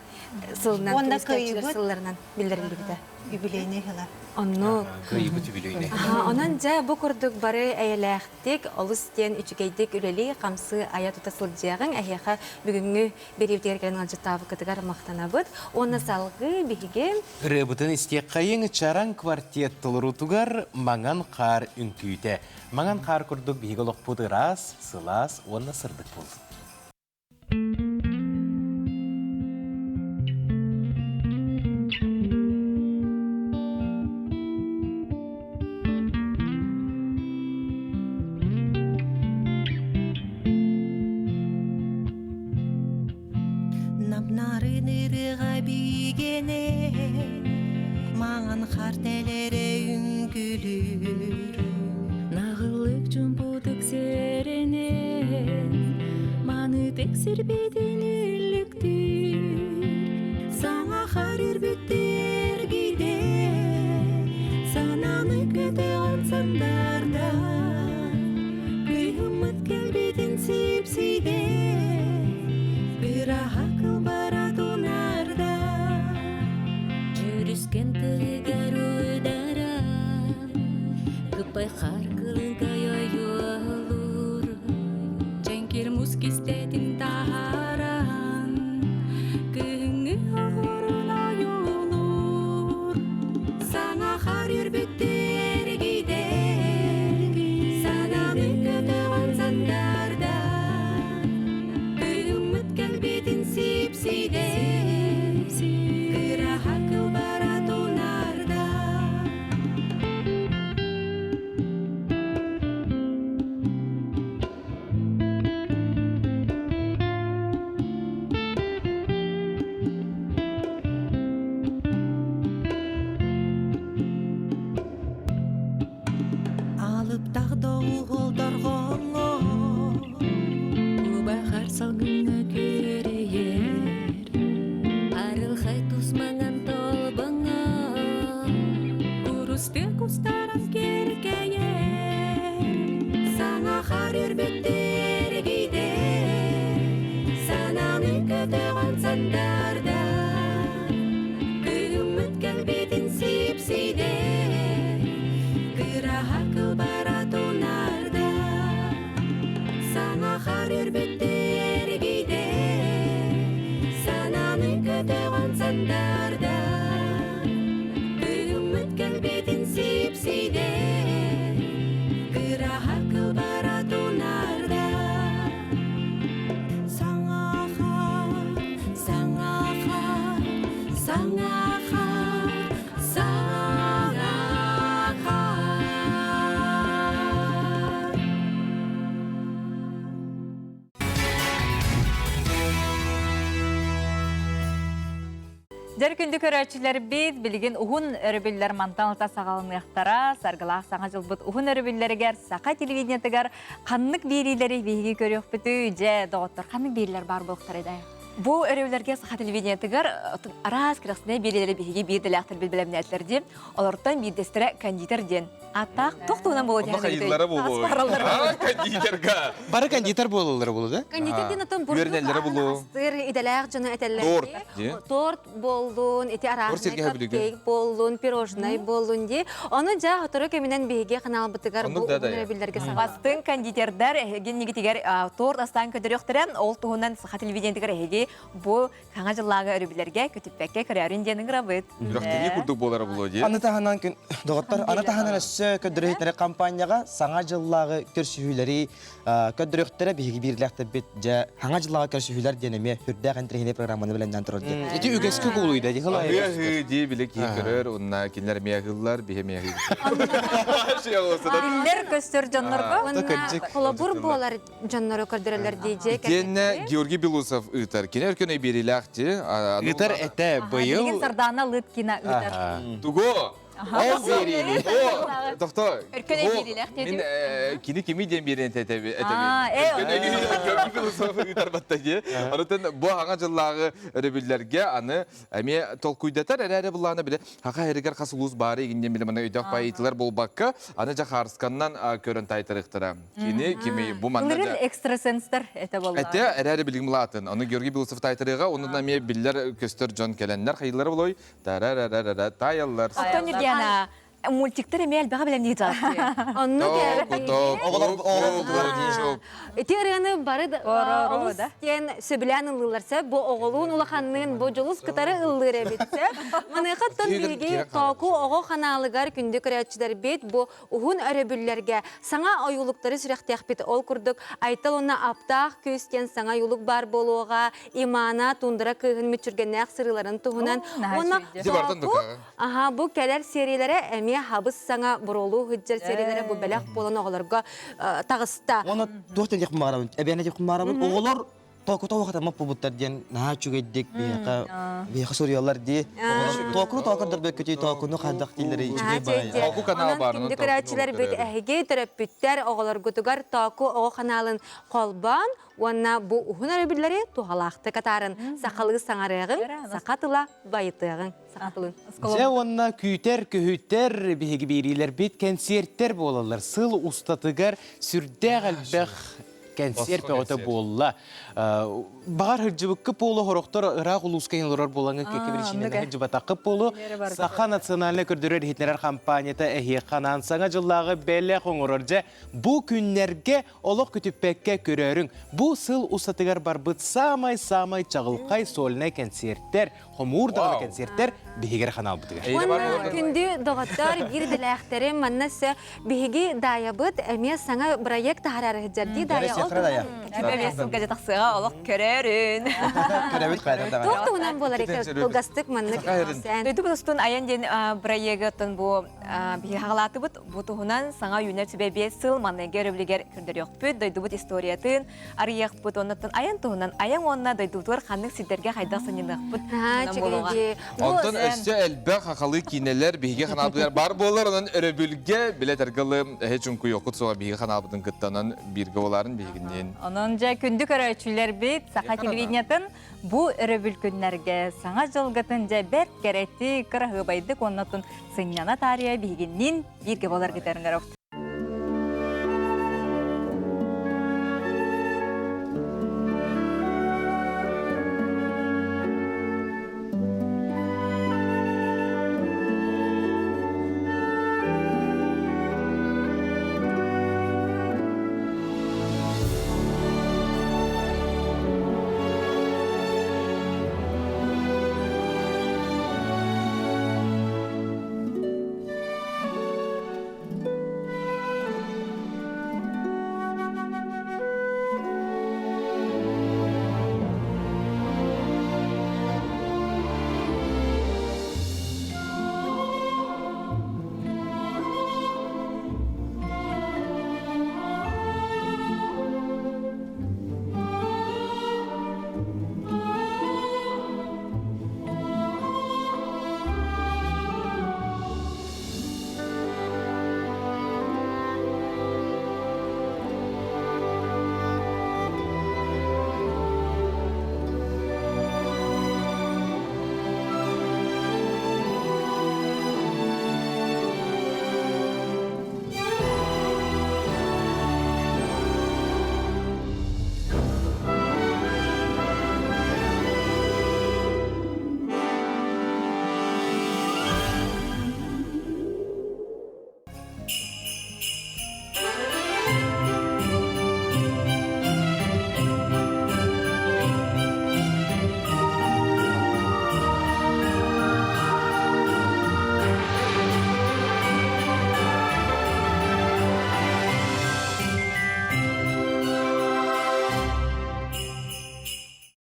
сылынан, көміскәхілер сылларынан білдірілді. Юбилейне хела. Онно. Кыйбыт юбилейне. Онан жа бу курдук бары әйеләхтик, олус тен үчүгейдик үлели камсы ая тутасыл жагын әйеха бүгүнгү берибдер келген алжытабы кытыгар мактанабыт. Оны салгы биге Рыбытын истек кайын чаран квартет толорутугар маңан қар үнкүйте. Маңан қар курдук биголок пудырас, сылас, оны сырдык болду. Sipside, gerahak ke baratunarda. Жер күнді көрәчілер бейд, білген ұғын өрібілер мантаныта сағалынықтара, сарғылақ саңа жылбыт ұғын өрібілерігер, сақа телевидениятығар, қаннық берилері бейгі көрек біті, же доғыттыр, қаннық берилер бар болықтар еді. Бұл өребілерге сақа телевидениятығар арас кірақсіне берилері бейгі бейділі ақтыр білбілеміне әтлерде, оларттан бейдестірі кондитерден. Аттақ тоқтуынан болды. Онда қайдылары болу. Кондитерға. Бары кондитер болулары болу, да? Кондитер ден Вернелері болу. астыр, иделәқ жаны әтәлләр. Торт болуын, эти арахны капкейк болуын, пирожный болуын де. Оны жа хатыры көмінен бейге қанал бұтығар бұл өребілерге Астын кондитердар әген негетігер торт астан көдіріқтірен, ол туғынан сақа телевидениятығар әге бұл қаңа жыллағы өребілерге көтіппәкке көрәрін денің рабыт. Үрақтығы күрдік болары болу, де? Аны тағанан күн, доғыттар, аны тағанан көдіректері компанияға саңа жыллағы көрсүйілері көдіректері бейгі бірләқті бет жа хаңа жыллағы көрсүйілер денеме хүрді қантырхіне программаны біленден тұрды. Эти үгескі қолуйда, де қалай? Мияғы де білек екірір, онына кенлер мияғылар, бейе мияғылар. Биллер көстер жанларға? Қолабур болар жанлары көрдірелер дейже. Денне Георгий Белусов ұйтар. Кене өркені беріләқті. Ұйтар әті бұйыл. Деген сардана лыткина ұйтар. Туго! Ол берили. О, доктор. Өркөне берилер. Мен кини кемиден берен тетеби. Өркөне философ үтарбатта ге. Анытын бу аңа жыллағы өрөбүллерге аны эме толкуйдатар әрі буланы биле. Хака эригер касылуз бары игинден биле мына өйдөк байытылар болбакка аны жахарсканнан көрөн тайтырыктыра. Кини кими бу манда. Кылырын экстрасенстер эте болду. Эте әрі билим латын. Аны Георгий Белусов тайтырыга, онунан эме биллер көстөр жон келеннер хайылар болой. Тарарарара таяллар. Яна мультиктер эмел бага белем дейт жатты. Онны Этераны бары олыстен сөбілән ылыларса, бу оғылуын улаханнын бу жолус кытары ыллыр әбетсе. Манайқаттан бірге току оғы қаналығар күнді көрәтшілер бет, бу ұғын өребілерге саңа ойулықтары сүрәқтәқ бет ол күрдік. Айтал оны аптақ көстен саңа юлық бар болуға, имана тундыра күйін мүтчіргеннәқ сырыларын тұғынан. Бу кәлер сериялары әме хабыс саңа бұролу ғыджар сериялары бу бәләқ болан оғыларға тағыста. Оны туhtен дек марабын, әбәне дек марабын. Оғылар току тоғыта мап бұбыттар ден наға чүгеддек бейқа сориялар де. Токуну токырдық бөккөтей токуну қаддақ дейлері içine бай. Току каналы бар. Күнді көрәтшілер бөт әхеге төрөппүттер оғылар көтігар току оғы каналын қолбан, онна бұ ұғын әребілері туғалақты катарын. Сақалығы саңарығын, сақатыла байытығын. Же онна күйтер, күхүттер, бейгі берилер бит концерттер болалар. Сыл устатыгар сүрдәғ әлбәқ концерт пәғыта болла. Бағар хыржыбыққы болу хорықтар ұрақ ұлысқа енлерар болаңы кекебірішінен хыржыбатаққы болу. Сақа национальны көрдірер хетнерар компанията әхе қанан саңа жыллағы бәлі қоңыраржа бұ күннерге олық күтіппәкке көрерің. Бұ сыл устатыгар бар бұд самай-самай чағылқай солына концерттер, хомурдағаны концерттер бейгер қанал бұдығар. Онна күнді доғаттар бір діләқтері маннасы бейге дая бұд әме саңа проект харары жарды дая Әбәбесім кәжет ақсыға олық көрерін. Көрәбет қайдан да. Тоқтығынан болар тұлғастық манны көрсен. Дөйті бұдыстың аян ден проекттың бұл бейге қағалаты бұд, бұтығынан саңа үйінер түбе 5 сыл маннегер өбілігер күрдер еқ бұд, дөйті бұд историятын, арияқ бұд оннаттың аян тұғынан, аян онына дөйті бұдығыр қанның сидерге қайдақ сынынық бұд. Онтан өсте әлбәқ ақалы кейнелер бейге қанабылар бар болар, онын өрөбілге білет әргілі әхетшін күй оқыт соға бейге қанабылдың күттанын бірге оларын бейгінен. Onun ja kündük örüçüler bit, sağa televizyonun bu örübül günlerge sağa jılgıtın ja berk gerekti kırığı baydık onatın sınjana tarihe bilginin birge bolar giderin